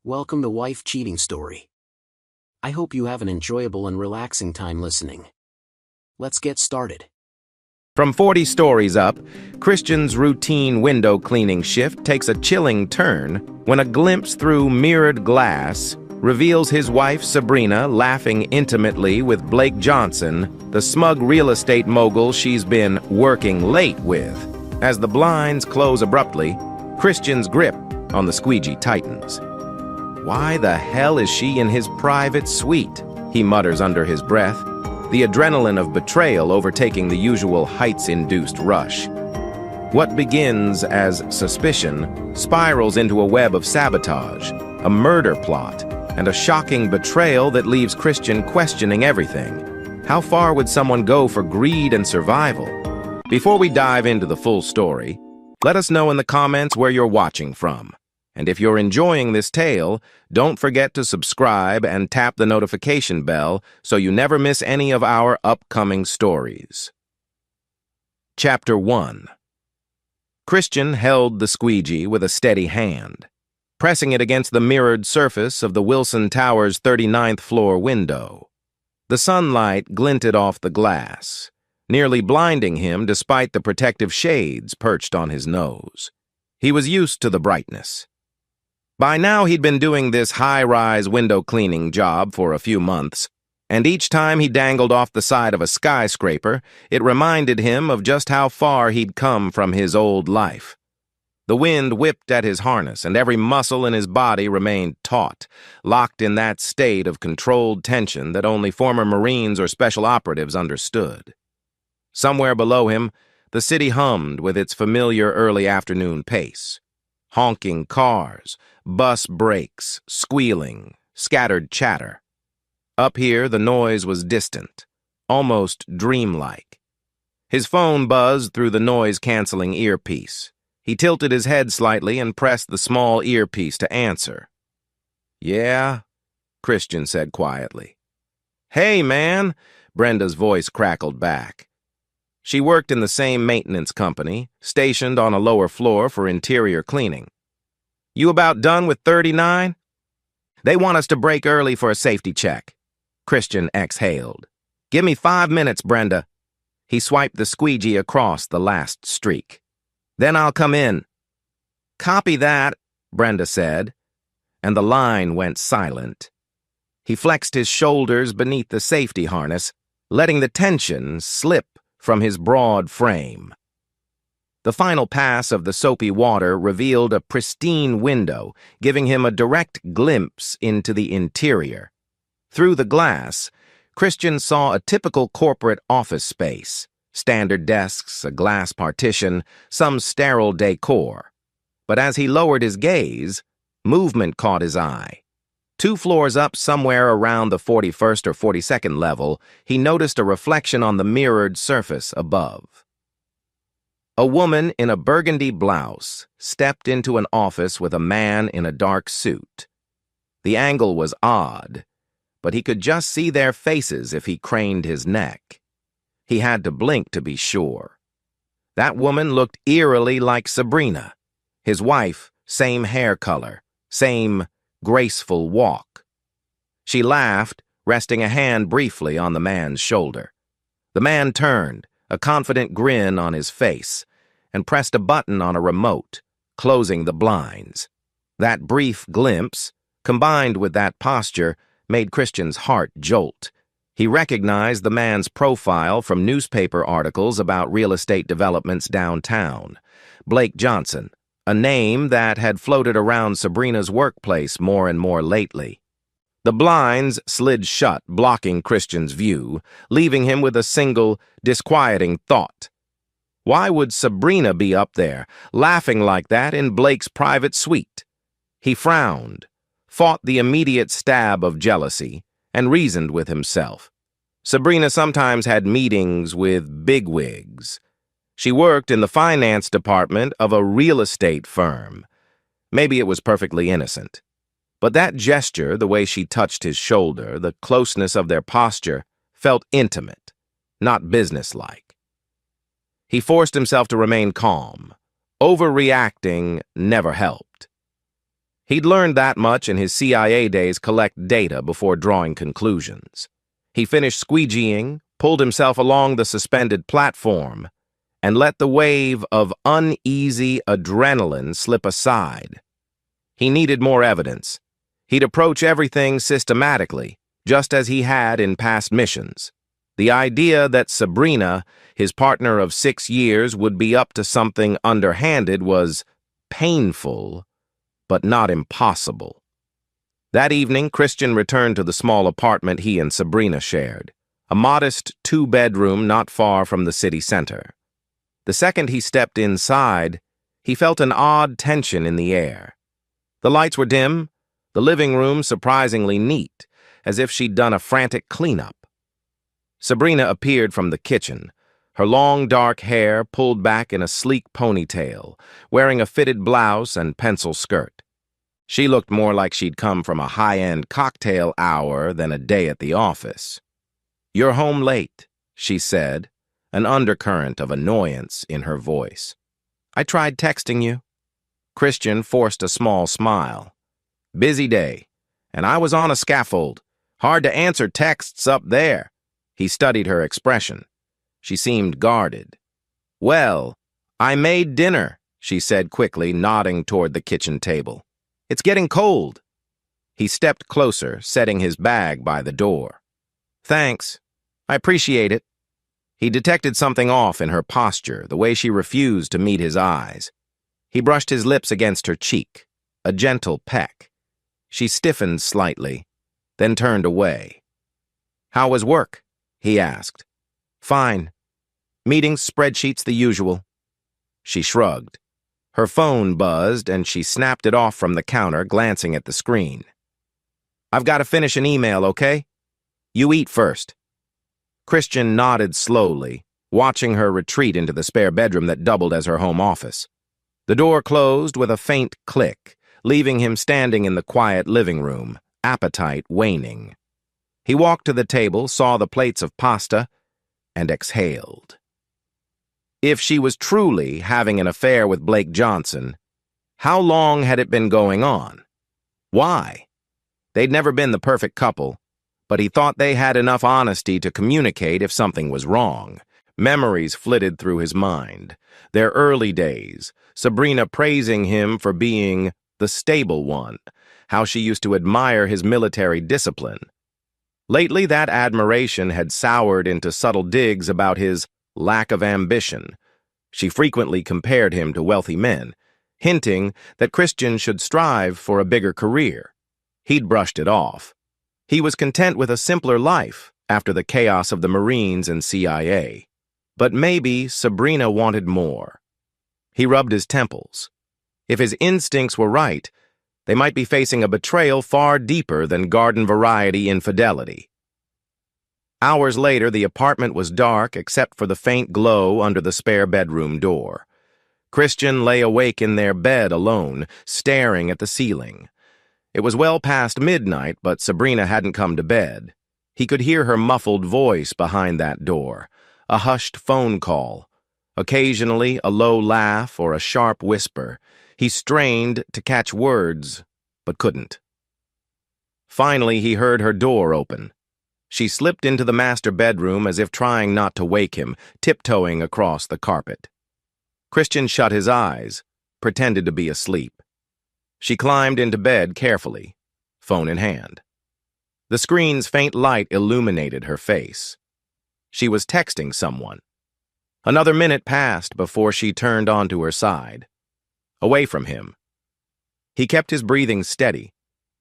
Welcome to Wife Cheating Story. I hope you have an enjoyable and relaxing time listening. Let's get started. From 40 stories up, Christian's routine window cleaning shift takes a chilling turn when a glimpse through mirrored glass reveals his wife Sabrina laughing intimately with Blake Johnson, the smug real estate mogul she's been working late with. As the blinds close abruptly, Christian's grip on the squeegee tightens. Why the hell is she in his private suite? He mutters under his breath, the adrenaline of betrayal overtaking the usual heights-induced rush. What begins as suspicion spirals into a web of sabotage, a murder plot, and a shocking betrayal that leaves Christian questioning everything. How far would someone go for greed and survival? Before we dive into the full story, let us know in the comments where you're watching from. And if you're enjoying this tale, don't forget to subscribe and tap the notification bell so you never miss any of our upcoming stories. Chapter 1. Christian held the squeegee with a steady hand, pressing it against the mirrored surface of the Wilson Tower's 39th floor window. The sunlight glinted off the glass, nearly blinding him despite the protective shades perched on his nose. He was used to the brightness. By now, he'd been doing this high-rise window cleaning job for a few months, and each time he dangled off the side of a skyscraper, it reminded him of just how far he'd come from his old life. The wind whipped at his harness, and every muscle in his body remained taut, locked in that state of controlled tension that only former Marines or special operatives understood. Somewhere below him, the city hummed with its familiar early afternoon pace. Honking cars, bus brakes, squealing, scattered chatter. Up here, the noise was distant, almost dreamlike. His phone buzzed through the noise-canceling earpiece. He tilted his head slightly and pressed the small earpiece to answer. "Yeah," Christian said quietly. "Hey, man," Brenda's voice crackled back. She worked in the same maintenance company, stationed on a lower floor for interior cleaning. "You about done with 39? They want us to break early for a safety check." Christian exhaled. "Give me 5 minutes, Brenda." He swiped the squeegee across the last streak. "Then I'll come in." "Copy that," Brenda said, and the line went silent. He flexed his shoulders beneath the safety harness, letting the tension slip from his broad frame. The final pass of the soapy water revealed a pristine window, giving him a direct glimpse into the interior. Through the glass, Christian saw a typical corporate office space, standard desks, a glass partition, some sterile decor. But as he lowered his gaze, movement caught his eye. 2 floors up, somewhere around the 41st or 42nd level, he noticed a reflection on the mirrored surface above. A woman in a burgundy blouse stepped into an office with a man in a dark suit. The angle was odd, but he could just see their faces if he craned his neck. He had to blink to be sure. That woman looked eerily like Sabrina. His wife, same hair color, same graceful walk. She laughed, resting a hand briefly on the man's shoulder. The man turned, a confident grin on his face, and pressed a button on a remote, closing the blinds. That brief glimpse, combined with that posture, made Christian's heart jolt. He recognized the man's profile from newspaper articles about real estate developments downtown. Blake Johnson, a name that had floated around Sabrina's workplace more and more lately. The blinds slid shut, blocking Christian's view, leaving him with a single, disquieting thought. Why would Sabrina be up there, laughing like that in Blake's private suite? He frowned, fought the immediate stab of jealousy, and reasoned with himself. Sabrina sometimes had meetings with bigwigs. She worked in the finance department of a real estate firm. Maybe it was perfectly innocent. But that gesture, the way she touched his shoulder, the closeness of their posture, felt intimate, not businesslike. He forced himself to remain calm. Overreacting never helped. He'd learned that much in his CIA days collect data before drawing conclusions. He finished squeegeeing, pulled himself along the suspended platform, and let the wave of uneasy adrenaline slip aside. He needed more evidence. He'd approach everything systematically, just as he had in past missions. The idea that Sabrina, his partner of 6 years, would be up to something underhanded was painful, but not impossible. That evening, Christian returned to the small apartment he and Sabrina shared, a modest 2-bedroom not far from the city center. The second he stepped inside, he felt an odd tension in the air. The lights were dim, the living room surprisingly neat, as if she'd done a frantic cleanup. Sabrina appeared from the kitchen, her long dark hair pulled back in a sleek ponytail, wearing a fitted blouse and pencil skirt. She looked more like she'd come from a high-end cocktail hour than a day at the office. "You're home late," she said, an undercurrent of annoyance in her voice. "I tried texting you." Christian forced a small smile. "Busy day, and I was on a scaffold. Hard to answer texts up there." He studied her expression. She seemed guarded. "Well, I made dinner," she said quickly, nodding toward the kitchen table. "It's getting cold." He stepped closer, setting his bag by the door. "Thanks. I appreciate it." He detected something off in her posture, the way she refused to meet his eyes. He brushed his lips against her cheek, a gentle peck. She stiffened slightly, then turned away. "How was work?" he asked. "Fine. Meetings, spreadsheets, the usual." She shrugged. Her phone buzzed, and she snapped it off from the counter, glancing at the screen. "I've got to finish an email, okay? You eat first." Christian nodded slowly, watching her retreat into the spare bedroom that doubled as her home office. The door closed with a faint click, leaving him standing in the quiet living room, appetite waning. He walked to the table, saw the plates of pasta, and exhaled. If she was truly having an affair with Blake Johnson, how long had it been going on? Why? They'd never been the perfect couple, but he thought they had enough honesty to communicate if something was wrong. Memories flitted through his mind. Their early days, Sabrina praising him for being the stable one, how she used to admire his military discipline. Lately, that admiration had soured into subtle digs about his lack of ambition. She frequently compared him to wealthy men, hinting that Christian should strive for a bigger career. He'd brushed it off. He was content with a simpler life after the chaos of the Marines and CIA. But maybe Sabrina wanted more. He rubbed his temples. If his instincts were right, they might be facing a betrayal far deeper than garden-variety infidelity. Hours later, the apartment was dark except for the faint glow under the spare bedroom door. Christian lay awake in their bed alone, staring at the ceiling. It was well past midnight, but Sabrina hadn't come to bed. He could hear her muffled voice behind that door, a hushed phone call, occasionally a low laugh or a sharp whisper. He strained to catch words, but couldn't. Finally, he heard her door open. She slipped into the master bedroom as if trying not to wake him, tiptoeing across the carpet. Christian shut his eyes, pretended to be asleep. She climbed into bed carefully, phone in hand. The screen's faint light illuminated her face. She was texting someone. Another minute passed before she turned onto her side, away from him. He kept his breathing steady,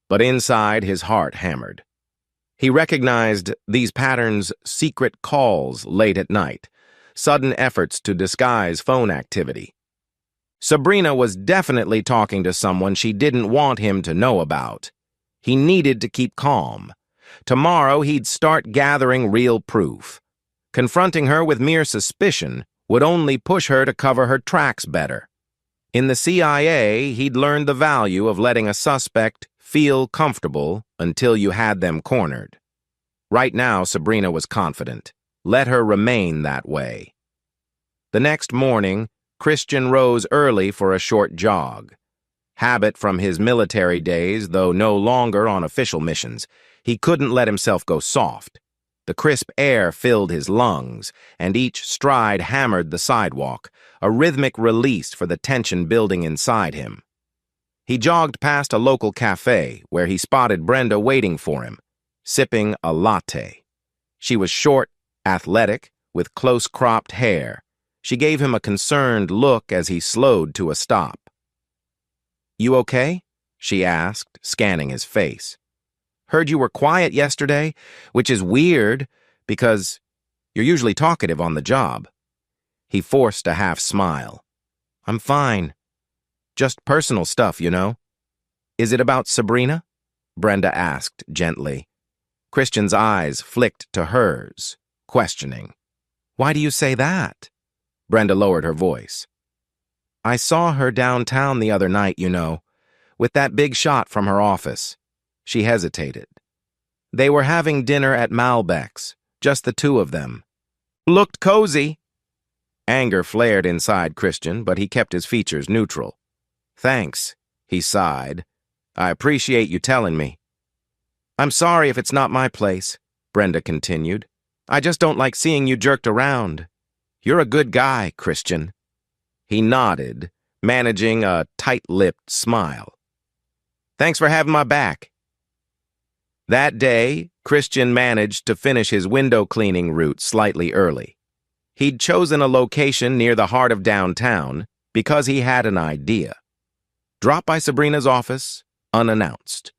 but inside his heart hammered. He recognized these patterns, secret calls late at night, sudden efforts to disguise phone activity. Sabrina was definitely talking to someone she didn't want him to know about. He needed to keep calm. Tomorrow he'd start gathering real proof. Confronting her with mere suspicion would only push her to cover her tracks better. In the CIA, he'd learned the value of letting a suspect feel comfortable until you had them cornered. Right now, Sabrina was confident. Let her remain that way. The next morning, Christian rose early for a short jog. Habit from his military days, though no longer on official missions. He couldn't let himself go soft. The crisp air filled his lungs, and each stride hammered the sidewalk, a rhythmic release for the tension building inside him. He jogged past a local cafe where he spotted Brenda waiting for him, sipping a latte. She was short, athletic, with close-cropped hair. She gave him a concerned look as he slowed to a stop. "You okay?" she asked, scanning his face. "Heard you were quiet yesterday, which is weird because you're usually talkative on the job." He forced a half smile. "I'm fine. Just personal stuff, you know." "Is it about Sabrina?" Brenda asked gently. Christian's eyes flicked to hers, questioning. "Why do you say that?" Brenda lowered her voice. "I saw her downtown the other night, you know, with that big shot from her office." She hesitated. "They were having dinner at Malbec's, just the two of them. Looked cozy." Anger flared inside Christian, but he kept his features neutral. "Thanks," he sighed. "I appreciate you telling me." "I'm sorry if it's not my place," Brenda continued. "I just don't like seeing you jerked around. You're a good guy, Christian." He nodded, managing a tight-lipped smile. "Thanks for having my back." That day, Christian managed to finish his window cleaning route slightly early. He'd chosen a location near the heart of downtown because he had an idea. Drop by Sabrina's office, unannounced.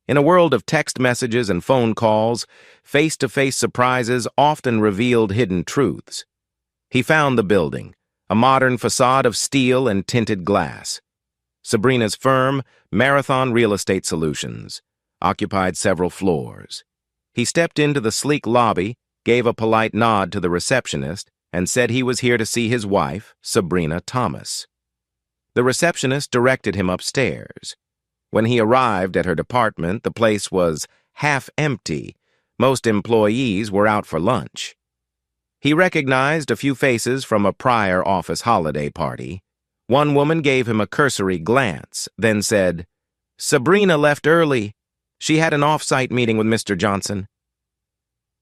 In a world of text messages and phone calls, face-to-face surprises often revealed hidden truths. He found the building, a modern facade of steel and tinted glass. Sabrina's firm, Marathon Real Estate Solutions, occupied several floors. He stepped into the sleek lobby, gave a polite nod to the receptionist, and said he was here to see his wife, Sabrina Thomas. The receptionist directed him upstairs. When he arrived at her department, the place was half empty. Most employees were out for lunch. He recognized a few faces from a prior office holiday party. One woman gave him a cursory glance, then said, "Sabrina left early. She had an off-site meeting with Mr. Johnson."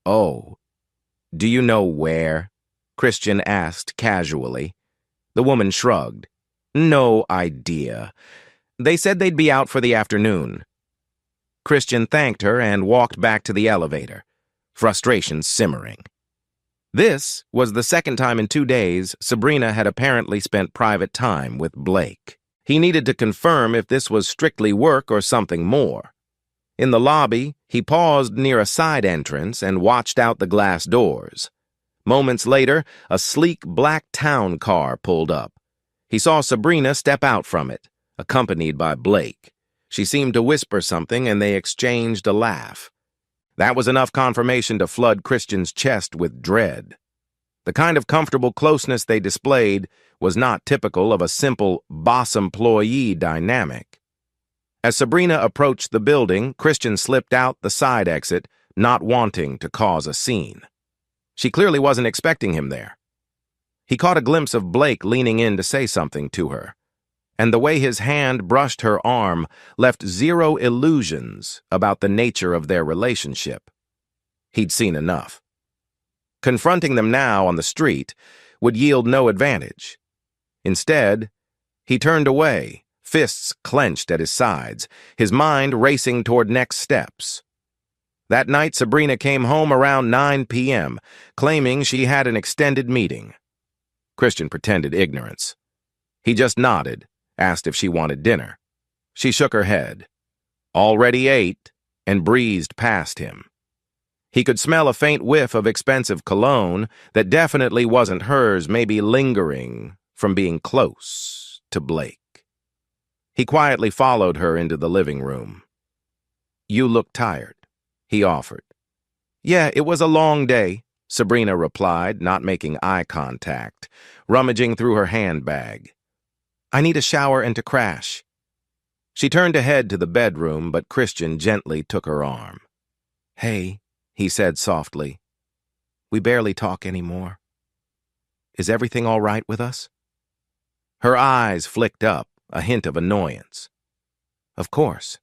"Oh, do you know where?" Christian asked casually. The woman shrugged. "No idea. They said they'd be out for the afternoon." Christian thanked her and walked back to the elevator, frustration simmering. This was the second time in 2 days Sabrina had apparently spent private time with Blake. He needed to confirm if this was strictly work or something more. In the lobby, he paused near a side entrance and watched out the glass doors. Moments later, a sleek black town car pulled up. He saw Sabrina step out from it, accompanied by Blake. She seemed to whisper something, and they exchanged a laugh. That was enough confirmation to flood Christian's chest with dread. The kind of comfortable closeness they displayed was not typical of a simple boss-employee dynamic. As Sabrina approached the building, Christian slipped out the side exit, not wanting to cause a scene. She clearly wasn't expecting him there. He caught a glimpse of Blake leaning in to say something to her, and the way his hand brushed her arm left zero illusions about the nature of their relationship. He'd seen enough. Confronting them now on the street would yield no advantage. Instead, he turned away, fists clenched at his sides, his mind racing toward next steps. That night, Sabrina came home around 9 p.m., claiming she had an extended meeting. Christian pretended ignorance. He just nodded, asked if she wanted dinner. She shook her head, already ate, and breezed past him. He could smell a faint whiff of expensive cologne that definitely wasn't hers, maybe lingering from being close to Blake. He quietly followed her into the living room. "You look tired," he offered. "Yeah, it was a long day," Sabrina replied, not making eye contact, rummaging through her handbag. "I need a shower and to crash." She turned to head to the bedroom, but Christian gently took her arm. "Hey," he said softly. "We barely talk anymore. Is everything all right with us?" Her eyes flicked up, a hint of annoyance. Of course.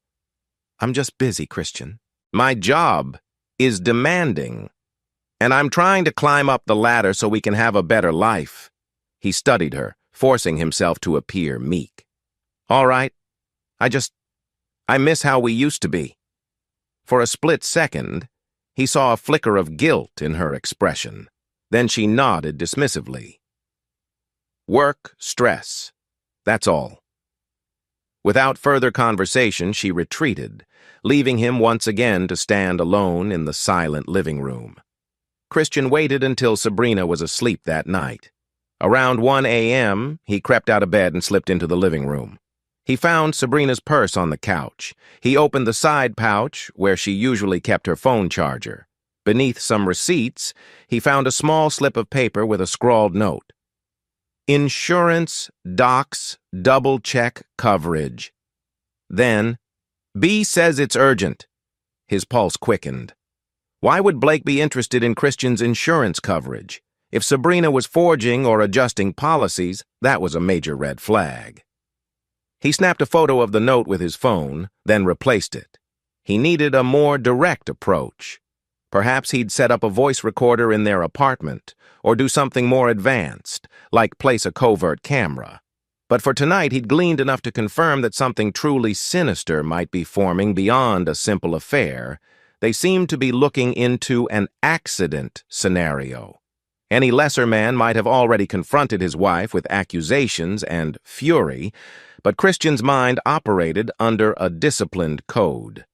I'm just busy, Christian. My job is demanding, and I'm trying to climb up the ladder so we can have a better life. He studied her, forcing himself to appear meek. All right. I miss how we used to be. For a split second, he saw a flicker of guilt in her expression. Then she nodded dismissively. Work, stress. That's all. Without further conversation, she retreated, leaving him once again to stand alone in the silent living room. Christian waited until Sabrina was asleep that night. Around 1 a.m., he crept out of bed and slipped into the living room. He found Sabrina's purse on the couch. He opened the side pouch, where she usually kept her phone charger. Beneath some receipts, he found a small slip of paper with a scrawled note. Insurance, docs, double-check coverage. Then, B says it's urgent. His pulse quickened. Why would Blake be interested in Christian's insurance coverage? If Sabrina was forging or adjusting policies, that was a major red flag. He snapped a photo of the note with his phone, then replaced it. He needed a more direct approach. Perhaps he'd set up a voice recorder in their apartment, or do something more advanced, like place a covert camera. But for tonight, he'd gleaned enough to confirm that something truly sinister might be forming beyond a simple affair. They seemed to be looking into an accident scenario. Any lesser man might have already confronted his wife with accusations and fury, but Christian's mind operated under a disciplined code.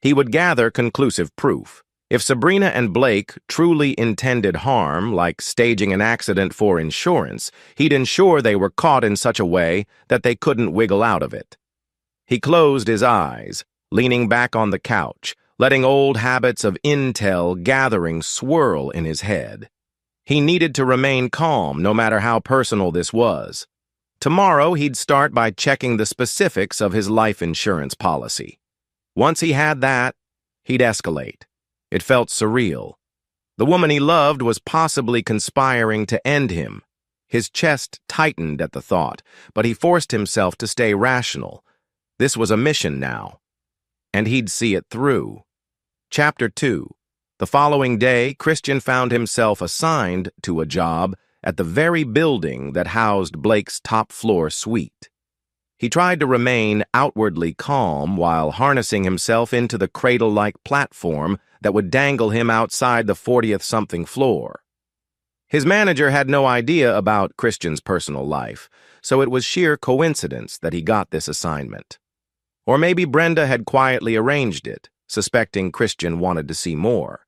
He would gather conclusive proof. If Sabrina and Blake truly intended harm, like staging an accident for insurance, he'd ensure they were caught in such a way that they couldn't wiggle out of it. He closed his eyes, leaning back on the couch, letting old habits of intel gathering swirl in his head. He needed to remain calm, no matter how personal this was. Tomorrow, he'd start by checking the specifics of his life insurance policy. Once he had that, he'd escalate. It felt surreal. The woman he loved was possibly conspiring to end him. His chest tightened at the thought, but he forced himself to stay rational. This was a mission now, and he'd see it through. Chapter 2. The following day, Christian found himself assigned to a job at the very building that housed Blake's top-floor suite. He tried to remain outwardly calm while harnessing himself into the cradle-like platform that would dangle him outside the 40th-something floor. His manager had no idea about Christian's personal life, so it was sheer coincidence that he got this assignment. Or maybe Brenda had quietly arranged it, suspecting Christian wanted to see more.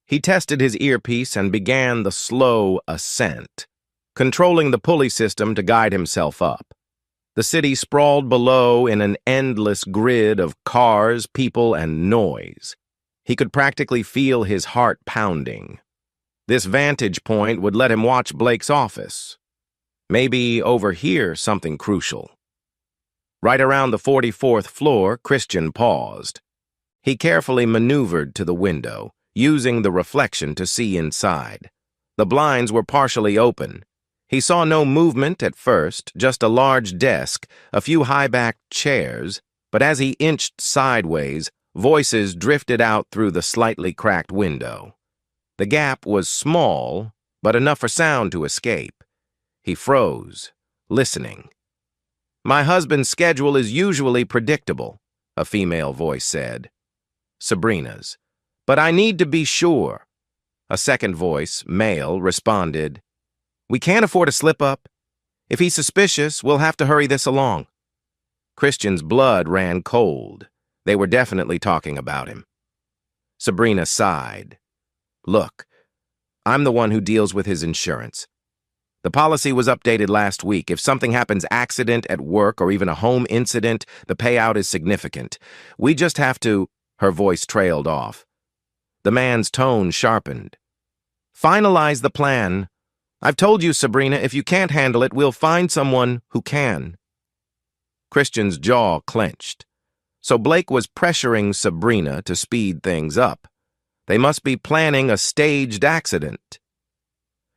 He tested his earpiece and began the slow ascent, controlling the pulley system to guide himself up. The city sprawled below in an endless grid of cars, people, and noise. He could practically feel his heart pounding. This vantage point would let him watch Blake's office. Maybe overhear something crucial. Right around the 44th floor, Christian paused. He carefully maneuvered to the window, using the reflection to see inside. The blinds were partially open. He saw no movement at first, just a large desk, a few high-backed chairs, but as he inched sideways, voices drifted out through the slightly cracked window. The gap was small, but enough for sound to escape. He froze, listening. "My husband's schedule is usually predictable," a female voice said. Sabrina's. "But I need to be sure." A second voice, male, responded, "We can't afford a slip-up. If he's suspicious, we'll have to hurry this along." Christian's blood ran cold. They were definitely talking about him. Sabrina sighed. "Look, I'm the one who deals with his insurance. The policy was updated last week. If something happens, accident at work or even a home incident, the payout is significant. We just have to—" Her voice trailed off. The man's tone sharpened. "Finalize the plan. I've told you, Sabrina, if you can't handle it, we'll find someone who can." Christian's jaw clenched. So Blake was pressuring Sabrina to speed things up. They must be planning a staged accident.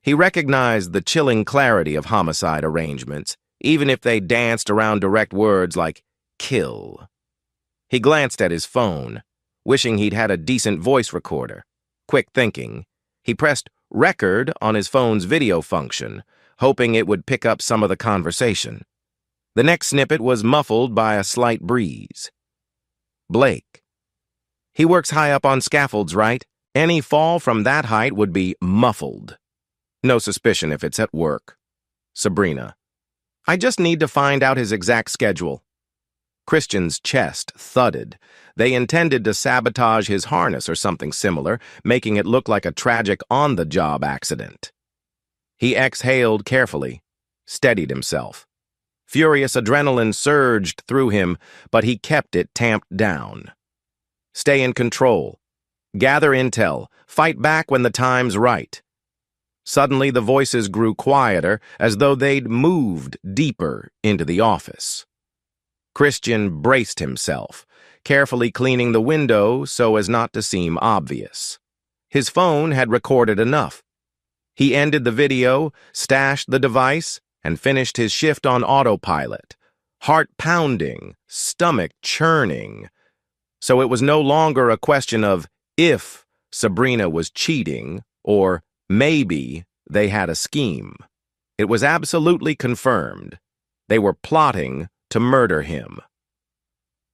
He recognized the chilling clarity of homicide arrangements. even if they danced around direct words like kill. He glanced at his phone, wishing he'd had a decent voice recorder. Quick thinking, he pressed record on his phone's video function, hoping it would pick up some of the conversation. The next snippet was muffled by a slight breeze. Blake. He works high up on scaffolds, right? Any fall from that height would be muffled. No suspicion if it's at work. Sabrina. I just need to find out his exact schedule. Christian's chest thudded. They intended to sabotage his harness or something similar, making it look like a tragic on-the-job accident. He exhaled carefully, steadied himself. Furious adrenaline surged through him, but he kept it tamped down. Stay in control. Gather intel. Fight back when the time's right. Suddenly, the voices grew quieter, as though they'd moved deeper into the office. Christian braced himself, carefully cleaning the window so as not to seem obvious. His phone had recorded enough. He ended the video, stashed the device, and finished his shift on autopilot, heart pounding, stomach churning. So it was no longer a question of if Sabrina was cheating or maybe they had a scheme. It was absolutely confirmed. They were plotting to murder him.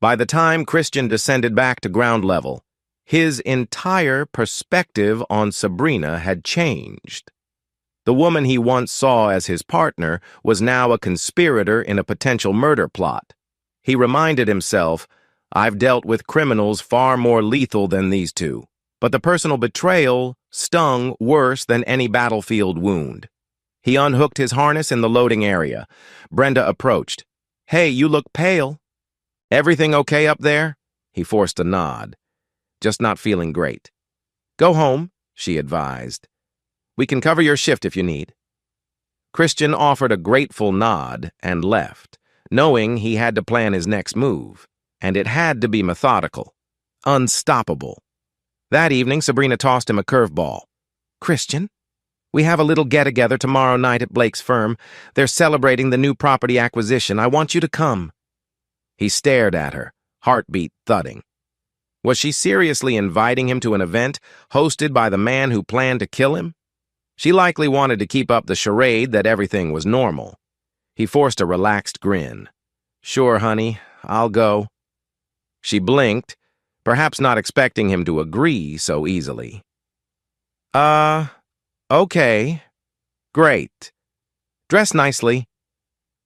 By the time Christian descended back to ground level, his entire perspective on Sabrina had changed. The woman he once saw as his partner was now a conspirator in a potential murder plot. He reminded himself, I've dealt with criminals far more lethal than these two, but the personal betrayal stung worse than any battlefield wound. He unhooked his harness in the loading area. Brenda approached. Hey, you look pale. Everything okay up there? He forced a nod. Just not feeling great. Go home, she advised. We can cover your shift if you need. Christian offered a grateful nod and left, knowing he had to plan his next move, and it had to be methodical, unstoppable. That evening, Sabrina tossed him a curveball. Christian, we have a little get-together tomorrow night at Blake's firm. They're celebrating the new property acquisition. I want you to come. He stared at her, heartbeat thudding. Was she seriously inviting him to an event hosted by the man who planned to kill him? She likely wanted to keep up the charade that everything was normal. He forced a relaxed grin. Sure, honey, I'll go. She blinked, perhaps not expecting him to agree so easily. Okay. Great. Dress nicely.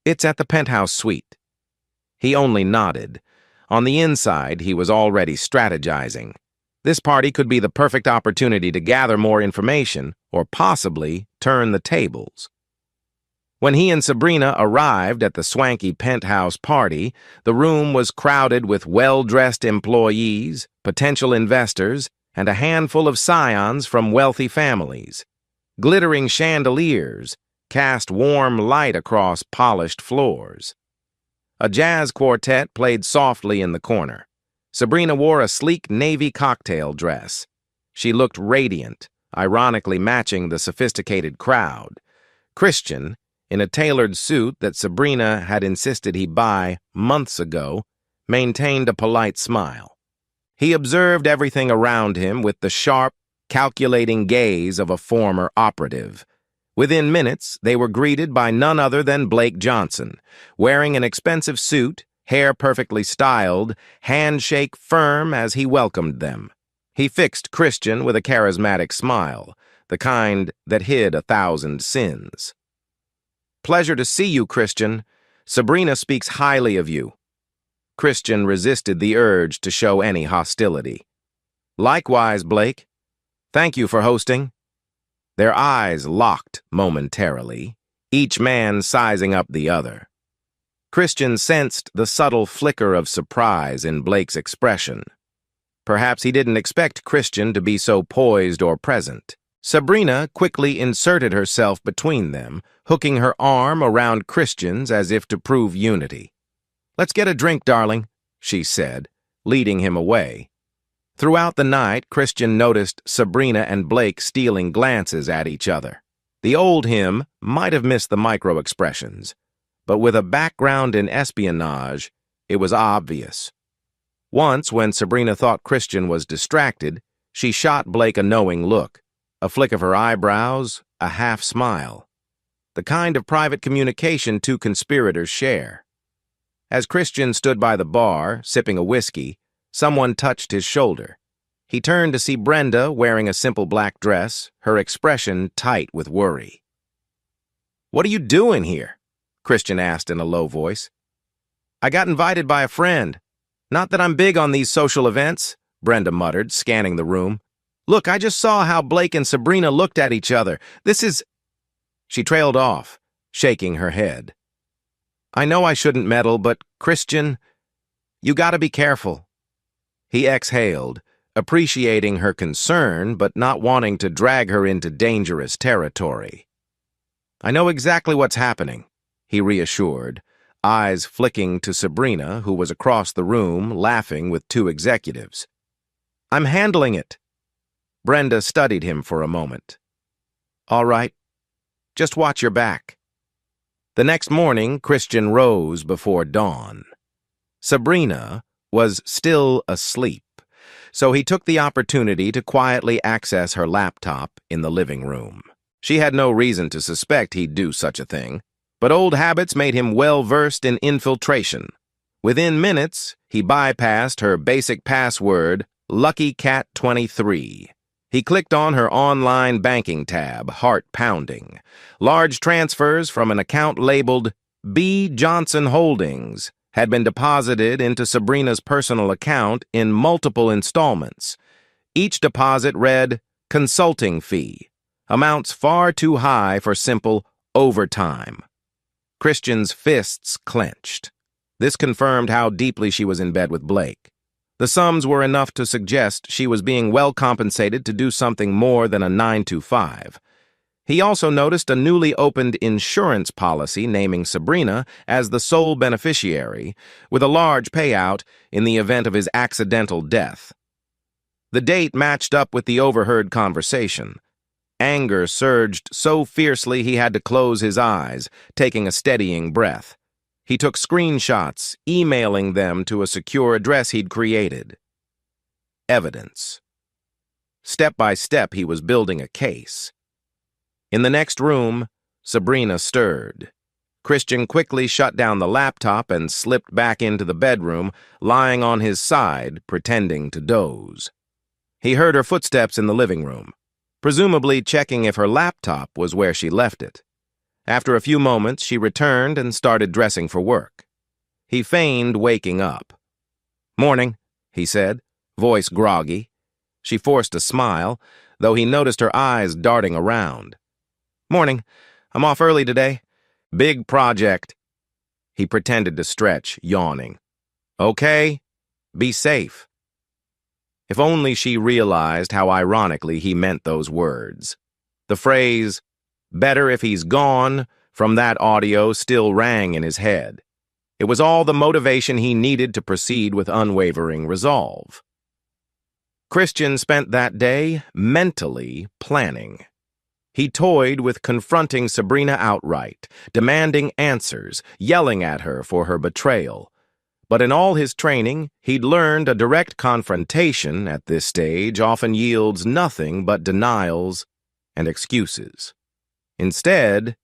It's at the penthouse suite. He only nodded. On the inside, he was already strategizing. This party could be the perfect opportunity to gather more information, or possibly turn the tables. When he and Sabrina arrived at the swanky penthouse party, the room was crowded with well-dressed employees, potential investors, and a handful of scions from wealthy families. Glittering chandeliers cast warm light across polished floors. A jazz quartet played softly in the corner. Sabrina wore a sleek navy cocktail dress. She looked radiant, ironically matching the sophisticated crowd. Christian, in a tailored suit that Sabrina had insisted he buy months ago, maintained a polite smile. He observed everything around him with the sharp, calculating gaze of a former operative. Within minutes, they were greeted by none other than Blake Johnson, wearing an expensive suit, hair perfectly styled, handshake firm as he welcomed them. He fixed Christian with a charismatic smile, the kind that hid 1,000 sins. Pleasure to see you, Christian. Sabrina speaks highly of you. Christian resisted the urge to show any hostility. Likewise, Blake. Thank you for hosting. Their eyes locked momentarily, each man sizing up the other. Christian sensed the subtle flicker of surprise in Blake's expression. Perhaps he didn't expect Christian to be so poised or present. Sabrina quickly inserted herself between them, hooking her arm around Christian's as if to prove unity. Let's get a drink, darling, she said, leading him away. Throughout the night, Christian noticed Sabrina and Blake stealing glances at each other. The old him might have missed the micro-expressions, but with a background in espionage, it was obvious. Once, when Sabrina thought Christian was distracted, she shot Blake a knowing look, a flick of her eyebrows, a half smile. The kind of private communication two conspirators share. As Christian stood by the bar, sipping a whiskey, someone touched his shoulder. He turned to see Brenda wearing a simple black dress, her expression tight with worry. "What are you doing here?" Christian asked in a low voice. "I got invited by a friend. Not that I'm big on these social events," Brenda muttered, scanning the room. "Look, I just saw how Blake and Sabrina looked at each other. This is—" She trailed off, shaking her head. "I know I shouldn't meddle, but, Christian, you gotta be careful." He exhaled, appreciating her concern, but not wanting to drag her into dangerous territory. "I know exactly what's happening," he reassured, eyes flicking to Sabrina, who was across the room, laughing with two executives. "I'm handling it." Brenda studied him for a moment. "All right. Just watch your back." The next morning, Christian rose before dawn. Sabrina was still asleep, so he took the opportunity to quietly access her laptop in the living room. She had no reason to suspect he'd do such a thing, but old habits made him well-versed in infiltration. Within minutes, he bypassed her basic password, LuckyCat23. He clicked on her online banking tab, heart pounding. Large transfers from an account labeled B. Johnson Holdings had been deposited into Sabrina's personal account in multiple installments. Each deposit read, "consulting fee," amounts far too high for simple overtime. Christian's fists clenched. This confirmed how deeply she was in bed with Blake. The sums were enough to suggest she was being well compensated to do something more than a 9-to-5. He also noticed a newly opened insurance policy naming Sabrina as the sole beneficiary, with a large payout in the event of his accidental death. The date matched up with the overheard conversation. Anger surged so fiercely he had to close his eyes, taking a steadying breath. He took screenshots, emailing them to a secure address he'd created. Evidence. Step by step, he was building a case. In the next room, Sabrina stirred. Christian quickly shut down the laptop and slipped back into the bedroom, lying on his side, pretending to doze. He heard her footsteps in the living room, presumably checking if her laptop was where she left it. After a few moments, she returned and started dressing for work. He feigned waking up. "Morning," he said, voice groggy. She forced a smile, though he noticed her eyes darting around. "Morning. I'm off early today. Big project." He pretended to stretch, yawning. "Okay. Be safe." If only she realized how ironically he meant those words. The phrase, "better if he's gone," from that audio still rang in his head. It was all the motivation he needed to proceed with unwavering resolve. Christian spent that day mentally planning. He toyed with confronting Sabrina outright, demanding answers, yelling at her for her betrayal. But in all his training, he'd learned a direct confrontation at this stage often yields nothing but denials and excuses. Instead,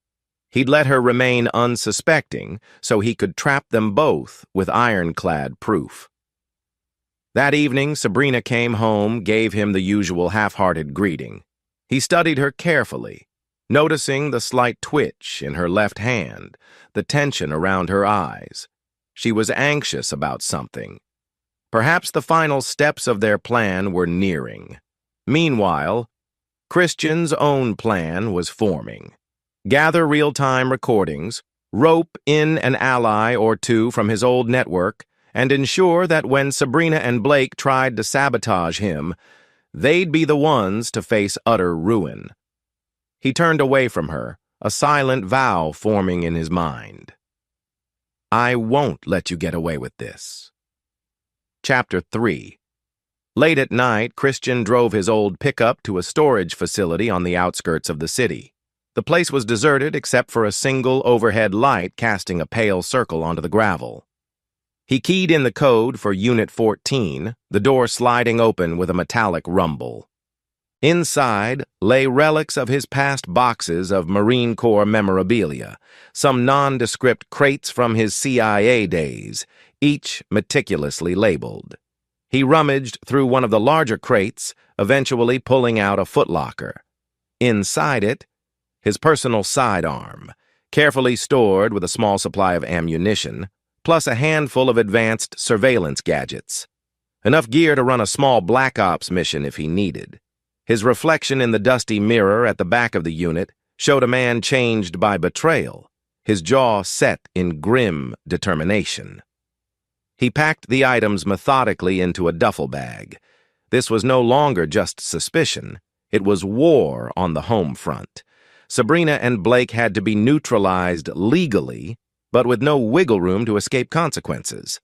he'd let her remain unsuspecting so he could trap them both with ironclad proof. That evening, Sabrina came home, gave him the usual half-hearted greeting. He studied her carefully, noticing the slight twitch in her left hand, the tension around her eyes. She was anxious about something. Perhaps the final steps of their plan were nearing. Meanwhile, Christian's own plan was forming. Gather real-time recordings, rope in an ally or two from his old network, and ensure that when Sabrina and Blake tried to sabotage him, they'd be the ones to face utter ruin. He turned away from her, a silent vow forming in his mind. "I won't let you get away with this." Chapter 3. Late at night, Christian drove his old pickup to a storage facility on the outskirts of the city. The place was deserted except for a single overhead light casting a pale circle onto the gravel. He keyed in the code for Unit 14, the door sliding open with a metallic rumble. Inside lay relics of his past boxes of Marine Corps memorabilia, some nondescript crates from his CIA days, each meticulously labeled. He rummaged through one of the larger crates, eventually pulling out a footlocker. Inside it, his personal sidearm, carefully stored with a small supply of ammunition, plus a handful of advanced surveillance gadgets. Enough gear to run a small Black Ops mission if he needed. His reflection in the dusty mirror at the back of the unit showed a man changed by betrayal, his jaw set in grim determination. He packed the items methodically into a duffel bag. This was no longer just suspicion. It was war on the home front. Sabrina and Blake had to be neutralized legally, but with no wiggle room to escape consequences.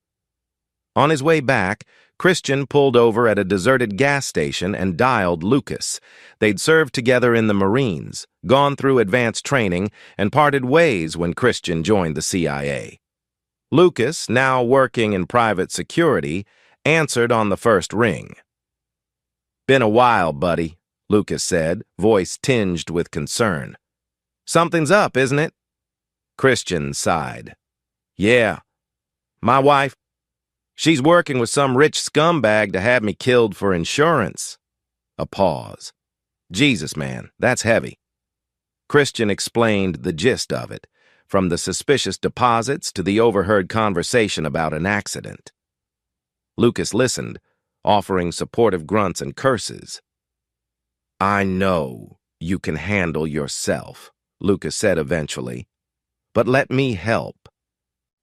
On his way back, Christian pulled over at a deserted gas station and dialed Lucas. They'd served together in the Marines, gone through advanced training, and parted ways when Christian joined the CIA. Lucas, now working in private security, answered on the first ring. "Been a while, buddy," Lucas said, voice tinged with concern. "Something's up, isn't it?" Christian sighed. "Yeah. My wife, she's working with some rich scumbag to have me killed for insurance." A pause. "Jesus, man, that's heavy." Christian explained the gist of it, from the suspicious deposits to the overheard conversation about an accident. Lucas listened, offering supportive grunts and curses. "I know you can handle yourself," Lucas said eventually, "but let me help.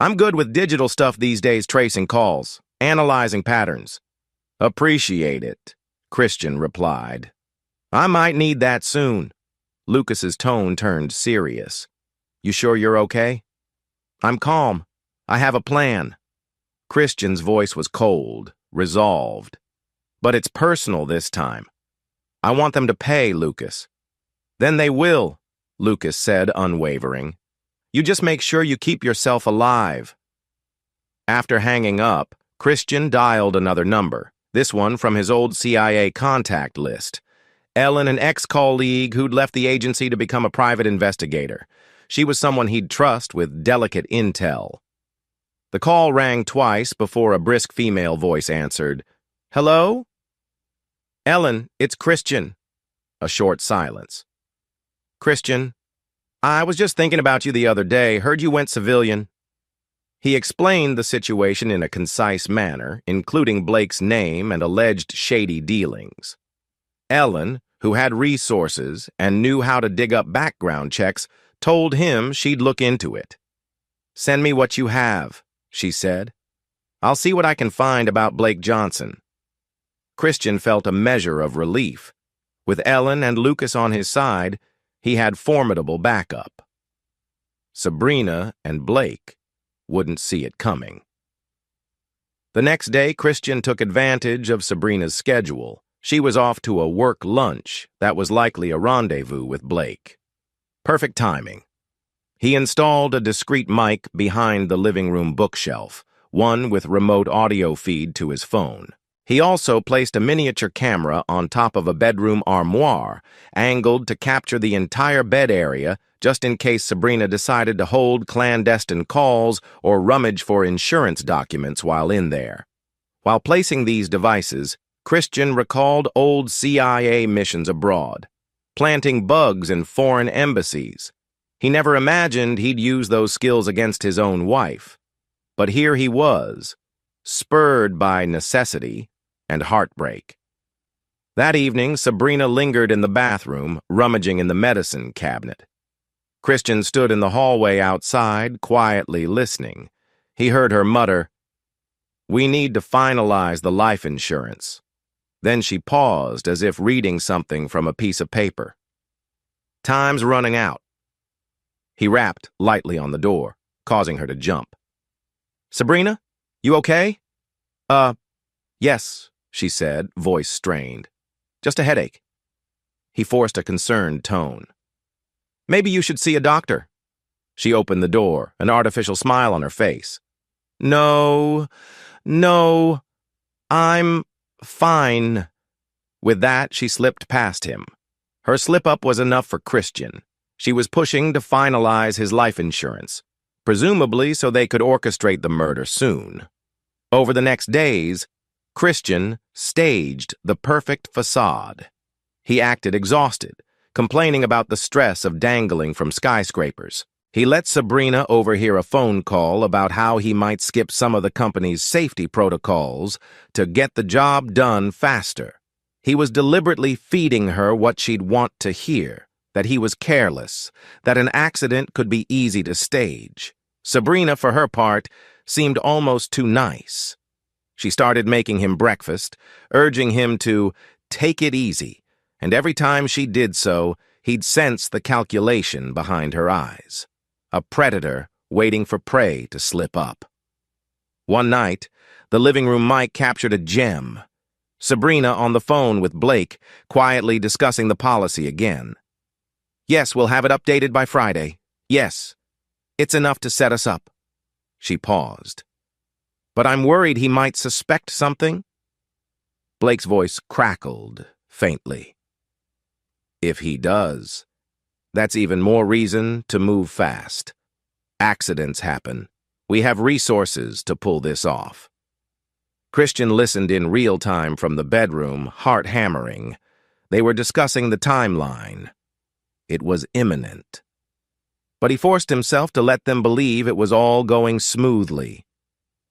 I'm good with digital stuff these days, tracing calls, analyzing patterns." "Appreciate it," Christian replied. "I might need that soon." Lucas's tone turned serious. "You sure you're okay?" "I'm calm. I have a plan." Christian's voice was cold, resolved. "But it's personal this time. I want them to pay, Lucas." "Then they will," Lucas said, unwavering. "You just make sure you keep yourself alive." After hanging up, Christian dialed another number, this one from his old CIA contact list. Ellen, an ex-colleague who'd left the agency to become a private investigator. She was someone he'd trust with delicate intel. The call rang twice before a brisk female voice answered. "Hello?" "Ellen, it's Christian." A short silence. "Christian, I was just thinking about you the other day, heard you went civilian." He explained the situation in a concise manner, including Blake's name and alleged shady dealings. Ellen, who had resources and knew how to dig up background checks, told him she'd look into it. "Send me what you have," she said. "I'll see what I can find about Blake Johnson." Christian felt a measure of relief. With Ellen and Lucas on his side, he had formidable backup. Sabrina and Blake wouldn't see it coming. The next day, Christian took advantage of Sabrina's schedule. She was off to a work lunch that was likely a rendezvous with Blake. Perfect timing. He installed a discreet mic behind the living room bookshelf, one with remote audio feed to his phone. He also placed a miniature camera on top of a bedroom armoire, angled to capture the entire bed area just in case Sabrina decided to hold clandestine calls or rummage for insurance documents while in there. While placing these devices, Christian recalled old CIA missions abroad, planting bugs in foreign embassies. He never imagined he'd use those skills against his own wife. But here he was, spurred by necessity and heartbreak. That evening, Sabrina lingered in the bathroom, rummaging in the medicine cabinet. Christian stood in the hallway outside, quietly listening. He heard her mutter, "We need to finalize the life insurance." Then she paused as if reading something from a piece of paper. "Time's running out." He rapped lightly on the door, causing her to jump. "Sabrina, you okay?" Yes," she said, voice strained. "Just a headache." He forced a concerned tone. Maybe you should see a doctor." She opened the door, an artificial smile on her face. No, I'm fine." With that, she slipped past him. Her slip-up was enough for Christian. She was pushing to finalize his life insurance, presumably so they could orchestrate the murder soon. Over the next days, Christian staged the perfect facade. He acted exhausted, complaining about the stress of dangling from skyscrapers. He let Sabrina overhear a phone call about how he might skip some of the company's safety protocols to get the job done faster. He was deliberately feeding her what she'd want to hear, that he was careless, that an accident could be easy to stage. Sabrina, for her part, seemed almost too nice. She started making him breakfast, urging him to take it easy, and every time she did so, he'd sense the calculation behind her eyes. A predator waiting for prey to slip up. One night, the living room mic captured a gem. Sabrina on the phone with Blake, quietly discussing the policy again. "Yes, we'll have it updated by Friday. Yes. It's enough to set us up." She paused. "But I'm worried he might suspect something." Blake's voice crackled faintly. "If he does, that's even more reason to move fast. Accidents happen. We have resources to pull this off." Christian listened in real time from the bedroom, heart hammering. They were discussing the timeline. It was imminent. But he forced himself to let them believe it was all going smoothly.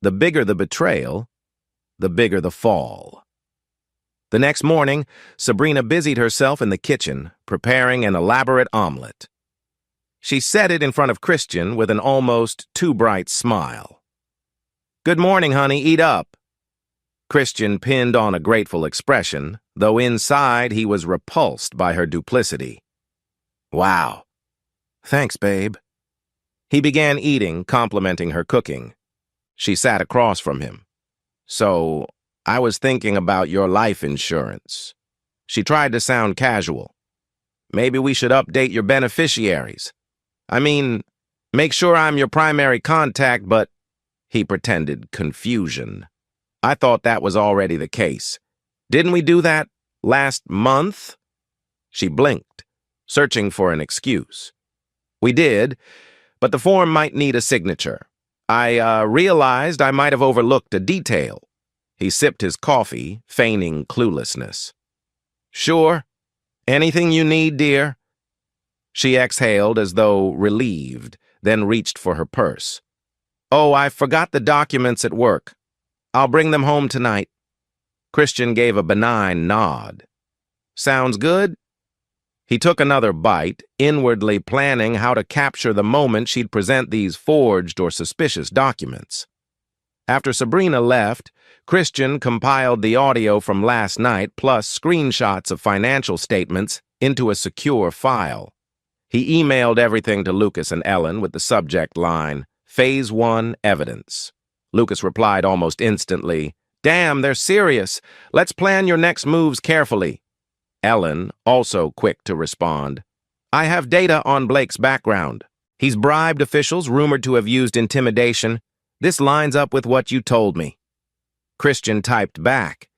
The bigger the betrayal, the bigger the fall. The next morning, Sabrina busied herself in the kitchen, preparing an elaborate omelet. She set it in front of Christian with an almost too bright smile. "Good morning, honey, eat up." Christian pinned on a grateful expression, though inside he was repulsed by her duplicity. "Wow. Thanks, babe." He began eating, complimenting her cooking. She sat across from him. "So, I was thinking about your life insurance." She tried to sound casual. "Maybe we should update your beneficiaries. I mean, make sure I'm your primary contact, but..." He pretended confusion. "I thought that was already the case. Didn't we do that last month?" She blinked, searching for an excuse. "We did, but the form might need a signature. I realized I might have overlooked a detail." He sipped his coffee, feigning cluelessness. "Sure. Anything you need, dear?" She exhaled as though relieved, then reached for her purse. "Oh, I forgot the documents at work. I'll bring them home tonight." Christian gave a benign nod. "Sounds good?" He took another bite, inwardly planning how to capture the moment she'd present these forged or suspicious documents. After Sabrina left, Christian compiled the audio from last night plus screenshots of financial statements into a secure file. He emailed everything to Lucas and Ellen with the subject line, Phase 1 Evidence. Lucas replied almost instantly, "Damn, they're serious. Let's plan your next moves carefully." Ellen, also quick to respond, "I have data on Blake's background. He's bribed officials rumored to have used intimidation. This lines up with what you told me." Christian typed back,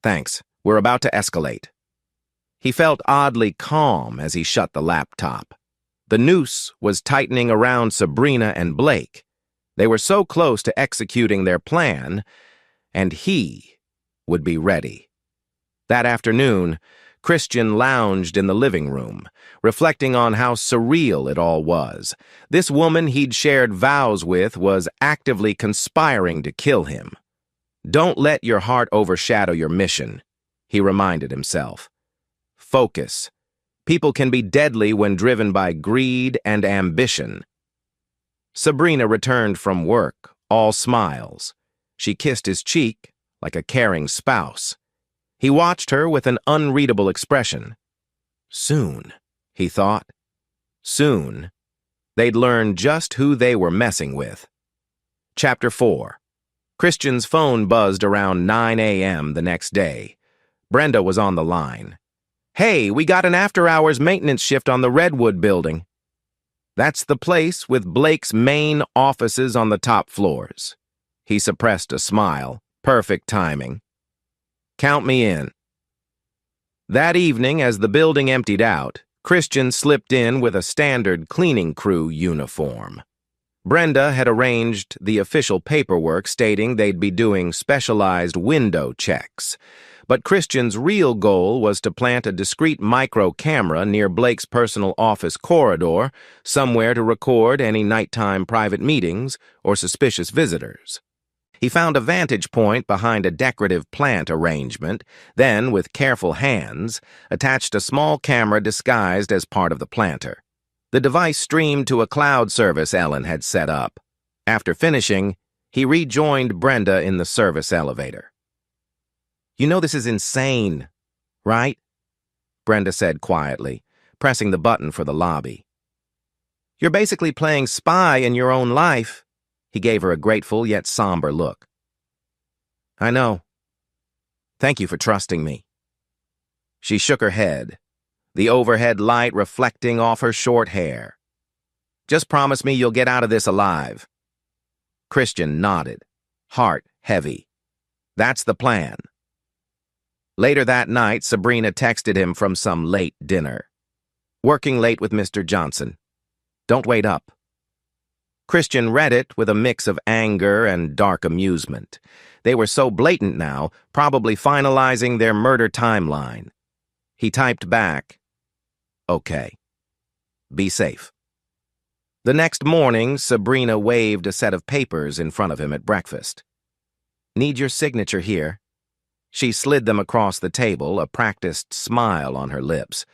"Thanks, we're about to escalate." He felt oddly calm as he shut the laptop. The noose was tightening around Sabrina and Blake. They were so close to executing their plan, and he would be ready. That afternoon, Christian lounged in the living room, reflecting on how surreal it all was. This woman he'd shared vows with was actively conspiring to kill him. "Don't let your heart overshadow your mission," he reminded himself. "Focus. People can be deadly when driven by greed and ambition." Sabrina returned from work, all smiles. She kissed his cheek like a caring spouse. He watched her with an unreadable expression. Soon, he thought. Soon, they'd learn just who they were messing with. Chapter 4. Christian's phone buzzed around 9 a.m. the next day. Brenda was on the line. "Hey, we got an after-hours maintenance shift on the Redwood building. That's the place with Blake's main offices on the top floors. He suppressed a smile. Perfect timing. Count me in. That evening, as the building emptied out, Christian slipped in with a standard cleaning crew uniform. Brenda had arranged the official paperwork stating they'd be doing specialized window checks, but Christian's real goal was to plant a discreet micro camera near Blake's personal office corridor, somewhere to record any nighttime private meetings or suspicious visitors. He found a vantage point behind a decorative plant arrangement, then, with careful hands, attached a small camera disguised as part of the planter. The device streamed to a cloud service Ellen had set up. After finishing, he rejoined Brenda in the service elevator. "You know this is insane, right?" Brenda said quietly, pressing the button for the lobby. "You're basically playing spy in your own life." He gave her a grateful yet somber look. "I know. Thank you for trusting me." She shook her head, the overhead light reflecting off her short hair. "Just promise me you'll get out of this alive." Christian nodded, heart heavy. "That's the plan." Later that night, Sabrina texted him from some late dinner. "Working late with Mr. Johnson. Don't wait up." Christian read it with a mix of anger and dark amusement. They were so blatant now, probably finalizing their murder timeline. He typed back, "Okay. Be safe." The next morning, Sabrina waved a set of papers in front of him at breakfast. "Need your signature here." She slid them across the table, a practiced smile on her lips.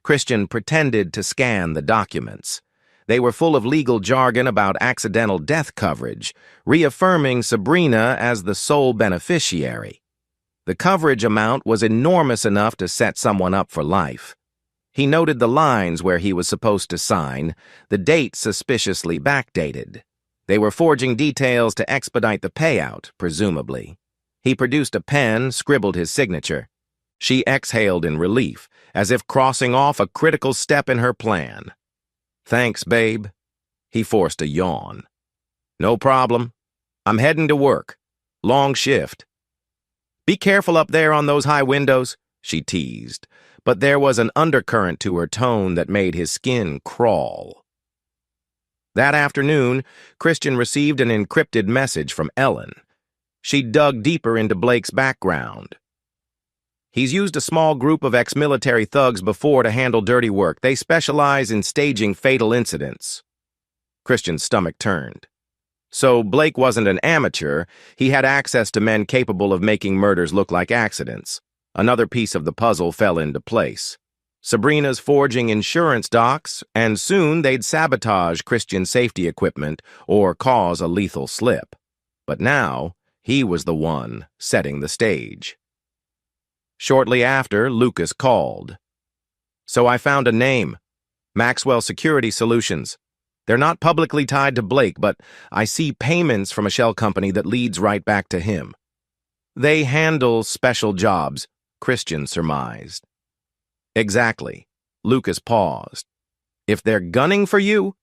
Christian pretended to scan the documents. They were full of legal jargon about accidental death coverage, reaffirming Sabrina as the sole beneficiary. The coverage amount was enormous enough to set someone up for life. He noted the lines where he was supposed to sign, the date suspiciously backdated. They were forging details to expedite the payout, presumably. He produced a pen, scribbled his signature. She exhaled in relief, as if crossing off a critical step in her plan. "Thanks, babe." He forced a yawn. "No problem. I'm heading to work. Long shift." "Be careful up there on those high windows," she teased, but there was an undercurrent to her tone that made his skin crawl. That afternoon, Christian received an encrypted message from Ellen. She dug deeper into Blake's background. "He's used a small group of ex-military thugs before to handle dirty work. They specialize in staging fatal incidents." Christian's stomach turned. So Blake wasn't an amateur. He had access to men capable of making murders look like accidents. Another piece of the puzzle fell into place. Sabrina's forging insurance docs, and soon they'd sabotage Christian safety equipment or cause a lethal slip. But now, he was the one setting the stage. Shortly after, Lucas called. "So I found a name. Maxwell Security Solutions. They're not publicly tied to Blake, but I see payments from a shell company that leads right back to him. They handle special jobs," Christian surmised. "Exactly." Lucas paused. "If they're gunning for you,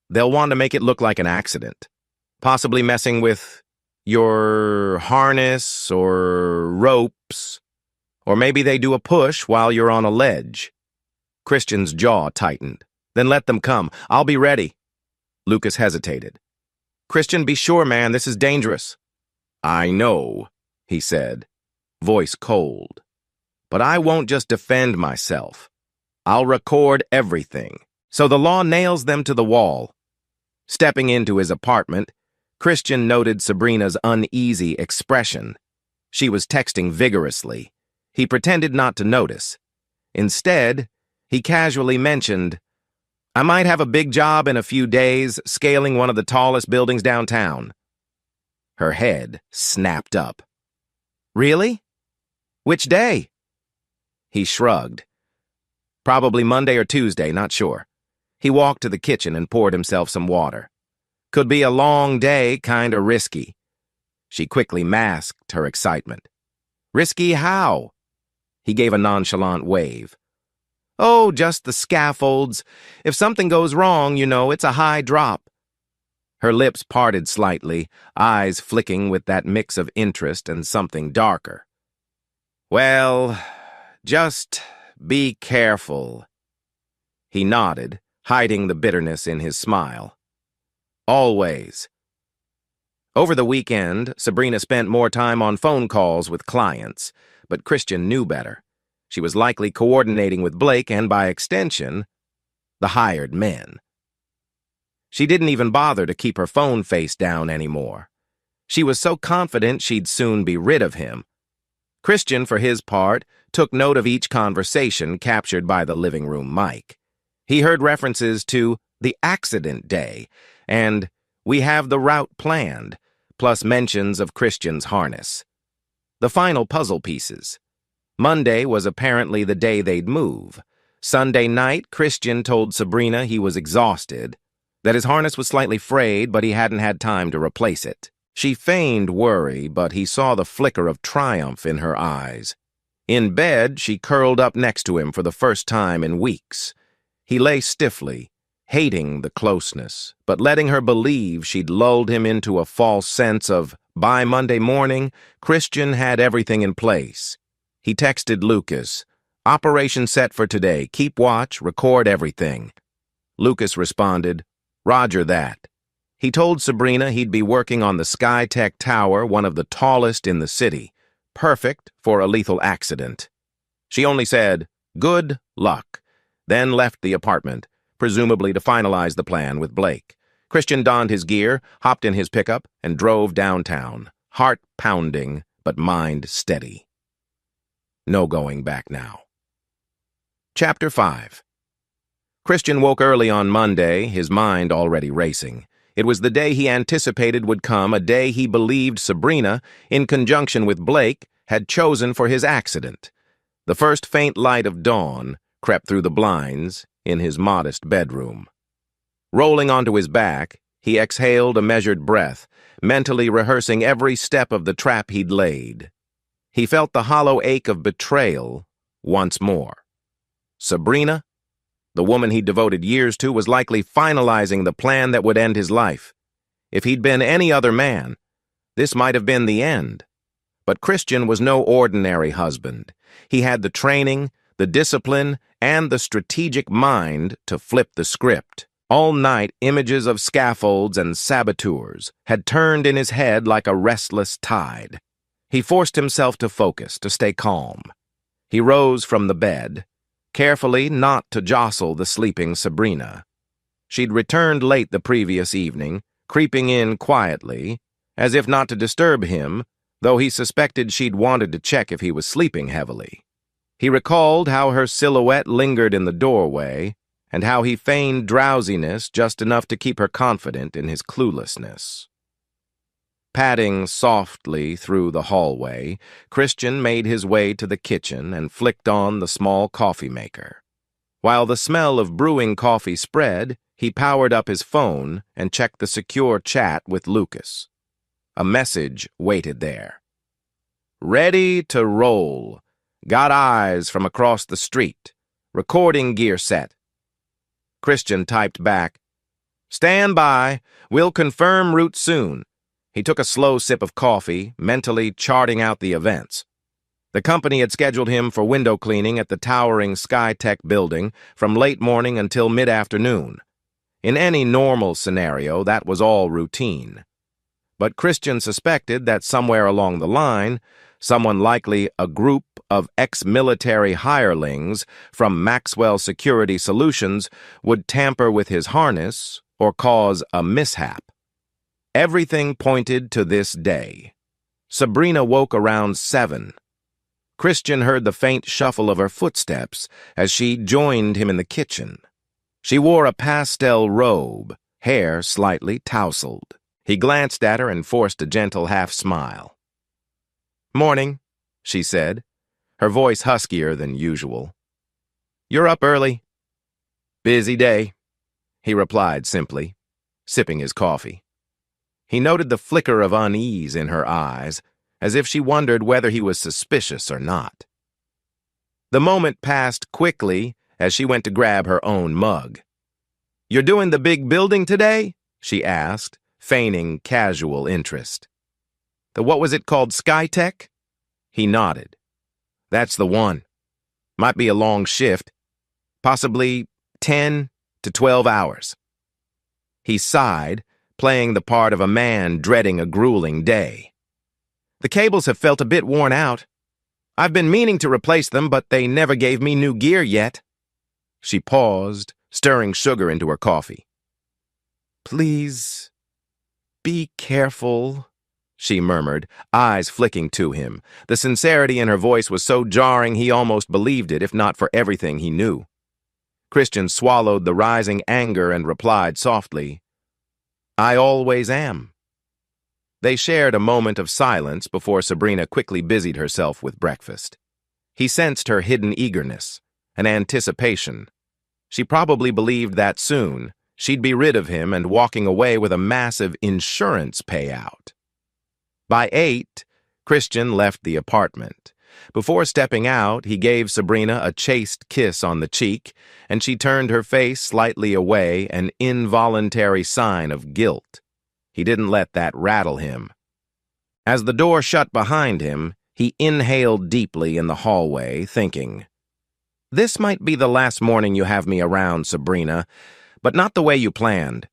they'll want to make it look like an accident. Possibly messing with your harness or ropes. Or maybe they do a push while you're on a ledge." Christian's jaw tightened. "Then let them come. I'll be ready." Lucas hesitated. "Christian, be sure, man, this is dangerous." "I know," he said, voice cold. "But I won't just defend myself. I'll record everything, so the law nails them to the wall." Stepping into his apartment, Christian noted Sabrina's uneasy expression. She was texting vigorously. He pretended not to notice. Instead, he casually mentioned, "I might have a big job in a few days, scaling one of the tallest buildings downtown." Her head snapped up. "Really? Which day?" He shrugged. "Probably Monday or Tuesday, not sure." He walked to the kitchen and poured himself some water. "Could be a long day, kinda risky." She quickly masked her excitement. "Risky how?" He gave a nonchalant wave. "Oh, just the scaffolds. If something goes wrong, it's a high drop." Her lips parted slightly, eyes flicking with that mix of interest and something darker. "Well, just be careful." He nodded, hiding the bitterness in his smile. "Always." Over the weekend, Sabrina spent more time on phone calls with clients, but Christian knew better. She was likely coordinating with Blake and, by extension, the hired men. She didn't even bother to keep her phone face down anymore. She was so confident she'd soon be rid of him. Christian, for his part, took note of each conversation captured by the living room mic. He heard references to the accident day and "we have the route planned," plus mentions of Christian's harness. The final puzzle pieces. Monday was apparently the day they'd move. Sunday night, Christian told Sabrina he was exhausted, that his harness was slightly frayed, but he hadn't had time to replace it. She feigned worry, but he saw the flicker of triumph in her eyes. In bed, she curled up next to him for the first time in weeks. He lay stiffly, hating the closeness, but letting her believe she'd lulled him into a false sense of, by Monday morning, Christian had everything in place. He texted Lucas, "Operation set for today. Keep watch, record everything." Lucas responded, "Roger that." He told Sabrina he'd be working on the SkyTech Tower, one of the tallest in the city, perfect for a lethal accident. She only said, "Good luck," then left the apartment, presumably to finalize the plan with Blake. Christian donned his gear, hopped in his pickup, and drove downtown, heart pounding but mind steady. No going back now. Chapter 5. Christian woke early on Monday, his mind already racing. It was the day he anticipated would come, a day he believed Sabrina, in conjunction with Blake, had chosen for his accident. The first faint light of dawn crept through the blinds in his modest bedroom. Rolling onto his back, he exhaled a measured breath, mentally rehearsing every step of the trap he'd laid. He felt the hollow ache of betrayal once more. Sabrina, the woman he'd devoted years to, was likely finalizing the plan that would end his life. If he'd been any other man, this might have been the end. But Christian was no ordinary husband. He had the training, the discipline, and the strategic mind to flip the script. All night, images of scaffolds and saboteurs had turned in his head like a restless tide. He forced himself to focus, to stay calm. He rose from the bed, carefully not to jostle the sleeping Sabrina. She'd returned late the previous evening, creeping in quietly, as if not to disturb him, though he suspected she'd wanted to check if he was sleeping heavily. He recalled how her silhouette lingered in the doorway, and how he feigned drowsiness just enough to keep her confident in his cluelessness. Padding softly through the hallway, Christian made his way to the kitchen and flicked on the small coffee maker. While the smell of brewing coffee spread, he powered up his phone and checked the secure chat with Lucas. A message waited there. "Ready to roll. Got eyes from across the street. Recording gear set." Christian typed back, "Stand by. We'll confirm route soon." He took a slow sip of coffee, mentally charting out the events. The company had scheduled him for window cleaning at the towering SkyTech building from late morning until mid-afternoon. In any normal scenario, that was all routine. But Christian suspected that somewhere along the line, someone, likely a group of ex-military hirelings from Maxwell Security Solutions, would tamper with his harness or cause a mishap. Everything pointed to this day. Sabrina woke around 7. Christian heard the faint shuffle of her footsteps as she joined him in the kitchen. She wore a pastel robe, hair slightly tousled. He glanced at her and forced a gentle half-smile. "Morning," she said, her voice huskier than usual. "You're up early." "Busy day," he replied simply, sipping his coffee. He noted the flicker of unease in her eyes, as if she wondered whether he was suspicious or not. The moment passed quickly as she went to grab her own mug. "You're doing the big building today?" she asked, feigning casual interest. What was it called, Skytech?" He nodded. "That's the one. Might be a long shift. Possibly 10 to 12 hours. He sighed, playing the part of a man dreading a grueling day. "The cables have felt a bit worn out. I've been meaning to replace them, but they never gave me new gear yet." She paused, stirring sugar into her coffee. "Please, be careful," she murmured, eyes flicking to him. The sincerity in her voice was so jarring he almost believed it, if not for everything he knew. Christian swallowed the rising anger and replied softly, "I always am." They shared a moment of silence before Sabrina quickly busied herself with breakfast. He sensed her hidden eagerness, an anticipation. She probably believed that soon she'd be rid of him and walking away with a massive insurance payout. By 8, Christian left the apartment. Before stepping out, he gave Sabrina a chaste kiss on the cheek, and she turned her face slightly away, an involuntary sign of guilt. He didn't let that rattle him. As the door shut behind him, he inhaled deeply in the hallway, thinking, "This might be the last morning you have me around, Sabrina, but not the way you planned."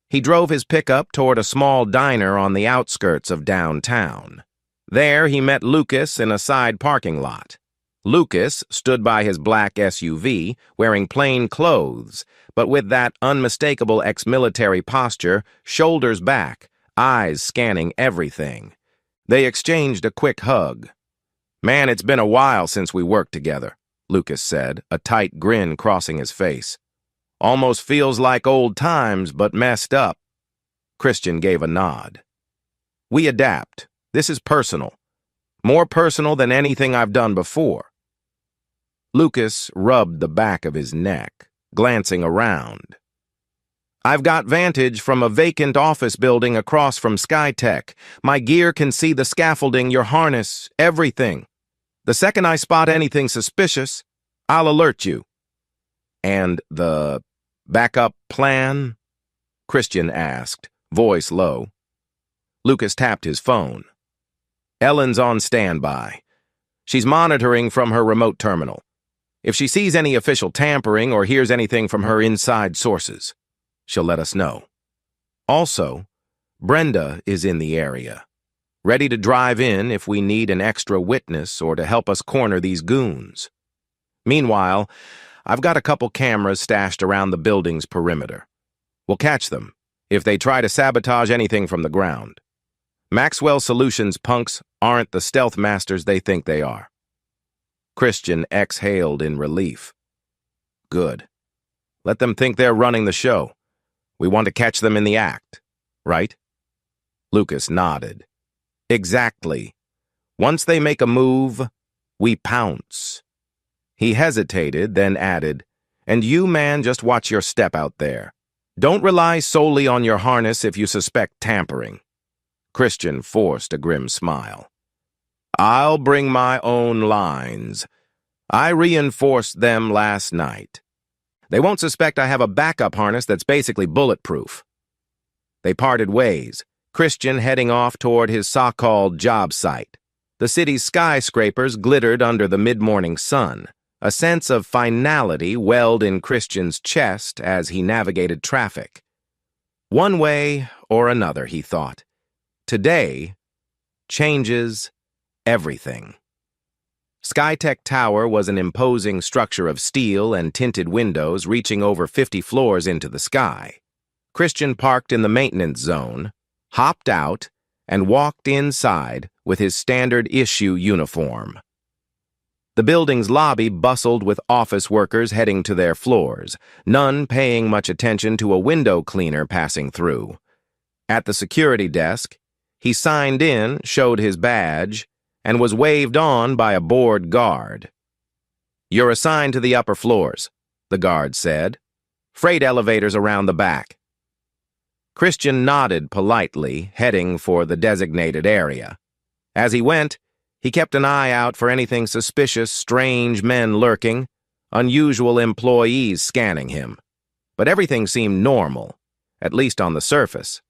He drove his pickup toward a small diner on the outskirts of downtown. There he met Lucas in a side parking lot. Lucas stood by his black SUV, wearing plain clothes, but with that unmistakable ex-military posture, shoulders back, eyes scanning everything. They exchanged a quick hug. "Man, it's been a while since we worked together," Lucas said, a tight grin crossing his face. "Almost feels like old times, but messed up." Christian gave a nod. "We adapt. This is personal. More personal than anything I've done before." Lucas rubbed the back of his neck, glancing around. "I've got vantage from a vacant office building across from Skytech. My gear can see the scaffolding, your harness, everything. The second I spot anything suspicious, I'll alert you." "And the backup plan?" Christian asked, voice low. Lucas tapped his phone. "Ellen's on standby. She's monitoring from her remote terminal. If she sees any official tampering or hears anything from her inside sources, she'll let us know. Also, Brenda is in the area, ready to drive in if we need an extra witness or to help us corner these goons. Meanwhile, I've got a couple cameras stashed around the building's perimeter. We'll catch them if they try to sabotage anything from the ground. Maxwell Solutions punks aren't the stealth masters they think they are." Christian exhaled in relief. "Good. Let them think they're running the show. We want to catch them in the act, right?" Lucas nodded. "Exactly. Once they make a move, we pounce." He hesitated, then added, "And you, man, just watch your step out there. Don't rely solely on your harness if you suspect tampering." Christian forced a grim smile. "I'll bring my own lines. I reinforced them last night. They won't suspect I have a backup harness that's basically bulletproof." They parted ways, Christian heading off toward his so-called job site. The city's skyscrapers glittered under the mid-morning sun. A sense of finality welled in Christian's chest as he navigated traffic. One way or another, he thought. Today changes everything. Skytech Tower was an imposing structure of steel and tinted windows reaching over 50 floors into the sky. Christian parked in the maintenance zone, hopped out, and walked inside with his standard issue uniform. The building's lobby bustled with office workers heading to their floors, none paying much attention to a window cleaner passing through. At the security desk, he signed in, showed his badge, and was waved on by a bored guard. "You're assigned to the upper floors," the guard said. "Freight elevators around the back." Christian nodded politely, heading for the designated area. As he went, he kept an eye out for anything suspicious, strange men lurking, unusual employees scanning him. But everything seemed normal, at least on the surface.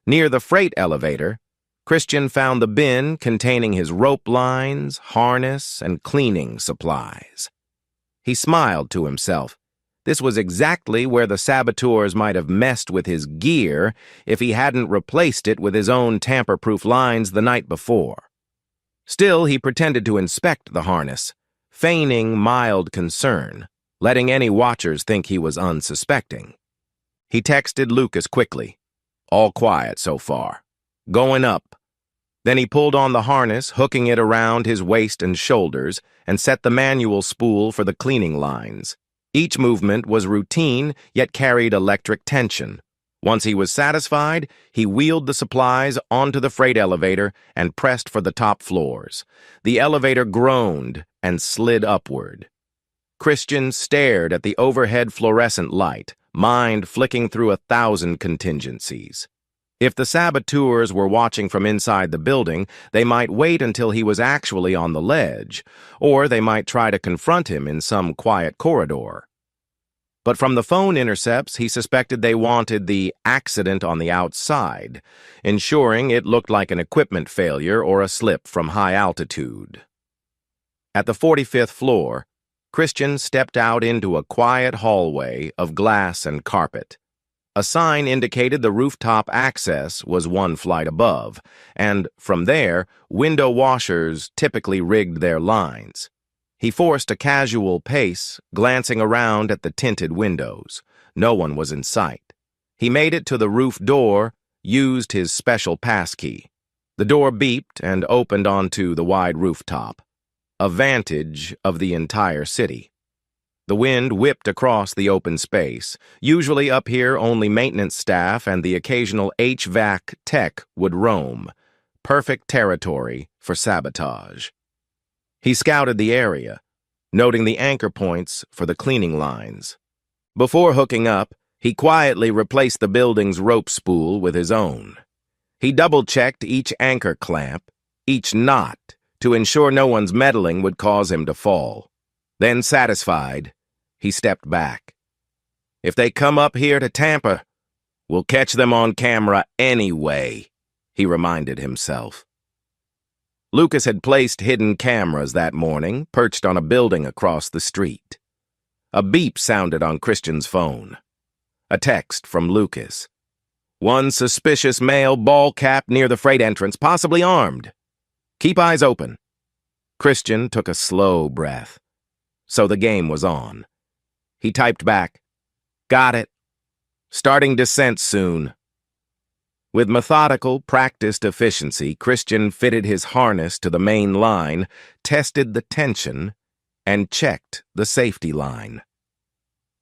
Near the freight elevator, Christian found the bin containing his rope lines, harness, and cleaning supplies. He smiled to himself. This was exactly where the saboteurs might have messed with his gear if he hadn't replaced it with his own tamper-proof lines the night before. Still, he pretended to inspect the harness, feigning mild concern, letting any watchers think he was unsuspecting. He texted Lucas quickly. All quiet so far. Going up. Then he pulled on the harness, hooking it around his waist and shoulders, and set the manual spool for the cleaning lines. Each movement was routine, yet carried electric tension. Once he was satisfied, he wheeled the supplies onto the freight elevator and pressed for the top floors. The elevator groaned and slid upward. Christian stared at the overhead fluorescent light, mind flicking through 1,000 contingencies. If the saboteurs were watching from inside the building, they might wait until he was actually on the ledge, or they might try to confront him in some quiet corridor. But from the phone intercepts, he suspected they wanted the accident on the outside, ensuring it looked like an equipment failure or a slip from high altitude. At the 45th floor, Christian stepped out into a quiet hallway of glass and carpet. A sign indicated the rooftop access was one flight above, and from there, window washers typically rigged their lines. He forced a casual pace, glancing around at the tinted windows. No one was in sight. He made it to the roof door, used his special passkey. The door beeped and opened onto the wide rooftop, a vantage of the entire city. The wind whipped across the open space. Usually up here, only maintenance staff and the occasional HVAC tech would roam. Perfect territory for sabotage. He scouted the area, noting the anchor points for the cleaning lines. Before hooking up, he quietly replaced the building's rope spool with his own. He double-checked each anchor clamp, each knot, to ensure no one's meddling would cause him to fall. Then, satisfied, he stepped back. If they come up here to tamper, we'll catch them on camera anyway, he reminded himself. Lucas had placed hidden cameras that morning, perched on a building across the street. A beep sounded on Christian's phone. A text from Lucas. One suspicious male, ball-capped near the freight entrance, possibly armed. Keep eyes open. Christian took a slow breath. So the game was on. He typed back, "Got it. Starting descent soon." With methodical, practiced efficiency, Christian fitted his harness to the main line, tested the tension, and checked the safety line.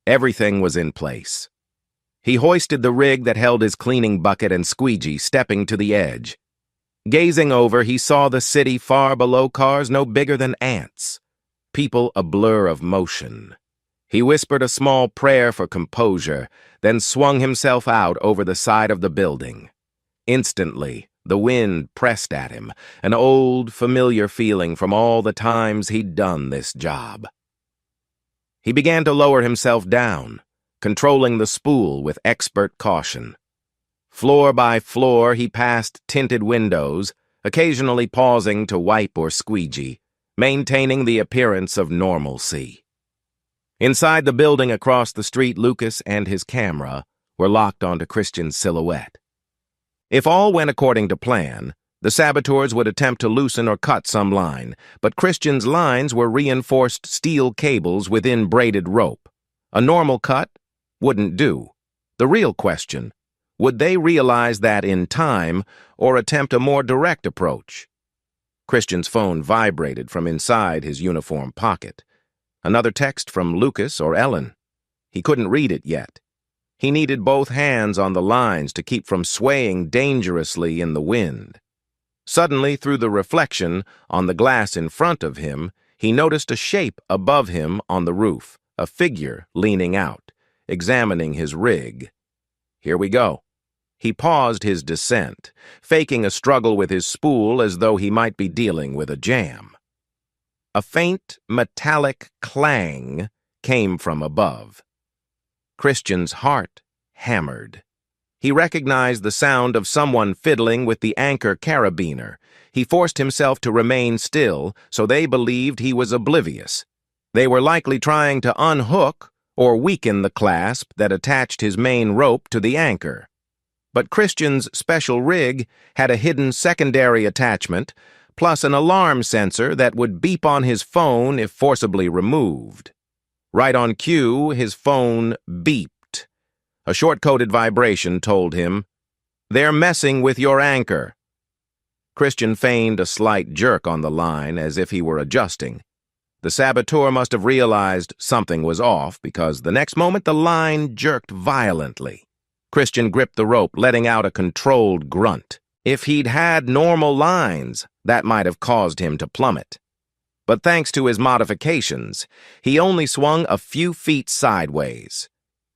Everything was in place. He hoisted the rig that held his cleaning bucket and squeegee, stepping to the edge. Gazing over, he saw the city far below, cars no bigger than ants. People a blur of motion. He whispered a small prayer for composure, then swung himself out over the side of the building. Instantly, the wind pressed at him, an old, familiar feeling from all the times he'd done this job. He began to lower himself down, controlling the spool with expert caution. Floor by floor, he passed tinted windows, occasionally pausing to wipe or squeegee, maintaining the appearance of normalcy. Inside the building across the street, Lucas and his camera were locked onto Christian's silhouette. If all went according to plan, the saboteurs would attempt to loosen or cut some line, but Christian's lines were reinforced steel cables within braided rope. A normal cut wouldn't do. The real question, would they realize that in time or attempt a more direct approach? Christian's phone vibrated from inside his uniform pocket. Another text from Lucas or Ellen. He couldn't read it yet. He needed both hands on the lines to keep from swaying dangerously in the wind. Suddenly, through the reflection on the glass in front of him, he noticed a shape above him on the roof, a figure leaning out, examining his rig. Here we go. He paused his descent, faking a struggle with his spool as though he might be dealing with a jam. A faint, metallic clang came from above. Christian's heart hammered. He recognized the sound of someone fiddling with the anchor carabiner. He forced himself to remain still, so they believed he was oblivious. They were likely trying to unhook or weaken the clasp that attached his main rope to the anchor. But Christian's special rig had a hidden secondary attachment, plus an alarm sensor that would beep on his phone if forcibly removed. Right on cue, his phone beeped. A short-coded vibration told him, "They're messing with your anchor." Christian feigned a slight jerk on the line as if he were adjusting. The saboteur must have realized something was off because the next moment the line jerked violently. Christian gripped the rope, letting out a controlled grunt. If he'd had normal lines, that might have caused him to plummet. But thanks to his modifications, he only swung a few feet sideways.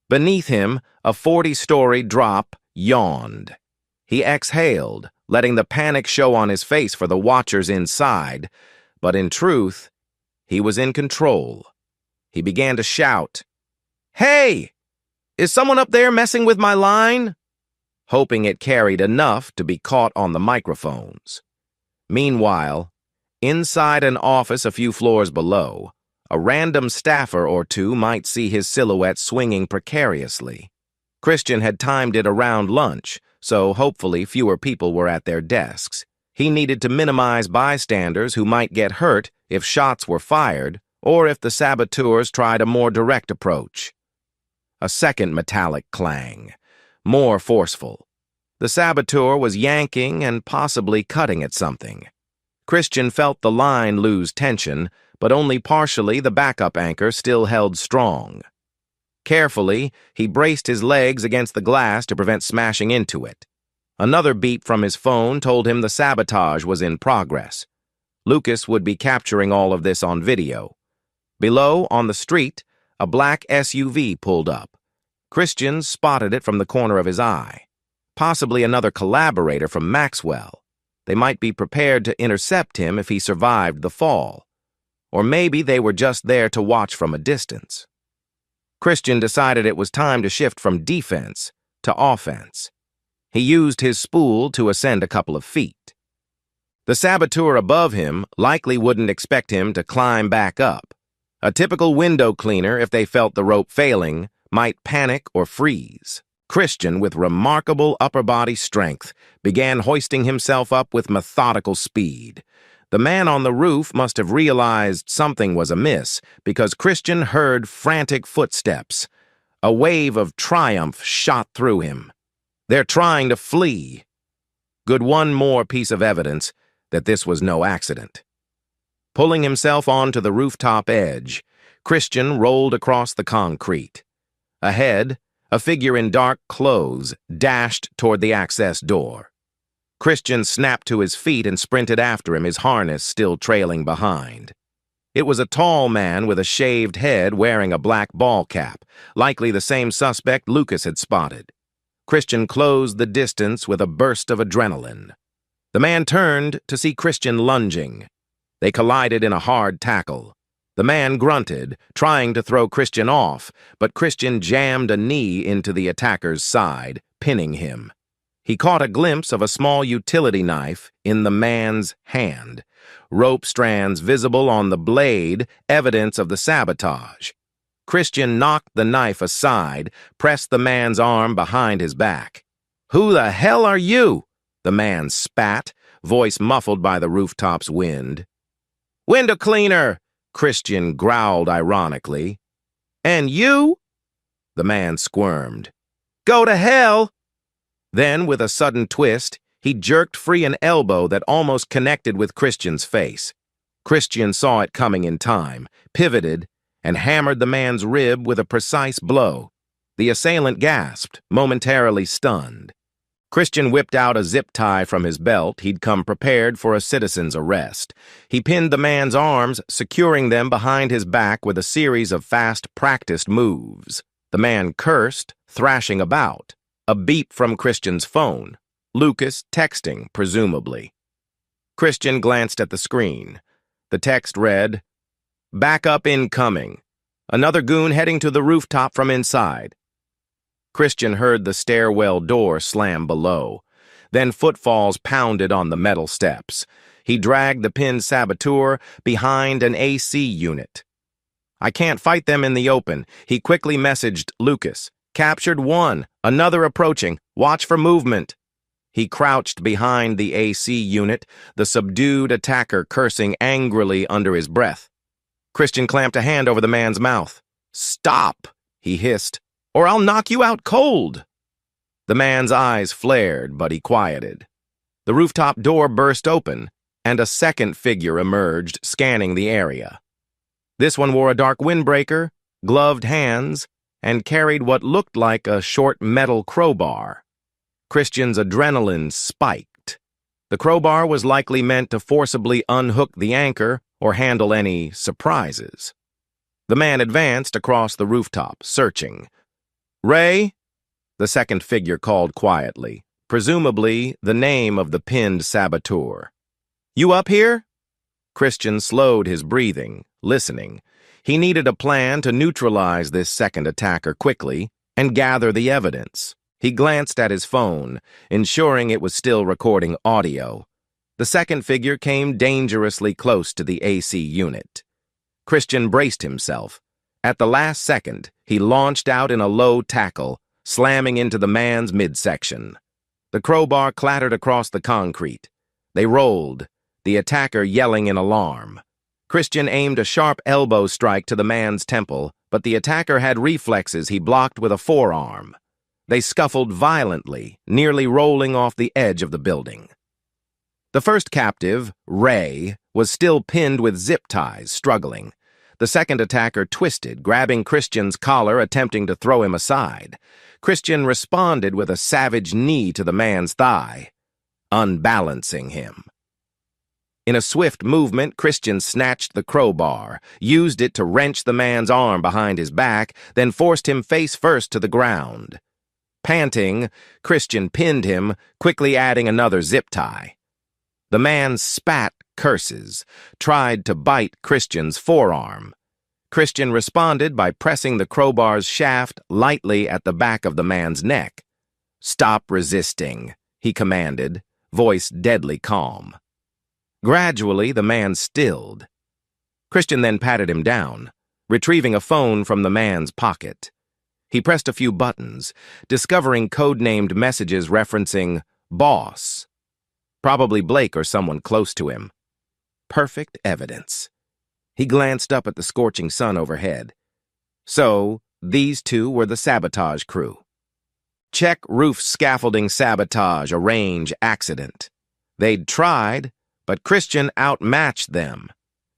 Beneath him, a 40-story drop yawned. He exhaled, letting the panic show on his face for the watchers inside, but in truth, he was in control. He began to shout, "Hey! Is someone up there messing with my line?" hoping it carried enough to be caught on the microphones. Meanwhile, inside an office a few floors below, a random staffer or two might see his silhouette swinging precariously. Christian had timed it around lunch, so hopefully fewer people were at their desks. He needed to minimize bystanders who might get hurt if shots were fired or if the saboteurs tried a more direct approach. A second metallic clang, more forceful. The saboteur was yanking and possibly cutting at something. Christian felt the line lose tension, but only partially. The backup anchor still held strong. Carefully, he braced his legs against the glass to prevent smashing into it. Another beep from his phone told him the sabotage was in progress. Lucas would be capturing all of this on video. Below, on the street, a black SUV pulled up. Christian spotted it from the corner of his eye. Possibly another collaborator from Maxwell. They might be prepared to intercept him if he survived the fall. Or maybe they were just there to watch from a distance. Christian decided it was time to shift from defense to offense. He used his spool to ascend a couple of feet. The saboteur above him likely wouldn't expect him to climb back up. A typical window cleaner, if they felt the rope failing, might panic or freeze. Christian, with remarkable upper body strength, began hoisting himself up with methodical speed. The man on the roof must have realized something was amiss because Christian heard frantic footsteps. A wave of triumph shot through him. They're trying to flee. Good, one more piece of evidence that this was no accident. Pulling himself onto the rooftop edge, Christian rolled across the concrete. Ahead, a figure in dark clothes dashed toward the access door. Christian snapped to his feet and sprinted after him, his harness still trailing behind. It was a tall man with a shaved head wearing a black ball cap, likely the same suspect Lucas had spotted. Christian closed the distance with a burst of adrenaline. The man turned to see Christian lunging. They collided in a hard tackle. The man grunted, trying to throw Christian off, but Christian jammed a knee into the attacker's side, pinning him. He caught a glimpse of a small utility knife in the man's hand. Rope strands visible on the blade, evidence of the sabotage. Christian knocked the knife aside, pressed the man's arm behind his back. "Who the hell are you?" the man spat, voice muffled by the rooftop's wind. "Window cleaner!" Christian growled ironically. "And you?" The man squirmed. "Go to hell!" Then, with a sudden twist, he jerked free an elbow that almost connected with Christian's face. Christian saw it coming in time, pivoted, and hammered the man's rib with a precise blow. The assailant gasped, momentarily stunned. Christian whipped out a zip tie from his belt. He'd come prepared for a citizen's arrest. He pinned the man's arms, securing them behind his back with a series of fast, practiced moves. The man cursed, thrashing about. A beep from Christian's phone. Lucas texting, presumably. Christian glanced at the screen. The text read, "Backup incoming. Another goon heading to the rooftop from inside. Christian heard the stairwell door slam below. Then footfalls pounded on the metal steps. He dragged the pinned saboteur behind an AC unit. "I can't fight them in the open." He quickly messaged Lucas. "Captured one. Another approaching. Watch for movement." He crouched behind the AC unit, the subdued attacker cursing angrily under his breath. Christian clamped a hand over the man's mouth. "Stop," he hissed, "or I'll knock you out cold." The man's eyes flared, but he quieted. The rooftop door burst open, and a second figure emerged, scanning the area. This one wore a dark windbreaker, gloved hands, and carried what looked like a short metal crowbar. Christian's adrenaline spiked. The crowbar was likely meant to forcibly unhook the anchor or handle any surprises. The man advanced across the rooftop, searching. "Ray?" the second figure called quietly, presumably the name of the pinned saboteur. "You up here?" Christian slowed his breathing, listening. He needed a plan to neutralize this second attacker quickly and gather the evidence. He glanced at his phone, ensuring it was still recording audio. The second figure came dangerously close to the AC unit. Christian braced himself. At the last second, he launched out in a low tackle, slamming into the man's midsection. The crowbar clattered across the concrete. They rolled, the attacker yelling in alarm. Christian aimed a sharp elbow strike to the man's temple, but the attacker had reflexes he blocked with a forearm. They scuffled violently, nearly rolling off the edge of the building. The first captive, Ray, was still pinned with zip ties, struggling. The second attacker twisted, grabbing Christian's collar, attempting to throw him aside. Christian responded with a savage knee to the man's thigh, unbalancing him. In a swift movement, Christian snatched the crowbar, used it to wrench the man's arm behind his back, then forced him face first to the ground. Panting, Christian pinned him, quickly adding another zip tie. The man spat curses, tried to bite Christian's forearm. Christian responded by pressing the crowbar's shaft lightly at the back of the man's neck. "Stop resisting," he commanded, voice deadly calm. Gradually, the man stilled. Christian then patted him down, retrieving a phone from the man's pocket. He pressed a few buttons, discovering code-named messages referencing "boss." Probably Blake or someone close to him. Perfect evidence. He glanced up at the scorching sun overhead. So, these two were the sabotage crew. Check roof scaffolding sabotage, a range accident. They'd tried, but Christian outmatched them.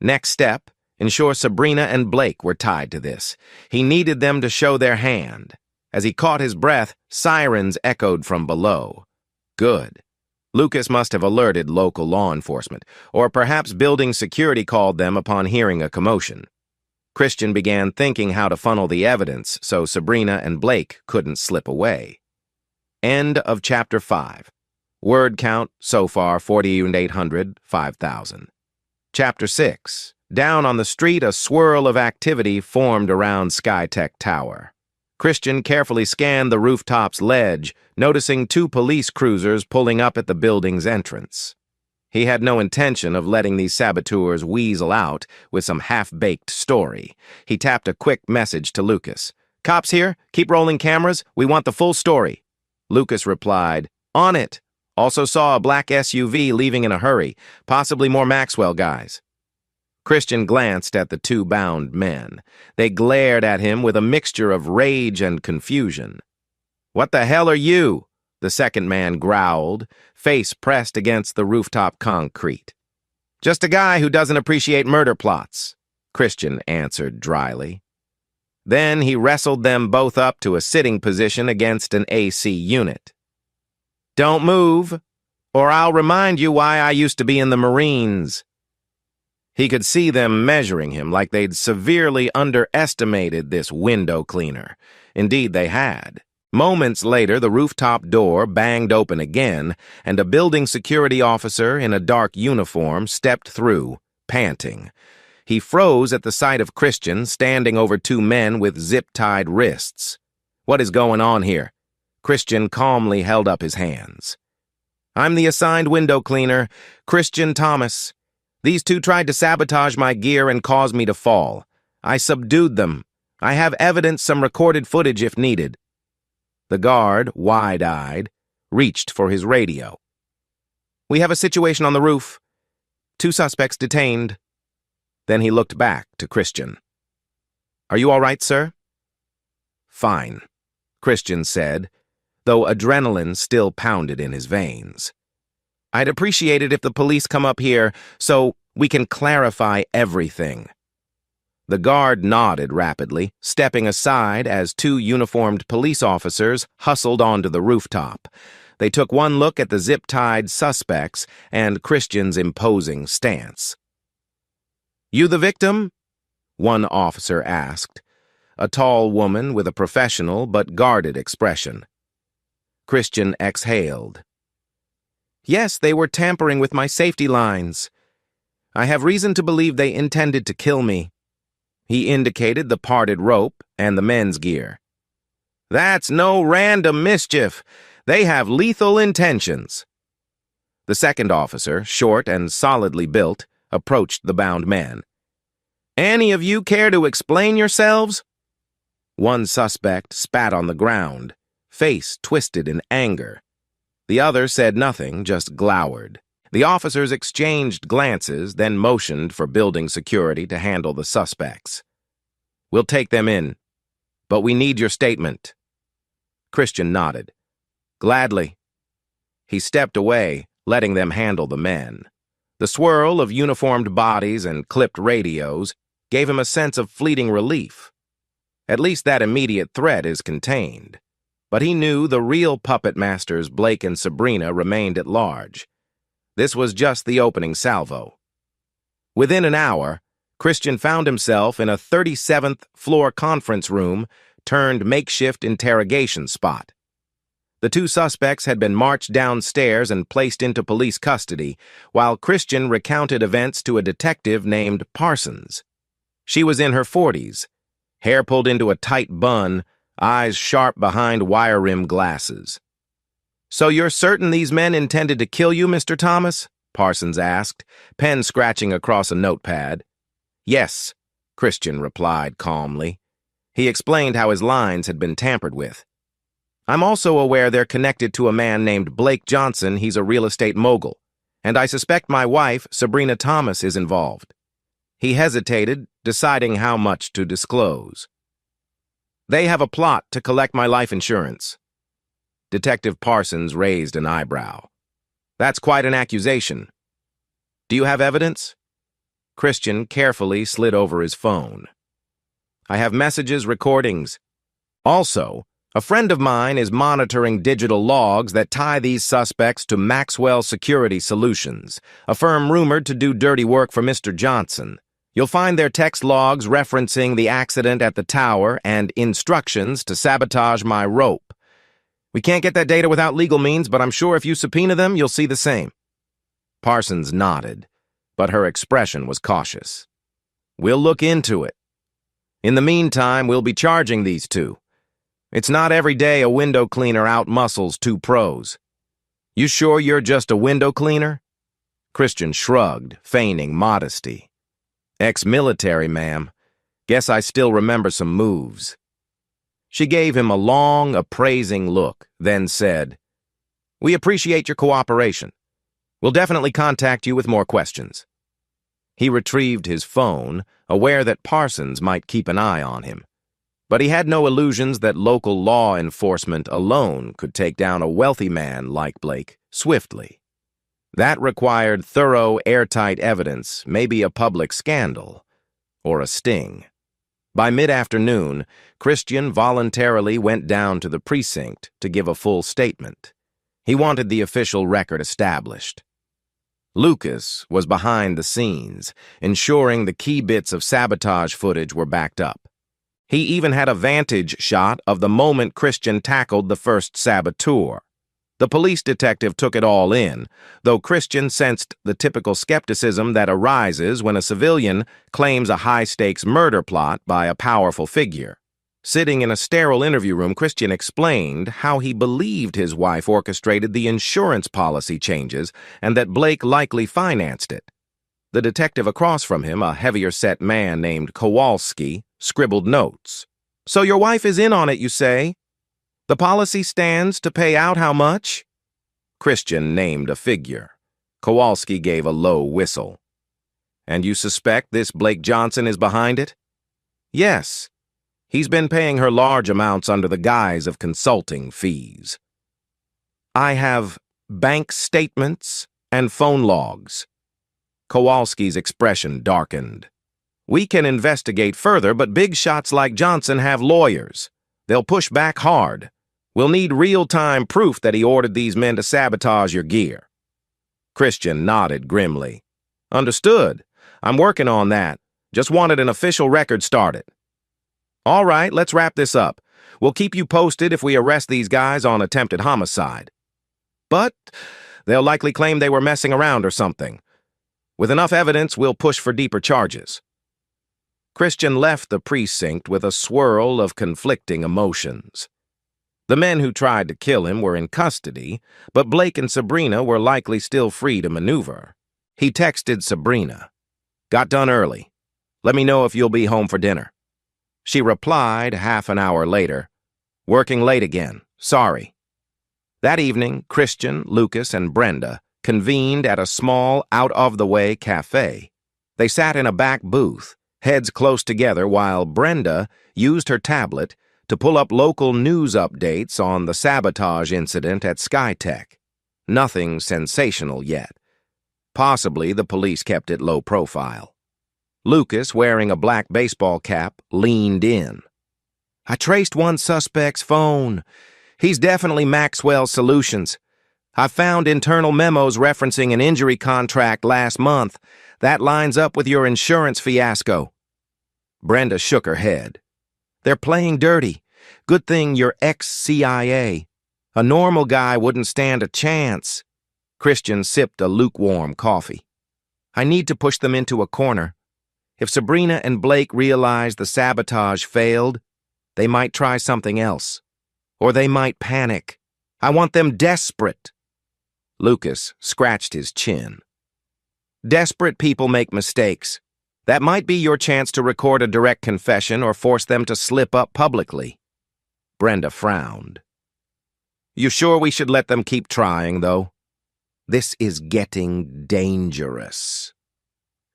Next step, ensure Sabrina and Blake were tied to this. He needed them to show their hand. As he caught his breath, sirens echoed from below. Good. Lucas must have alerted local law enforcement, or perhaps building security called them upon hearing a commotion. Christian began thinking how to funnel the evidence so Sabrina and Blake couldn't slip away. End of Chapter 5. Word count so far 4,800, 5,000. Chapter 6. Down on the street, a swirl of activity formed around Skytech Tower. Christian carefully scanned the rooftop's ledge, noticing 2 police cruisers pulling up at the building's entrance. He had no intention of letting these saboteurs weasel out with some half-baked story. He tapped a quick message to Lucas. "Cops here? Keep rolling cameras. We want the full story." Lucas replied, "On it. Also saw a black SUV leaving in a hurry, possibly more Maxwell guys." Christian glanced at the 2 bound men. They glared at him with a mixture of rage and confusion. "What the hell are you?" the second man growled, face pressed against the rooftop concrete. "Just a guy who doesn't appreciate murder plots," Christian answered dryly. Then he wrestled them both up to a sitting position against an AC unit. "Don't move, or I'll remind you why I used to be in the Marines." He could see them measuring him like they'd severely underestimated this window cleaner. Indeed, they had. Moments later, the rooftop door banged open again, and a building security officer in a dark uniform stepped through, panting. He froze at the sight of Christian standing over two men with zip-tied wrists. "What is going on here?" Christian calmly held up his hands. "I'm the assigned window cleaner, Christian Thomas. These two tried to sabotage my gear and cause me to fall. I subdued them. I have evidence, some recorded footage if needed." The guard, wide-eyed, reached for his radio. "We have a situation on the roof. 2 suspects detained." Then he looked back to Christian. "Are you all right, sir?" "Fine," Christian said, though adrenaline still pounded in his veins. "I'd appreciate it if the police come up here so we can clarify everything." The guard nodded rapidly, stepping aside as 2 uniformed police officers hustled onto the rooftop. They took one look at the zip-tied suspects and Christian's imposing stance. "You the victim?" one officer asked, a tall woman with a professional but guarded expression. Christian exhaled. "Yes, they were tampering with my safety lines. I have reason to believe they intended to kill me." He indicated the parted rope and the men's gear. "That's no random mischief. They have lethal intentions." The second officer, short and solidly built, approached the bound men. "Any of you care to explain yourselves?" One suspect spat on the ground, face twisted in anger. The other said nothing, just glowered. The officers exchanged glances, then motioned for building security to handle the suspects. "We'll take them in, but we need your statement." Christian nodded. "Gladly." He stepped away, letting them handle the men. The swirl of uniformed bodies and clipped radios gave him a sense of fleeting relief. At least that immediate threat is contained. But he knew the real puppet masters Blake and Sabrina remained at large. This was just the opening salvo. Within an hour, Christian found himself in a 37th floor conference room turned makeshift interrogation spot. The 2 suspects had been marched downstairs and placed into police custody, while Christian recounted events to a detective named Parsons. She was in her 40s, hair pulled into a tight bun, eyes sharp behind wire-rimmed glasses. "So you're certain these men intended to kill you, Mr. Thomas?" Parsons asked, pen scratching across a notepad. "Yes," Christian replied calmly. He explained how his lines had been tampered with. "I'm also aware they're connected to a man named Blake Johnson. He's a real estate mogul. And I suspect my wife, Sabrina Thomas, is involved." He hesitated, deciding how much to disclose. "They have a plot to collect my life insurance." Detective Parsons raised an eyebrow. "That's quite an accusation. Do you have evidence?" Christian carefully slid over his phone. "I have messages, recordings. Also, a friend of mine is monitoring digital logs that tie these suspects to Maxwell Security Solutions, a firm rumored to do dirty work for Mr. Johnson. You'll find their text logs referencing the accident at the tower and instructions to sabotage my rope. We can't get that data without legal means, but I'm sure if you subpoena them, you'll see the same." Parsons nodded, but her expression was cautious. "We'll look into it. In the meantime, we'll be charging these 2. It's not every day a window cleaner out-muscles 2 pros. You sure you're just a window cleaner?" Christian shrugged, feigning modesty. "Ex-military, ma'am. Guess I still remember some moves." She gave him a long, appraising look, then said, "We appreciate your cooperation. We'll definitely contact you with more questions." He retrieved his phone, aware that Parsons might keep an eye on him. But he had no illusions that local law enforcement alone could take down a wealthy man like Blake swiftly. That required thorough, airtight evidence, maybe a public scandal, or a sting. By mid-afternoon, Christian voluntarily went down to the precinct to give a full statement. He wanted the official record established. Lucas was behind the scenes, ensuring the key bits of sabotage footage were backed up. He even had a vantage shot of the moment Christian tackled the first saboteur. The police detective took it all in, though Christian sensed the typical skepticism that arises when a civilian claims a high-stakes murder plot by a powerful figure. Sitting in a sterile interview room, Christian explained how he believed his wife orchestrated the insurance policy changes and that Blake likely financed it. The detective across from him, a heavier-set man named Kowalski, scribbled notes. "So your wife is in on it, you say? The policy stands to pay out how much?" Christian named a figure. Kowalski gave a low whistle. "And you suspect this Blake Johnson is behind it?" "Yes. He's been paying her large amounts under the guise of consulting fees." "I have bank statements and phone logs." Kowalski's expression darkened. "We can investigate further, but big shots like Johnson have lawyers. They'll push back hard. We'll need real-time proof that he ordered these men to sabotage your gear." Christian nodded grimly. "Understood. I'm working on that. Just wanted an official record started." "All right, let's wrap this up. We'll keep you posted if we arrest these guys on attempted homicide. But they'll likely claim they were messing around or something. With enough evidence, we'll push for deeper charges." Christian left the precinct with a swirl of conflicting emotions. The men who tried to kill him were in custody, but Blake and Sabrina were likely still free to maneuver. He texted Sabrina, "Got done early. Let me know if you'll be home for dinner." She replied half an hour later, "Working late again. Sorry." That evening, Christian, Lucas, and Brenda convened at a small, out-of-the-way cafe. They sat in a back booth, heads close together, while Brenda used her tablet to pull up local news updates on the sabotage incident at SkyTech. Nothing sensational yet. Possibly the police kept it low profile. Lucas, wearing a black baseball cap, leaned in. "I traced one suspect's phone. He's definitely Maxwell Solutions. I found internal memos referencing an injury contract last month. That lines up with your insurance fiasco." Brenda shook her head. "They're playing dirty. Good thing you're ex-CIA. A normal guy wouldn't stand a chance." Christian sipped a lukewarm coffee. "I need to push them into a corner. If Sabrina and Blake realize the sabotage failed, they might try something else. Or they might panic. I want them desperate." Lucas scratched his chin. "Desperate people make mistakes. That might be your chance to record a direct confession or force them to slip up publicly." Brenda frowned. "You sure we should let them keep trying, though? This is getting dangerous."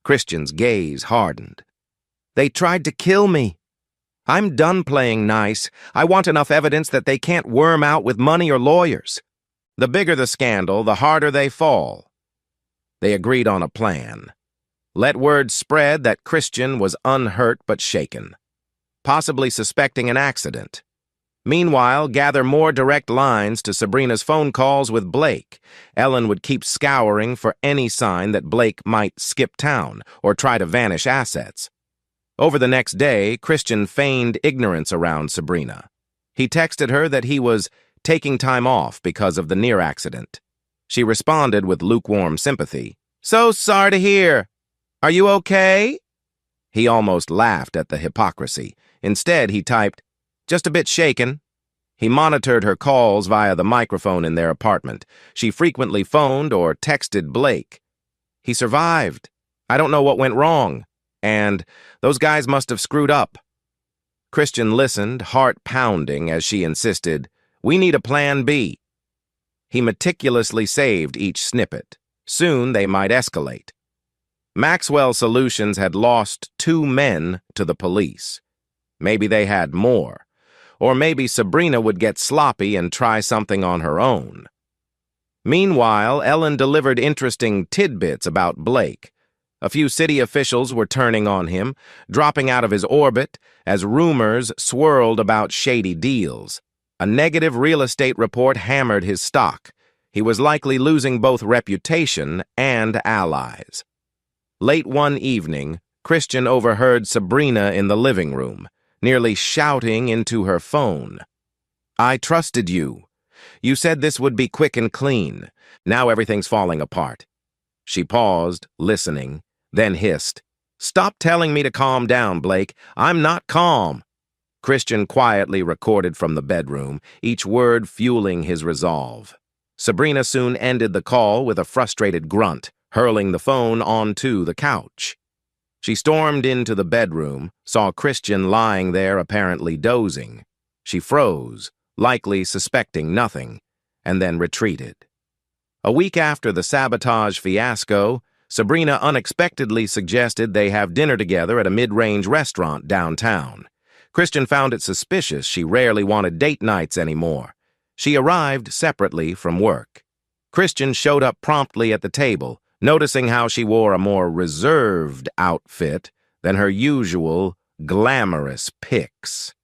Christian's gaze hardened. "They tried to kill me. I'm done playing nice. I want enough evidence that they can't worm out with money or lawyers. The bigger the scandal, the harder they fall." They agreed on a plan. Let word spread that Christian was unhurt but shaken, possibly suspecting an accident. Meanwhile, gather more direct lines to Sabrina's phone calls with Blake. Ellen would keep scouring for any sign that Blake might skip town or try to vanish assets. Over the next day, Christian feigned ignorance around Sabrina. He texted her that he was taking time off because of the near accident. She responded with lukewarm sympathy. "So sorry to hear. Are you okay?" He almost laughed at the hypocrisy. Instead, he typed, "Just a bit shaken." He monitored her calls via the microphone in their apartment. She frequently phoned or texted Blake. "He survived. I don't know what went wrong. And those guys must have screwed up." Christian listened, heart pounding, as she insisted, "We need a plan B." He meticulously saved each snippet. Soon they might escalate. Maxwell Solutions had lost 2 men to the police. Maybe they had more. Or maybe Sabrina would get sloppy and try something on her own. Meanwhile, Ellen delivered interesting tidbits about Blake. A few city officials were turning on him, dropping out of his orbit as rumors swirled about shady deals. A negative real estate report hammered his stock. He was likely losing both reputation and allies. Late one evening, Christian overheard Sabrina in the living room, nearly shouting into her phone. "I trusted you. You said this would be quick and clean. Now everything's falling apart." She paused, listening, then hissed, "Stop telling me to calm down, Blake. I'm not calm." Christian quietly recorded from the bedroom, each word fueling his resolve. Sabrina soon ended the call with a frustrated grunt, hurling the phone onto the couch. She stormed into the bedroom, saw Christian lying there apparently dozing. She froze, likely suspecting nothing, and then retreated. A week after the sabotage fiasco, Sabrina unexpectedly suggested they have dinner together at a mid-range restaurant downtown. Christian found it suspicious she rarely wanted date nights anymore. She arrived separately from work. Christian showed up promptly at the table, noticing how she wore a more reserved outfit than her usual glamorous pics.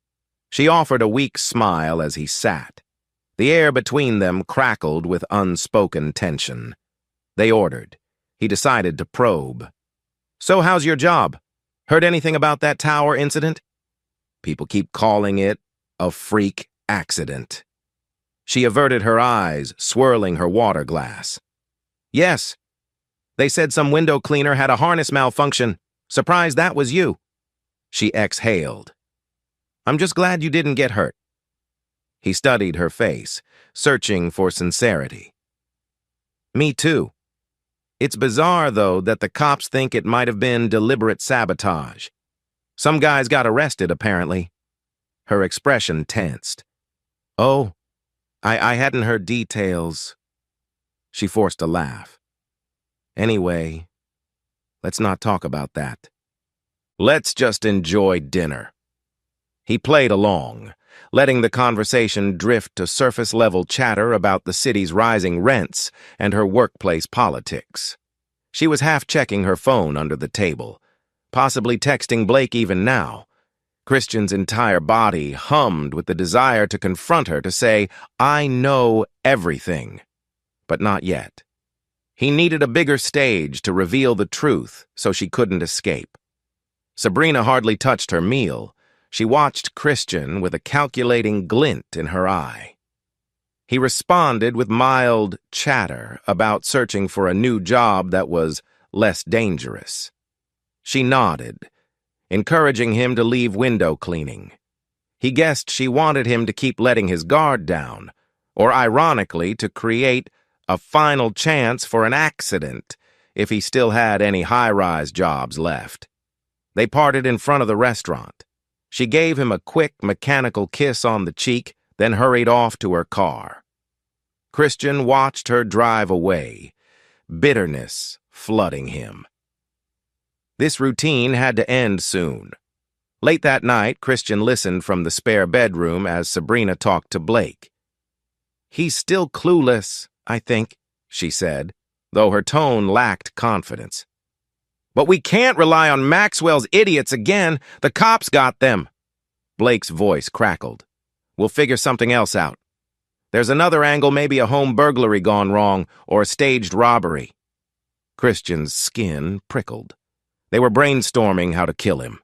She offered a weak smile as he sat. The air between them crackled with unspoken tension. They ordered. He decided to probe. "So how's your job? Heard anything about that tower incident?" "People keep calling it a freak accident." She averted her eyes, swirling her water glass. "Yes. They said some window cleaner had a harness malfunction. Surprised that was you." She exhaled. "I'm just glad you didn't get hurt." He studied her face, searching for sincerity. "Me too. It's bizarre, though, that the cops think it might have been deliberate sabotage. Some guys got arrested, apparently." Her expression tensed. "Oh, I hadn't heard details." She forced a laugh. "Anyway, let's not talk about that. Let's just enjoy dinner." He played along, letting the conversation drift to surface-level chatter about the city's rising rents and her workplace politics. She was half-checking her phone under the table, possibly texting Blake even now. Christian's entire body hummed with the desire to confront her, to say, "I know everything." But not yet. He needed a bigger stage to reveal the truth so she couldn't escape. Sabrina hardly touched her meal. She watched Christian with a calculating glint in her eye. He responded with mild chatter about searching for a new job that was less dangerous. She nodded, encouraging him to leave window cleaning. He guessed she wanted him to keep letting his guard down, or ironically, to create a final chance for an accident if he still had any high-rise jobs left. They parted in front of the restaurant. She gave him a quick, mechanical kiss on the cheek, then hurried off to her car. Christian watched her drive away, bitterness flooding him. This routine had to end soon. Late that night, Christian listened from the spare bedroom as Sabrina talked to Blake. "He's still clueless, I think," she said, though her tone lacked confidence. "But we can't rely on Maxwell's idiots again. The cops got them." Blake's voice crackled. "We'll figure something else out. There's another angle, maybe a home burglary gone wrong, or a staged robbery." Christian's skin prickled. They were brainstorming how to kill him.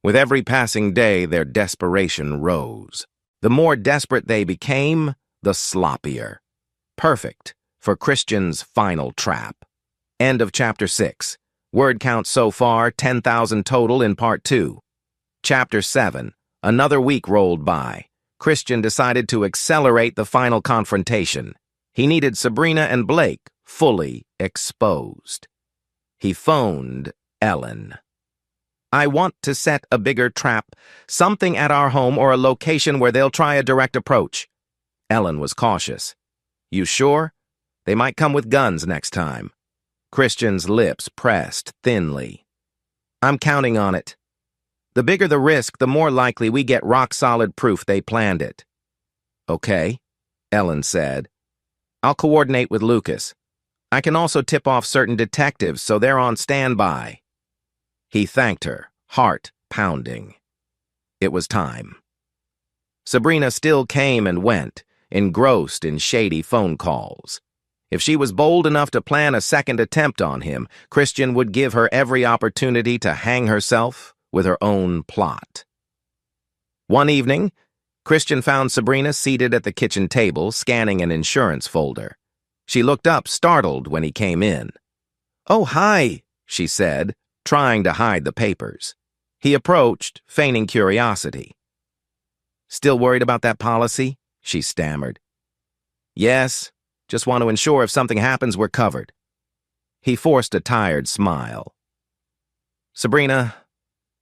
With every passing day, their desperation rose. The more desperate they became, the sloppier. Perfect for Christian's final trap. End of Chapter 6. Word count so far, 10,000 total in Part 2. Chapter 7. Another week rolled by. Christian decided to accelerate the final confrontation. He needed Sabrina and Blake fully exposed. He phoned Ellen. "I want to set a bigger trap, something at our home or a location where they'll try a direct approach." Ellen was cautious. "You sure? They might come with guns next time." Christian's lips pressed thinly. "I'm counting on it. The bigger the risk, the more likely we get rock-solid proof they planned it." "Okay," Ellen said. "I'll coordinate with Lucas. I can also tip off certain detectives so they're on standby." He thanked her, heart pounding. It was time. Sabrina still came and went, engrossed in shady phone calls. If she was bold enough to plan a second attempt on him, Christian would give her every opportunity to hang herself with her own plot. One evening, Christian found Sabrina seated at the kitchen table, scanning an insurance folder. She looked up, startled, when he came in. "Oh, hi," she said, trying to hide the papers. He approached, feigning curiosity. "Still worried about that policy?" she stammered. "Yes, just want to ensure if something happens, we're covered." He forced a tired smile. "Sabrina,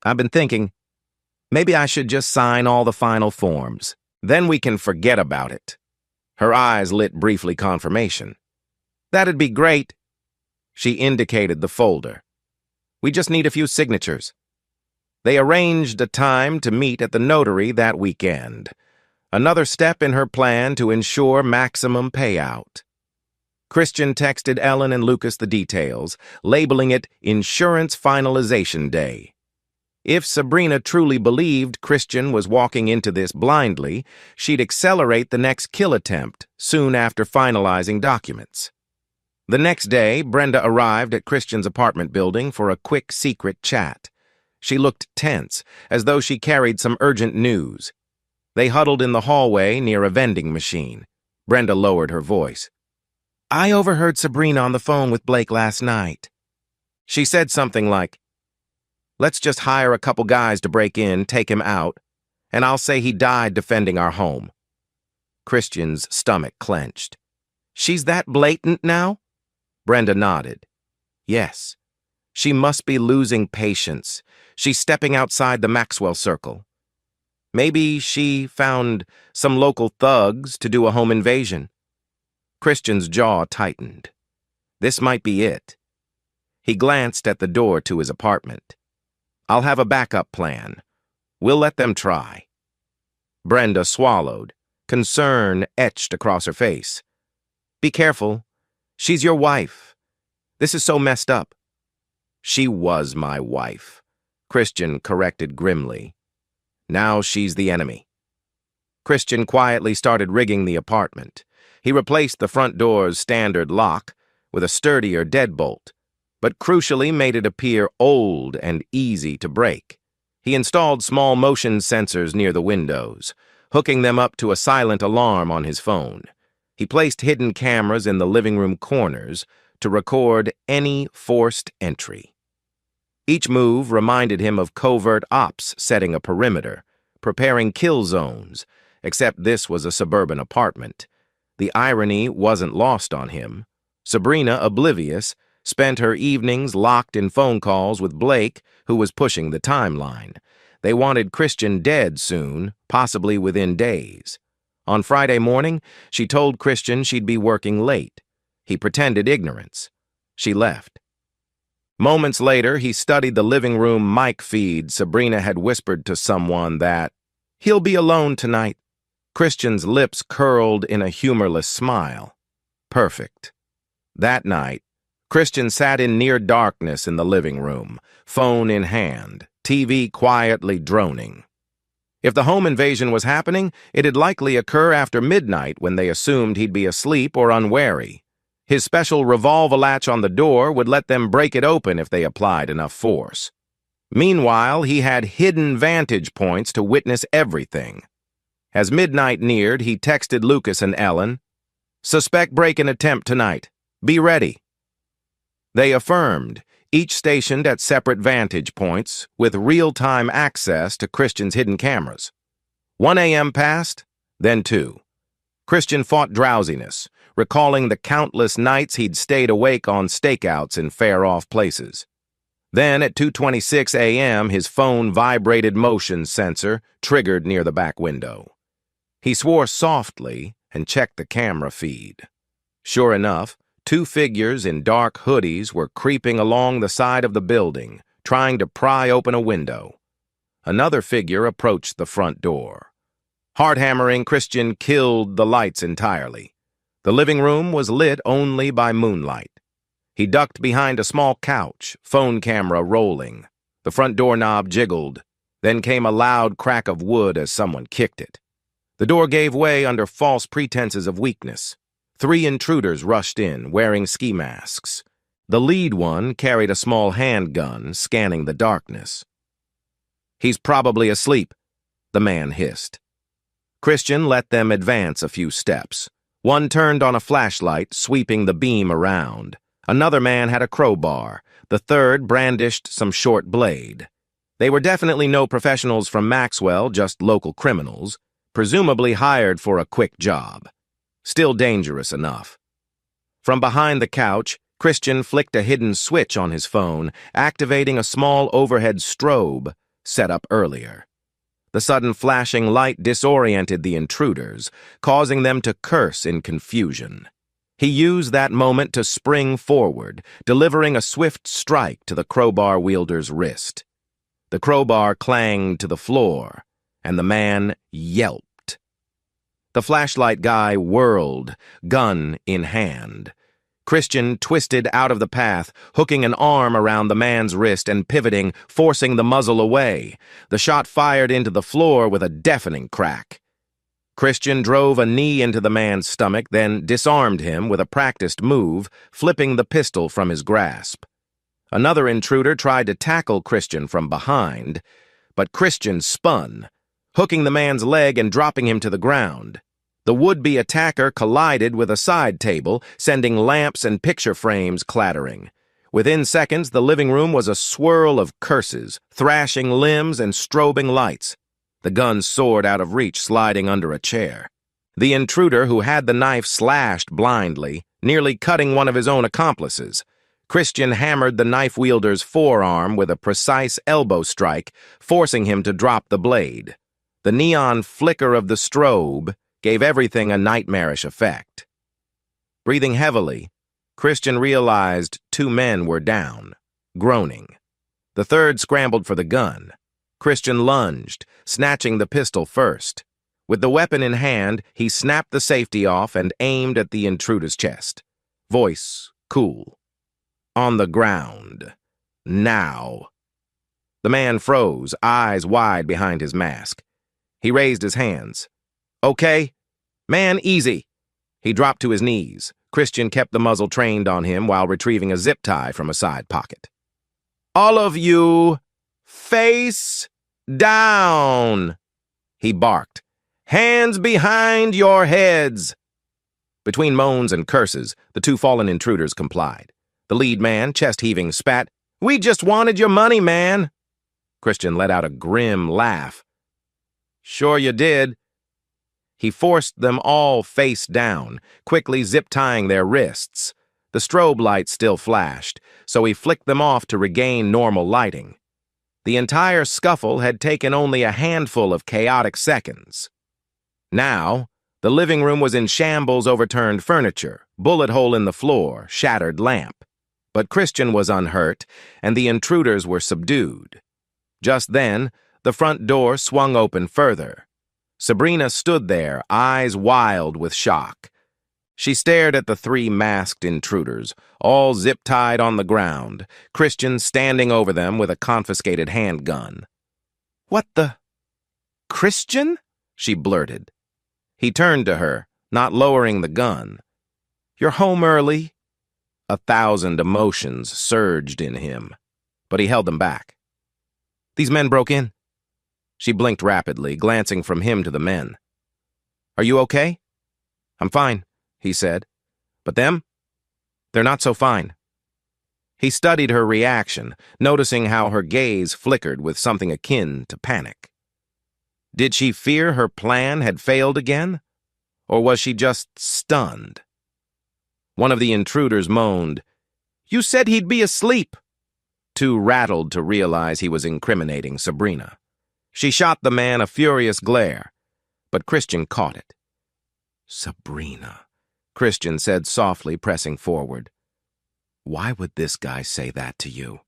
I've been thinking, maybe I should just sign all the final forms. Then we can forget about it." Her eyes lit briefly confirmation. "That'd be great." She indicated the folder. "We just need a few signatures." They arranged a time to meet at the notary that weekend. Another step in her plan to ensure maximum payout. Christian texted Ellen and Lucas the details, labeling it Insurance Finalization Day. If Sabrina truly believed Christian was walking into this blindly, she'd accelerate the next kill attempt soon after finalizing documents. The next day, Brenda arrived at Christian's apartment building for a quick secret chat. She looked tense, as though she carried some urgent news. They huddled in the hallway near a vending machine. Brenda lowered her voice. "I overheard Sabrina on the phone with Blake last night. She said something like, 'Let's just hire a couple guys to break in, take him out, and I'll say he died defending our home.'" Christian's stomach clenched. "She's that blatant now?" Brenda nodded. "Yes. She must be losing patience. She's stepping outside the Maxwell circle. Maybe she found some local thugs to do a home invasion." Christian's jaw tightened. This might be it. He glanced at the door to his apartment. "I'll have a backup plan. We'll let them try." Brenda swallowed. Concern etched across her face. "Be careful. She's your wife. This is so messed up." "She was my wife," Christian corrected grimly. "Now she's the enemy." Christian quietly started rigging the apartment. He replaced the front door's standard lock with a sturdier deadbolt, but crucially made it appear old and easy to break. He installed small motion sensors near the windows, hooking them up to a silent alarm on his phone. He placed hidden cameras in the living room corners to record any forced entry. Each move reminded him of covert ops setting a perimeter, preparing kill zones, except this was a suburban apartment. The irony wasn't lost on him. Sabrina, oblivious, spent her evenings locked in phone calls with Blake, who was pushing the timeline. They wanted Christian dead soon, possibly within days. On Friday morning, she told Christian she'd be working late. He pretended ignorance. She left. Moments later, he studied the living room mic feed. Sabrina had whispered to someone that, "He'll be alone tonight." Christian's lips curled in a humorless smile. Perfect. That night, Christian sat in near darkness in the living room, phone in hand, TV quietly droning. If the home invasion was happening, it'd likely occur after midnight when they assumed he'd be asleep or unwary. His special revolver latch on the door would let them break it open if they applied enough force. Meanwhile, he had hidden vantage points to witness everything. As midnight neared, he texted Lucas and Ellen, "Suspect break-in attempt tonight. Be ready." They affirmed, each stationed at separate vantage points with real-time access to Christian's hidden cameras. 1 a.m. passed, then 2. Christian fought drowsiness, recalling the countless nights he'd stayed awake on stakeouts in far-off places. Then, at 2:26 a.m., his phone vibrated motion sensor triggered near the back window. He swore softly and checked the camera feed. Sure enough, 2 figures in dark hoodies were creeping along the side of the building, trying to pry open a window. Another figure approached the front door. Hard-hammering, Christian killed the lights entirely. The living room was lit only by moonlight. He ducked behind a small couch, phone camera rolling. The front doorknob jiggled. Then came a loud crack of wood as someone kicked it. The door gave way under false pretenses of weakness. 3 intruders rushed in, wearing ski masks. The lead one carried a small handgun, scanning the darkness. "He's probably asleep," the man hissed. Christian let them advance a few steps. One turned on a flashlight, sweeping the beam around. Another man had a crowbar. The third brandished some short blade. They were definitely no professionals from Maxwell, just local criminals, presumably hired for a quick job. Still dangerous enough. From behind the couch, Christian flicked a hidden switch on his phone, activating a small overhead strobe set up earlier. The sudden flashing light disoriented the intruders, causing them to curse in confusion. He used that moment to spring forward, delivering a swift strike to the crowbar wielder's wrist. The crowbar clanged to the floor, and the man yelped. The flashlight guy whirled, gun in hand. Christian twisted out of the path, hooking an arm around the man's wrist and pivoting, forcing the muzzle away. The shot fired into the floor with a deafening crack. Christian drove a knee into the man's stomach, then disarmed him with a practiced move, flipping the pistol from his grasp. Another intruder tried to tackle Christian from behind, but Christian spun, hooking the man's leg and dropping him to the ground. The would-be attacker collided with a side table, sending lamps and picture frames clattering. Within seconds, the living room was a swirl of curses, thrashing limbs and strobing lights. The gun soared out of reach, sliding under a chair. The intruder, who had the knife slashed blindly, nearly cutting one of his own accomplices. Christian hammered the knife wielder's forearm with a precise elbow strike, forcing him to drop the blade. The neon flicker of the strobe gave everything a nightmarish effect. Breathing heavily, Christian realized 2 men were down, groaning. The third scrambled for the gun. Christian lunged, snatching the pistol first. With the weapon in hand, he snapped the safety off and aimed at the intruder's chest. Voice cool. On the ground. Now. The man froze, eyes wide behind his mask. He raised his hands. Okay? Man, easy. He dropped to his knees. Christian kept the muzzle trained on him while retrieving a zip tie from a side pocket. All of you, face down, he barked. Hands behind your heads. Between moans and curses, the 2 fallen intruders complied. The lead man, chest-heaving, spat, "We just wanted your money, man." Christian let out a grim laugh. "Sure you did." He forced them all face down, quickly zip-tying their wrists. The strobe light still flashed, so he flicked them off to regain normal lighting. The entire scuffle had taken only a handful of chaotic seconds. Now, the living room was in shambles, overturned furniture, bullet hole in the floor, shattered lamp. But Christian was unhurt, and the intruders were subdued. Just then, the front door swung open further. Sabrina stood there, eyes wild with shock. She stared at the 3 masked intruders, all zip-tied on the ground, Christian standing over them with a confiscated handgun. "What the? Christian?" she blurted. He turned to her, not lowering the gun. "You're home early?" 1,000 emotions surged in him, but he held them back. "These men broke in." She blinked rapidly, glancing from him to the men. "Are you okay?" "I'm fine," he said. "But them? They're not so fine." He studied her reaction, noticing how her gaze flickered with something akin to panic. Did she fear her plan had failed again? Or was she just stunned? One of the intruders moaned, "You said he'd be asleep." Too rattled to realize he was incriminating Sabrina. She shot the man a furious glare, but Christian caught it. "Sabrina," Christian said softly, pressing forward. "Why would this guy say that to you?"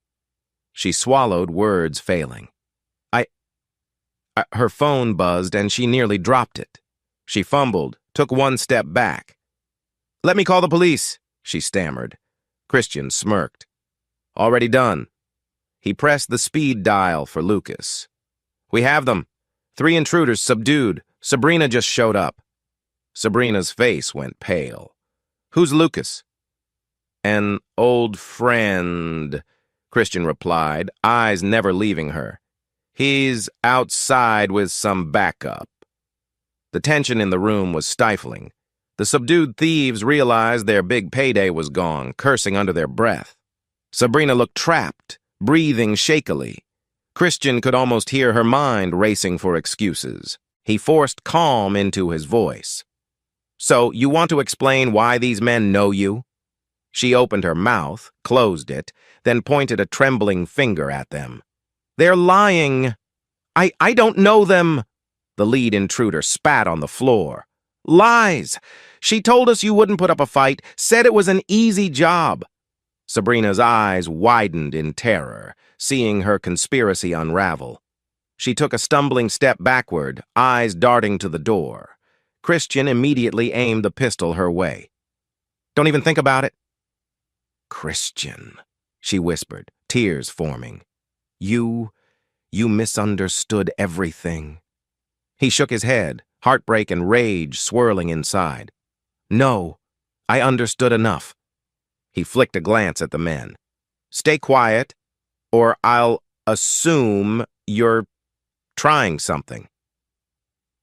She swallowed, words failing. Her phone buzzed and she nearly dropped it. She fumbled, took 1 step back. "Let me call the police," she stammered. Christian smirked. "Already done." He pressed the speed dial for Lucas. "We have them. 3 intruders subdued. Sabrina just showed up." Sabrina's face went pale. "Who's Lucas?" "An old friend," Christian replied, eyes never leaving her. "He's outside with some backup." The tension in the room was stifling. The subdued thieves realized their big payday was gone, cursing under their breath. Sabrina looked trapped, breathing shakily. Christian could almost hear her mind racing for excuses. He forced calm into his voice. "So, you want to explain why these men know you?" She opened her mouth, closed it, then pointed a trembling finger at them. "They're lying. I don't know them." The lead intruder spat on the floor. "Lies! She told us you wouldn't put up a fight, said it was an easy job." Sabrina's eyes widened in terror, seeing her conspiracy unravel. She took a stumbling step backward, eyes darting to the door. Christian immediately aimed the pistol her way. "Don't even think about it." "Christian," she whispered, tears forming. You misunderstood everything." He shook his head, heartbreak and rage swirling inside. "No, I understood enough." He flicked a glance at the men. "Stay quiet, or I'll assume you're trying something."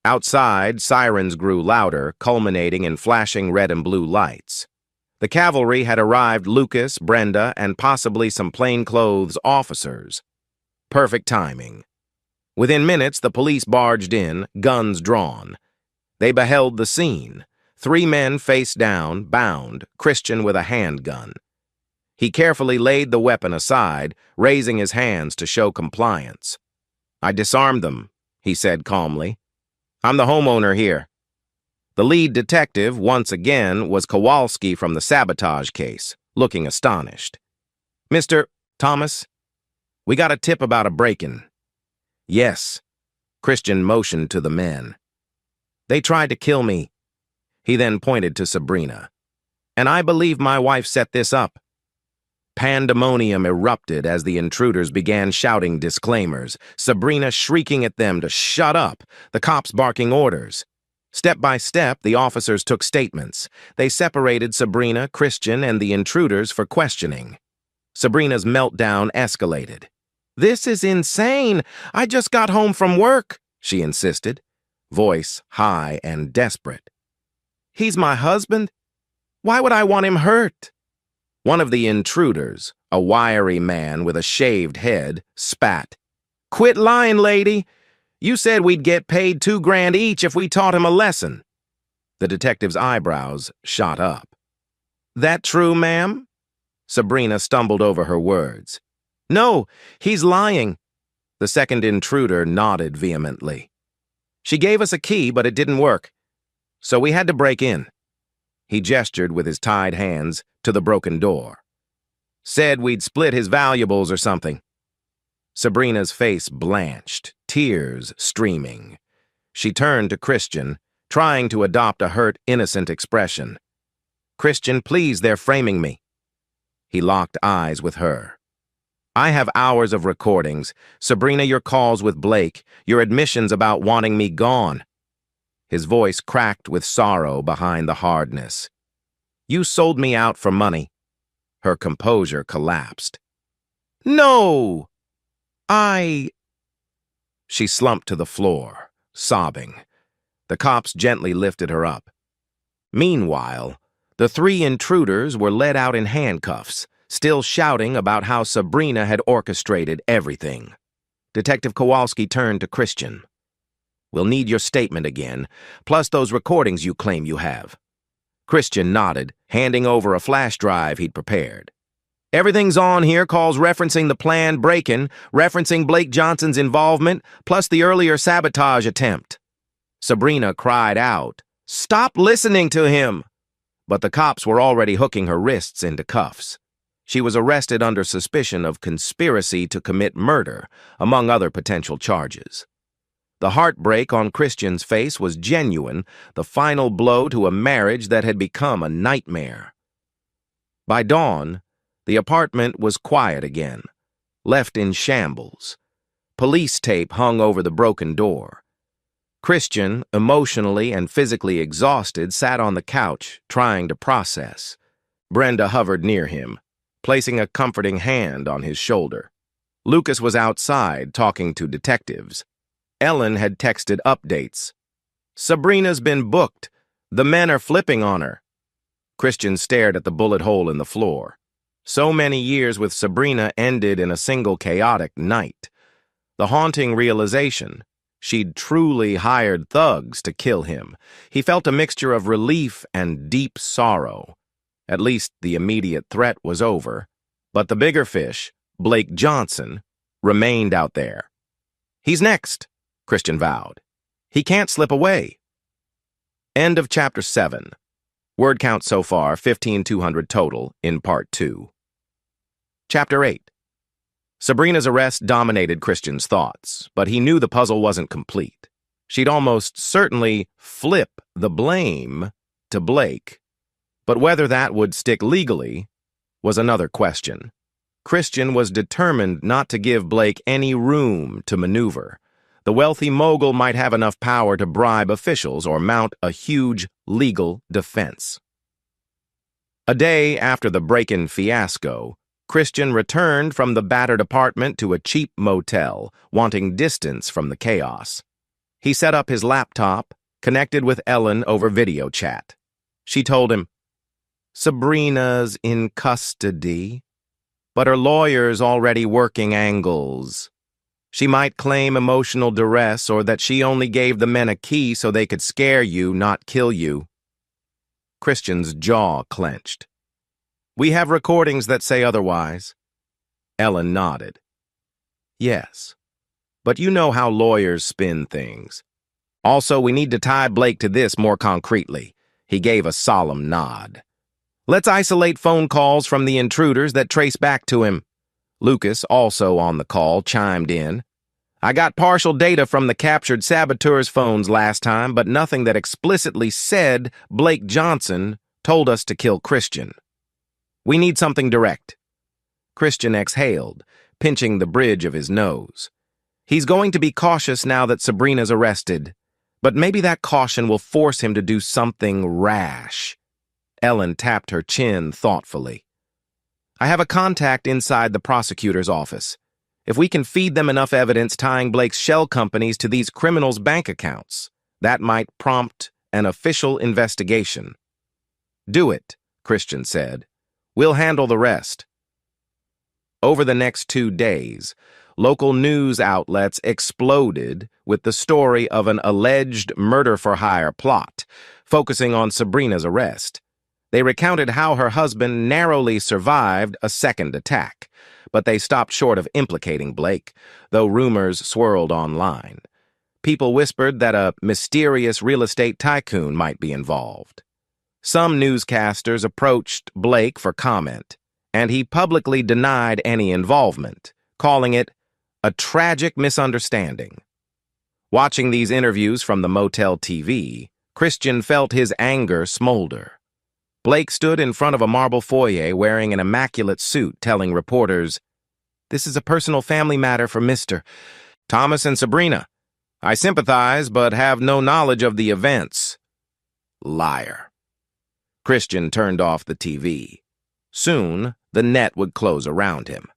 Outside, sirens grew louder, culminating in flashing red and blue lights. The cavalry had arrived, Lucas, Brenda, and possibly some plainclothes officers. Perfect timing. Within minutes, the police barged in, guns drawn. They beheld the scene. 3 men face down, bound, Christian with a handgun. He carefully laid the weapon aside, raising his hands to show compliance. "I disarmed them," he said calmly. "I'm the homeowner here." The lead detective, once again, was Kowalski from the sabotage case, looking astonished. "Mr. Thomas, we got a tip about a break-in." "Yes." Christian motioned to the men. "They tried to kill me." He then pointed to Sabrina. "And I believe my wife set this up." Pandemonium erupted as the intruders began shouting disclaimers, Sabrina shrieking at them to shut up, the cops barking orders. Step by step, the officers took statements. They separated Sabrina, Christian, and the intruders for questioning. Sabrina's meltdown escalated. "This is insane! I just got home from work," she insisted, voice high and desperate. "He's my husband. Why would I want him hurt?" One of the intruders, a wiry man with a shaved head, spat. "Quit lying, lady. You said we'd get paid $2,000 each if we taught him a lesson." The detective's eyebrows shot up. "That true, ma'am?" Sabrina stumbled over her words. "No, he's lying." The second intruder nodded vehemently. "She gave us a key, but it didn't work. So we had to break in." He gestured with his tied hands to the broken door. "Said we'd split his valuables or something." Sabrina's face blanched, tears streaming. She turned to Christian, trying to adopt a hurt, innocent expression. "Christian, please, they're framing me." He locked eyes with her. "I have hours of recordings. Sabrina, your calls with Blake, your admissions about wanting me gone." His voice cracked with sorrow behind the hardness. "You sold me out for money." Her composure collapsed. "No! She slumped to the floor, sobbing. The cops gently lifted her up. Meanwhile, the 3 intruders were led out in handcuffs, still shouting about how Sabrina had orchestrated everything. Detective Kowalski turned to Christian. "We'll need your statement again, plus those recordings you claim you have." Christian nodded, handing over a flash drive he'd prepared. "Everything's on here, calls referencing the planned break-in, referencing Blake Johnson's involvement, plus the earlier sabotage attempt." Sabrina cried out, "Stop listening to him!" But the cops were already hooking her wrists into cuffs. She was arrested under suspicion of conspiracy to commit murder, among other potential charges. The heartbreak on Christian's face was genuine, the final blow to a marriage that had become a nightmare. By dawn, the apartment was quiet again, left in shambles. Police tape hung over the broken door. Christian, emotionally and physically exhausted, sat on the couch, trying to process. Brenda hovered near him, placing a comforting hand on his shoulder. Lucas was outside, talking to detectives. Ellen had texted updates. Sabrina's been booked. The men are flipping on her. Christian stared at the bullet hole in the floor. So many years with Sabrina ended in a single chaotic night. The haunting realization, she'd truly hired thugs to kill him. He felt a mixture of relief and deep sorrow. At least the immediate threat was over. But the bigger fish, Blake Johnson, remained out there. He's next, Christian vowed. He can't slip away. End of Chapter 7. Word count so far, 15,200 total in Part 2. Chapter 8. Sabrina's arrest dominated Christian's thoughts, but he knew the puzzle wasn't complete. She'd almost certainly flip the blame to Blake, but whether that would stick legally was another question. Christian was determined not to give Blake any room to maneuver. The wealthy mogul might have enough power to bribe officials or mount a huge legal defense. A day after the break-in fiasco, Christian returned from the battered apartment to a cheap motel, wanting distance from the chaos. He set up his laptop, connected with Ellen over video chat. She told him, "Sabrina's in custody, but her lawyer's already working angles. She might claim emotional duress or that she only gave the men a key so they could scare you, not kill you." Christian's jaw clenched. "We have recordings that say otherwise." Ellen nodded. "Yes, but you know how lawyers spin things. Also, we need to tie Blake to this more concretely." He gave a solemn nod. "Let's isolate phone calls from the intruders that trace back to him." Lucas, also on the call, chimed in. "I got partial data from the captured saboteurs' phones last time, but nothing that explicitly said Blake Johnson told us to kill Christian. We need something direct." Christian exhaled, pinching the bridge of his nose. He's going to be cautious now that Sabrina's arrested, but maybe that caution will force him to do something rash. Ellen tapped her chin thoughtfully. "I have a contact inside the prosecutor's office. If we can feed them enough evidence tying Blake's shell companies to these criminals' bank accounts, that might prompt an official investigation." "Do it," Christian said. "We'll handle the rest." Over the next 2 days, local news outlets exploded with the story of an alleged murder-for-hire plot, focusing on Sabrina's arrest. They recounted how her husband narrowly survived a second attack, but they stopped short of implicating Blake, though rumors swirled online. People whispered that a mysterious real estate tycoon might be involved. Some newscasters approached Blake for comment, and he publicly denied any involvement, calling it a tragic misunderstanding. Watching these interviews from the motel TV, Christian felt his anger smolder. Blake stood in front of a marble foyer wearing an immaculate suit, telling reporters, "This is a personal family matter for Mr. Thomas and Sabrina. I sympathize, but have no knowledge of the events." Liar. Christian turned off the TV. Soon, the net would close around him.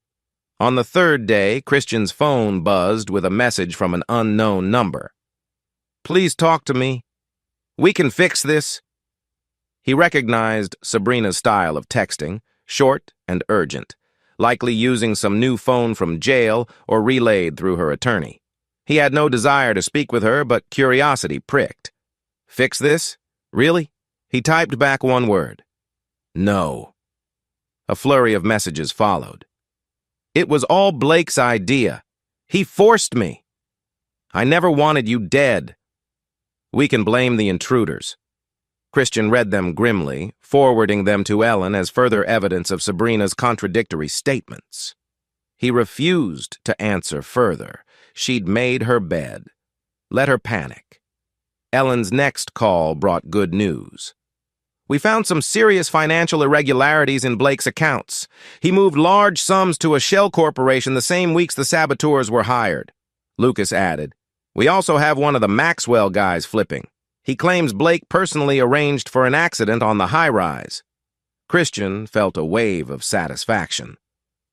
On the 3rd day, Christian's phone buzzed with a message from an unknown number. "Please talk to me. We can fix this." He recognized Sabrina's style of texting, short and urgent, likely using some new phone from jail or relayed through her attorney. He had no desire to speak with her, but curiosity pricked. "Fix this? Really?" He typed back one word. "No." A flurry of messages followed. "It was all Blake's idea. He forced me. I never wanted you dead. We can blame the intruders." Christian read them grimly, forwarding them to Ellen as further evidence of Sabrina's contradictory statements. He refused to answer further. She'd made her bed. Let her panic. Ellen's next call brought good news. "We found some serious financial irregularities in Blake's accounts. He moved large sums to a shell corporation the same weeks the saboteurs were hired." Lucas added, "We also have one of the Maxwell guys flipping. He claims Blake personally arranged for an accident on the high-rise." Christian felt a wave of satisfaction.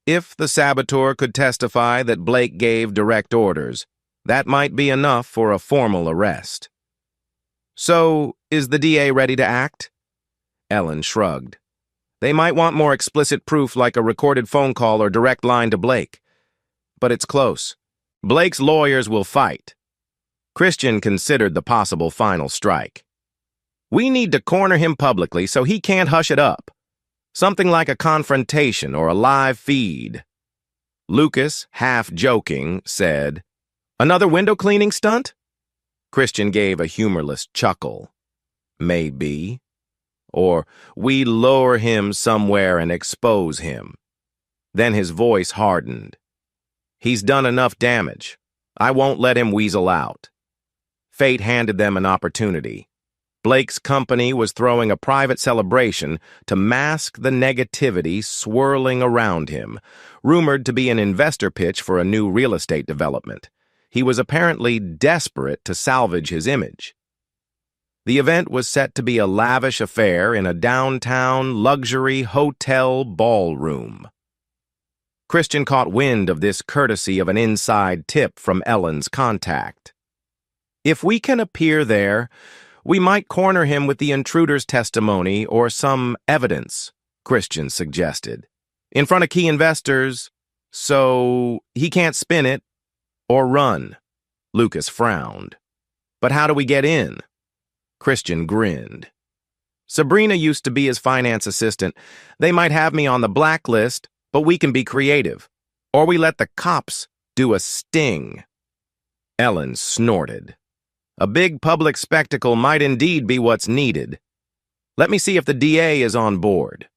If the saboteur could testify that Blake gave direct orders, that might be enough for a formal arrest. So, is the DA ready to act? Ellen shrugged. They might want more explicit proof like a recorded phone call or direct line to Blake. But it's close. Blake's lawyers will fight. Christian considered the possible final strike. We need to corner him publicly so he can't hush it up. Something like a confrontation or a live feed. Lucas, half joking, said, "Another window cleaning stunt?" Christian gave a humorless chuckle. Maybe. Or, we lure him somewhere and expose him. Then his voice hardened. He's done enough damage. I won't let him weasel out. Fate handed them an opportunity. Blake's company was throwing a private celebration to mask the negativity swirling around him, rumored to be an investor pitch for a new real estate development. He was apparently desperate to salvage his image. The event was set to be a lavish affair in a downtown luxury hotel ballroom. Christian caught wind of this courtesy of an inside tip from Ellen's contact. If we can appear there, we might corner him with the intruder's testimony or some evidence, Christian suggested, in front of key investors, so he can't spin it or run. Lucas frowned. But how do we get in? Christian grinned. Sabrina used to be his finance assistant. They might have me on the blacklist, but we can be creative. Or we let the cops do a sting. Ellen snorted. A big public spectacle might indeed be what's needed. Let me see if the DA is on board.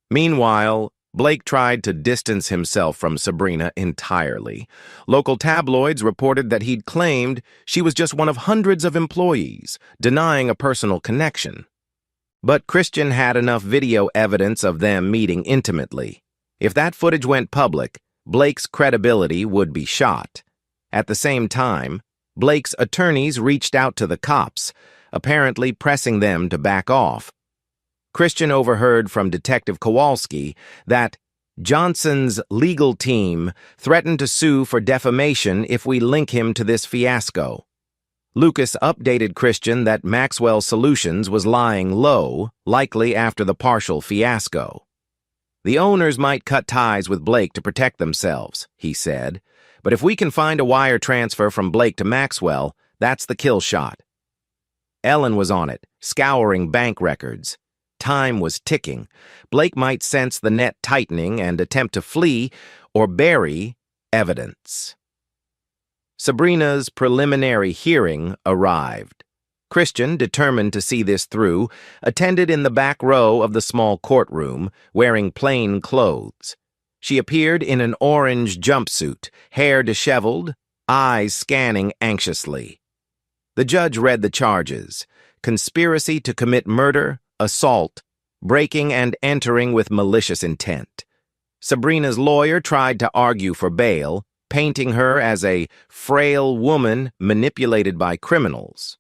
Meanwhile, Blake tried to distance himself from Sabrina entirely. Local tabloids reported that he'd claimed she was just one of hundreds of employees, denying a personal connection. But Christian had enough video evidence of them meeting intimately. If that footage went public, Blake's credibility would be shot. At the same time, Blake's attorneys reached out to the cops, apparently pressing them to back off. Christian overheard from Detective Kowalski that Johnson's legal team threatened to sue for defamation if we link him to this fiasco. Lucas updated Christian that Maxwell Solutions was lying low, likely after the partial fiasco. The owners might cut ties with Blake to protect themselves, he said, but if we can find a wire transfer from Blake to Maxwell, that's the kill shot. Ellen was on it, scouring bank records. Time was ticking. Blake might sense the net tightening and attempt to flee or bury evidence. Sabrina's preliminary hearing arrived. Christian, determined to see this through, attended in the back row of the small courtroom, wearing plain clothes. She appeared in an orange jumpsuit, hair disheveled, eyes scanning anxiously. The judge read the charges: conspiracy to commit murder, assault, breaking and entering with malicious intent. Sabrina's lawyer tried to argue for bail, painting her as a frail woman manipulated by criminals.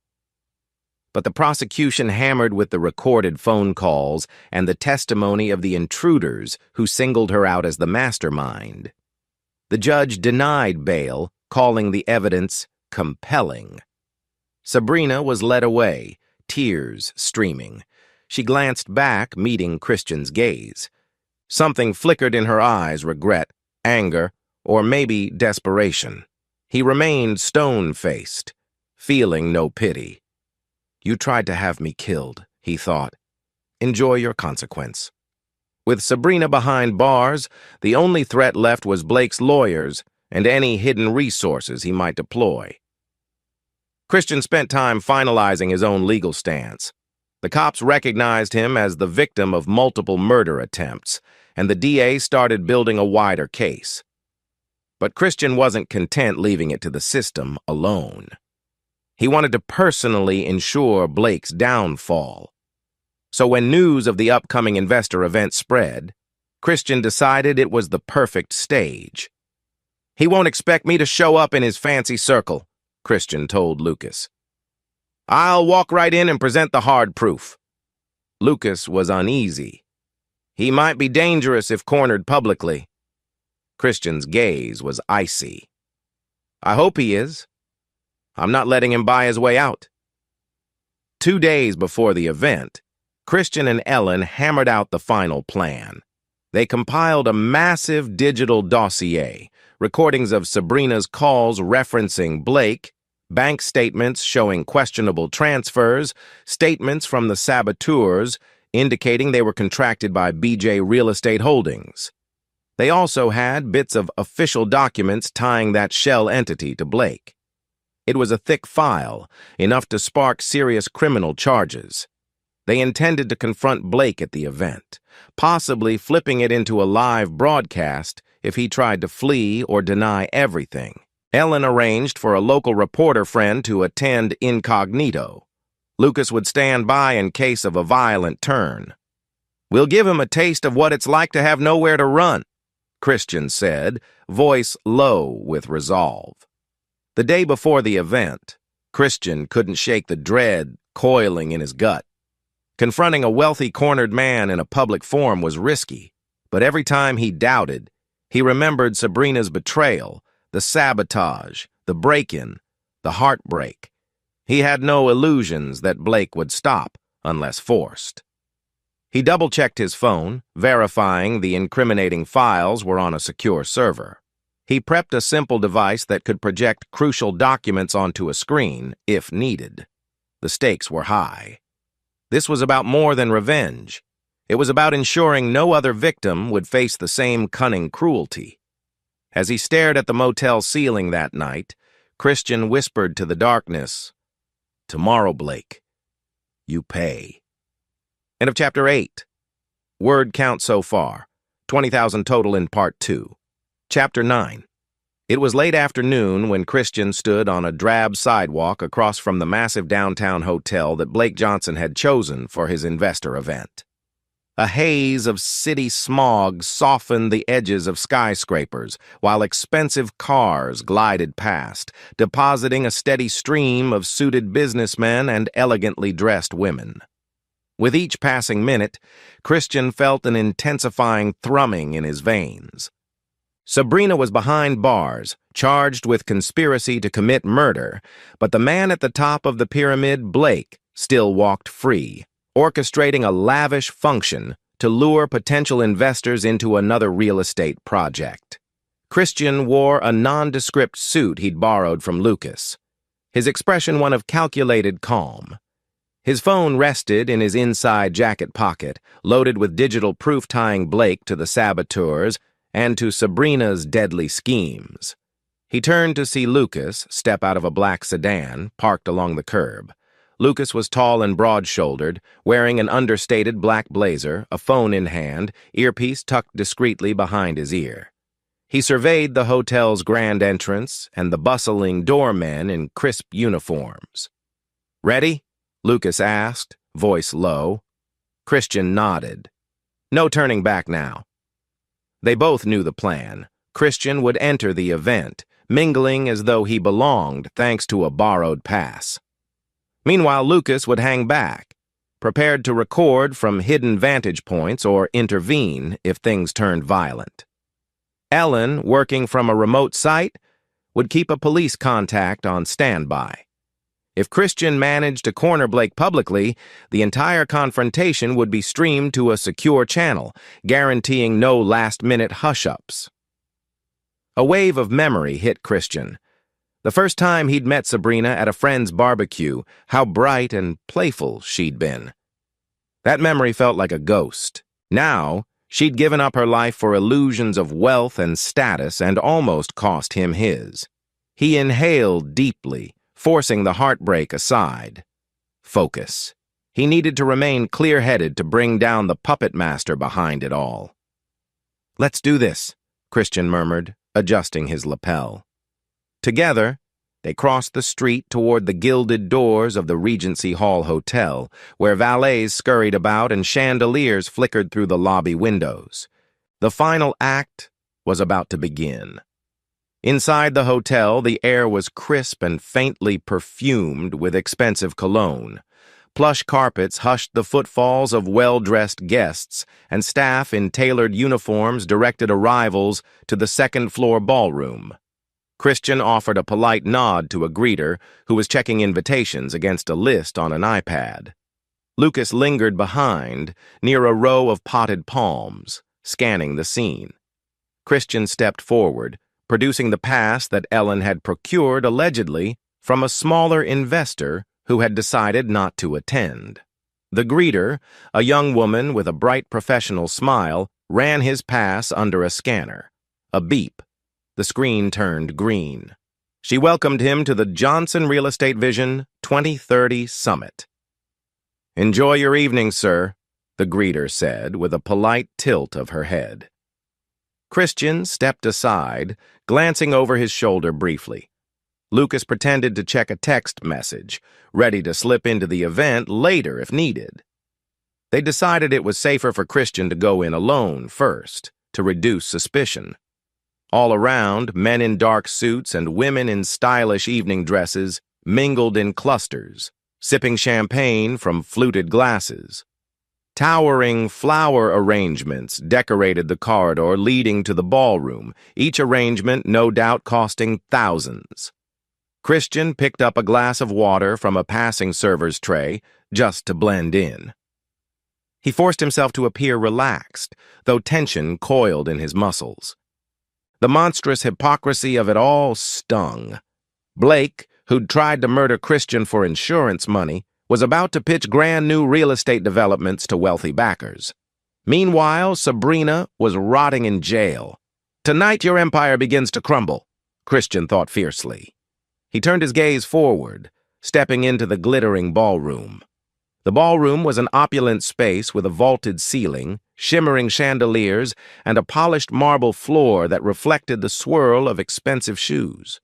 But the prosecution hammered with the recorded phone calls and the testimony of the intruders who singled her out as the mastermind. The judge denied bail, calling the evidence compelling. Sabrina was led away, tears streaming. She glanced back, meeting Christian's gaze. Something flickered in her eyes: regret, anger, or maybe desperation. He remained stone-faced, feeling no pity. You tried to have me killed, he thought. Enjoy your consequence. With Sabrina behind bars, the only threat left was Blake's lawyers and any hidden resources he might deploy. Christian spent time finalizing his own legal stance. The cops recognized him as the victim of multiple murder attempts, and the DA started building a wider case. But Christian wasn't content leaving it to the system alone. He wanted to personally ensure Blake's downfall. So when news of the upcoming investor event spread, Christian decided it was the perfect stage. He won't expect me to show up in his fancy circle, Christian told Lucas. I'll walk right in and present the hard proof. Lucas was uneasy. He might be dangerous if cornered publicly. Christian's gaze was icy. I hope he is. I'm not letting him buy his way out. 2 days before the event, Christian and Ellen hammered out the final plan. They compiled a massive digital dossier, recordings of Sabrina's calls referencing Blake, bank statements showing questionable transfers, statements from the saboteurs indicating they were contracted by BJ Real Estate Holdings. They also had bits of official documents tying that shell entity to Blake. It was a thick file, enough to spark serious criminal charges. They intended to confront Blake at the event, possibly flipping it into a live broadcast if he tried to flee or deny everything. Ellen arranged for a local reporter friend to attend incognito. Lucas would stand by in case of a violent turn. "We'll give him a taste of what it's like to have nowhere to run," Christian said, voice low with resolve. The day before the event, Christian couldn't shake the dread coiling in his gut. Confronting a wealthy cornered man in a public forum was risky, but every time he doubted, he remembered Sabrina's betrayal, the sabotage, the break-in, the heartbreak. He had no illusions that Blake would stop unless forced. He double-checked his phone, verifying the incriminating files were on a secure server. He prepped a simple device that could project crucial documents onto a screen, if needed. The stakes were high. This was about more than revenge. It was about ensuring no other victim would face the same cunning cruelty. As he stared at the motel ceiling that night, Christian whispered to the darkness, "Tomorrow, Blake, you pay." End of Chapter 8. Word count so far, 20,000 total in Part 2. Chapter 9. It was late afternoon when Christian stood on a drab sidewalk across from the massive downtown hotel that Blake Johnson had chosen for his investor event. A haze of city smog softened the edges of skyscrapers, while expensive cars glided past, depositing a steady stream of suited businessmen and elegantly dressed women. With each passing minute, Christian felt an intensifying thrumming in his veins. Sabrina was behind bars, charged with conspiracy to commit murder, but the man at the top of the pyramid, Blake, still walked free, orchestrating a lavish function to lure potential investors into another real estate project. Christian wore a nondescript suit he'd borrowed from Lucas, his expression one of calculated calm. His phone rested in his inside jacket pocket, loaded with digital proof tying Blake to the saboteurs and to Sabrina's deadly schemes. He turned to see Lucas step out of a black sedan parked along the curb. Lucas was tall and broad-shouldered, wearing an understated black blazer, a phone in hand, earpiece tucked discreetly behind his ear. He surveyed the hotel's grand entrance and the bustling doormen in crisp uniforms. "Ready?" Lucas asked, voice low. Christian nodded. No turning back now. They both knew the plan. Christian would enter the event, mingling as though he belonged thanks to a borrowed pass. Meanwhile, Lucas would hang back, prepared to record from hidden vantage points or intervene if things turned violent. Ellen, working from a remote site, would keep a police contact on standby. If Christian managed to corner Blake publicly, the entire confrontation would be streamed to a secure channel, guaranteeing no last-minute hush-ups. A wave of memory hit Christian. The first time he'd met Sabrina at a friend's barbecue, how bright and playful she'd been. That memory felt like a ghost. Now, she'd given up her life for illusions of wealth and status and almost cost him his. He inhaled deeply, forcing the heartbreak aside. Focus. He needed to remain clear-headed to bring down the puppet master behind it all. "Let's do this," Christian murmured, adjusting his lapel. Together, they crossed the street toward the gilded doors of the Regency Hall Hotel, where valets scurried about and chandeliers flickered through the lobby windows. The final act was about to begin. Inside the hotel, the air was crisp and faintly perfumed with expensive cologne. Plush carpets hushed the footfalls of well-dressed guests, and staff in tailored uniforms directed arrivals to the second-floor ballroom. Christian offered a polite nod to a greeter who was checking invitations against a list on an iPad. Lucas lingered behind, near a row of potted palms, scanning the scene. Christian stepped forward, producing the pass that Ellen had procured allegedly from a smaller investor who had decided not to attend. The greeter, a young woman with a bright professional smile, ran his pass under a scanner. A beep. The screen turned green. She welcomed him to the Johnson Real Estate Vision 2030 Summit. "Enjoy your evening, sir," the greeter said with a polite tilt of her head. Christian stepped aside, glancing over his shoulder briefly. Lucas pretended to check a text message, ready to slip into the event later if needed. They decided it was safer for Christian to go in alone first, to reduce suspicion. All around, men in dark suits and women in stylish evening dresses mingled in clusters, sipping champagne from fluted glasses. Towering flower arrangements decorated the corridor leading to the ballroom, each arrangement no doubt costing thousands. Christian picked up a glass of water from a passing server's tray just to blend in. He forced himself to appear relaxed, though tension coiled in his muscles. The monstrous hypocrisy of it all stung. Blake, who'd tried to murder Christian for insurance money, was about to pitch grand new real estate developments to wealthy backers. Meanwhile, Sabrina was rotting in jail. "Tonight your empire begins to crumble," Christian thought fiercely. He turned his gaze forward, stepping into the glittering ballroom. The ballroom was an opulent space with a vaulted ceiling, shimmering chandeliers, and a polished marble floor that reflected the swirl of expensive shoes.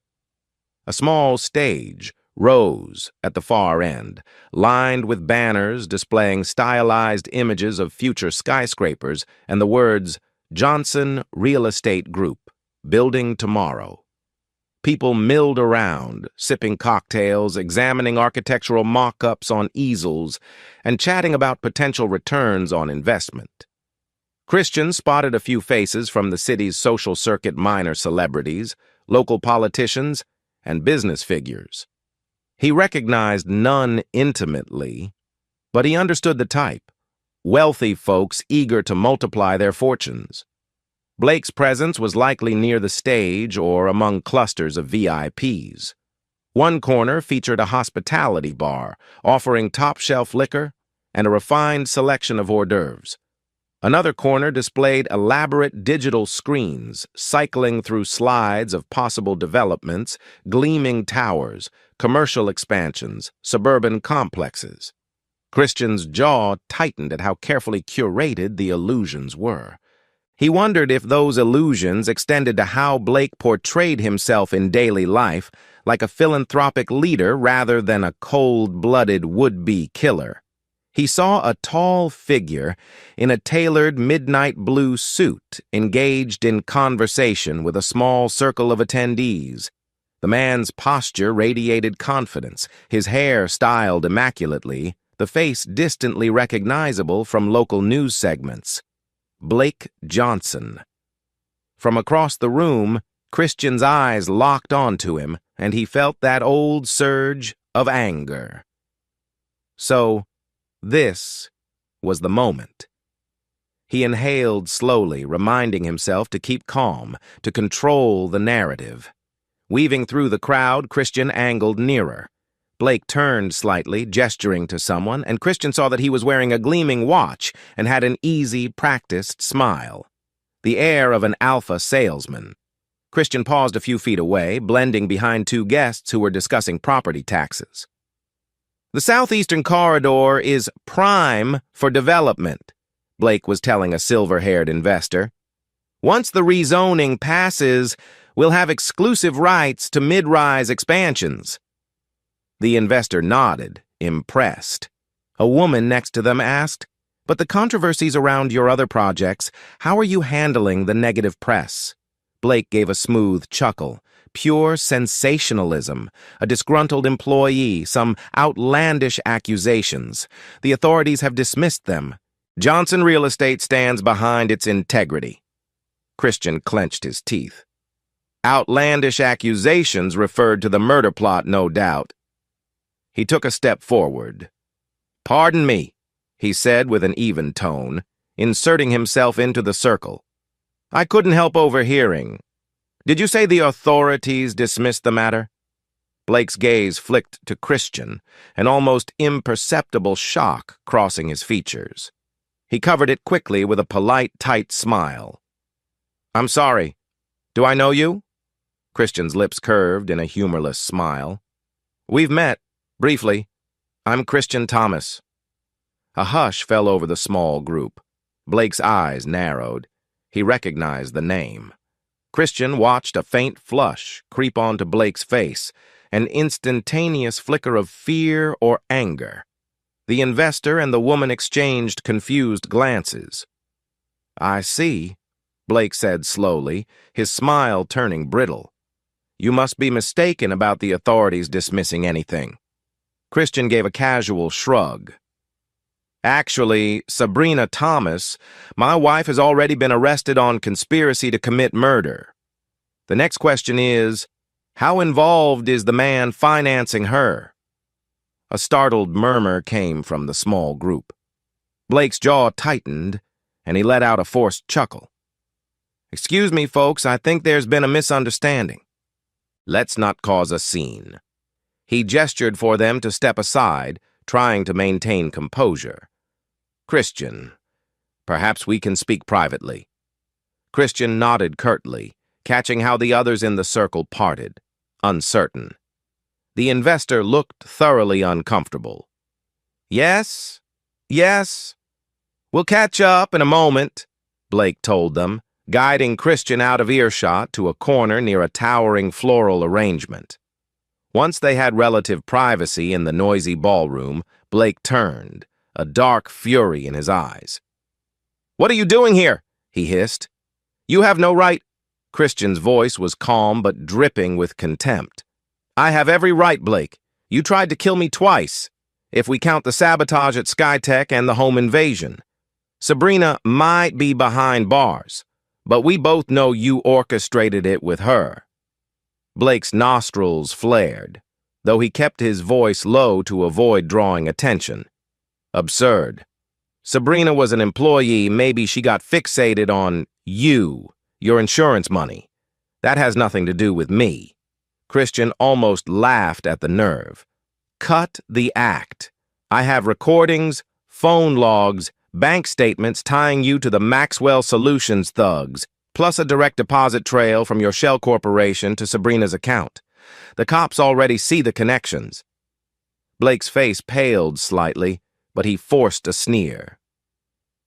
A small stage rose at the far end, lined with banners displaying stylized images of future skyscrapers and the words, "Johnson Real Estate Group, Building Tomorrow." People milled around, sipping cocktails, examining architectural mock-ups on easels, and chatting about potential returns on investment. Christian spotted a few faces from the city's social circuit minor celebrities, local politicians, and business figures. He recognized none intimately, but he understood the type. Wealthy folks eager to multiply their fortunes. Blake's presence was likely near the stage or among clusters of VIPs. One corner featured a hospitality bar, offering top-shelf liquor and a refined selection of hors d'oeuvres. Another corner displayed elaborate digital screens, cycling through slides of possible developments, gleaming towers, commercial expansions, suburban complexes. Christian's jaw tightened at how carefully curated the illusions were. He wondered if those illusions extended to how Blake portrayed himself in daily life, like a philanthropic leader rather than a cold-blooded would-be killer. He saw a tall figure in a tailored midnight blue suit engaged in conversation with a small circle of attendees. The man's posture radiated confidence, his hair styled immaculately, the face distantly recognizable from local news segments. Blake Johnson. From across the room, Christian's eyes locked onto him, and he felt that old surge of anger. So, this was the moment. He inhaled slowly, reminding himself to keep calm, to control the narrative. Weaving through the crowd, Christian angled nearer. Blake turned slightly, gesturing to someone, and Christian saw that he was wearing a gleaming watch and had an easy, practiced smile. The air of an alpha salesman. Christian paused a few feet away, blending behind two guests who were discussing property taxes. "The southeastern corridor is prime for development," Blake was telling a silver-haired investor. "Once the rezoning passes, we'll have exclusive rights to mid-rise expansions." The investor nodded, impressed. A woman next to them asked, "But the controversies around your other projects, how are you handling the negative press?" Blake gave a smooth chuckle. Pure sensationalism, a disgruntled employee, some outlandish accusations. The authorities have dismissed them. Johnson Real Estate stands behind its integrity. Christian clenched his teeth. Outlandish accusations referred to the murder plot, no doubt. He took a step forward. "Pardon me," he said with an even tone, inserting himself into the circle. "I couldn't help overhearing. Did you say the authorities dismissed the matter?" Blake's gaze flicked to Christian, an almost imperceptible shock crossing his features. He covered it quickly with a polite, tight smile. "I'm sorry. Do I know you?" Christian's lips curved in a humorless smile. "We've met, briefly. I'm Christian Thomas." A hush fell over the small group. Blake's eyes narrowed. He recognized the name. Christian watched a faint flush creep onto Blake's face, an instantaneous flicker of fear or anger. The investor and the woman exchanged confused glances. "I see," Blake said slowly, his smile turning brittle. "You must be mistaken about the authorities dismissing anything." Christian gave a casual shrug. "Actually, Sabrina Thomas, my wife has already been arrested on conspiracy to commit murder. The next question is, how involved is the man financing her?" A startled murmur came from the small group. Blake's jaw tightened, and he let out a forced chuckle. "Excuse me, folks, I think there's been a misunderstanding. Let's not cause a scene." He gestured for them to step aside, trying to maintain composure. "Christian, perhaps we can speak privately." Christian nodded curtly, catching how the others in the circle parted, uncertain. The investor looked thoroughly uncomfortable. Yes. We'll catch up in a moment," Blake told them, guiding Christian out of earshot to a corner near a towering floral arrangement. Once they had relative privacy in the noisy ballroom, Blake turned, a dark fury in his eyes. "What are you doing here?" he hissed. "You have no right—" Christian's voice was calm but dripping with contempt. "I have every right, Blake. You tried to kill me twice, if we count the sabotage at Skytech and the home invasion. Sabrina might be behind bars, but we both know you orchestrated it with her." Blake's nostrils flared, though he kept his voice low to avoid drawing attention. "Absurd. Sabrina was an employee. Maybe she got fixated on you, your insurance money. That has nothing to do with me." Christian almost laughed at the nerve. "Cut the act. I have recordings, phone logs, bank statements tying you to the Maxwell Solutions thugs, plus a direct deposit trail from your shell corporation to Sabrina's account. The cops already see the connections." Blake's face paled slightly, but he forced a sneer.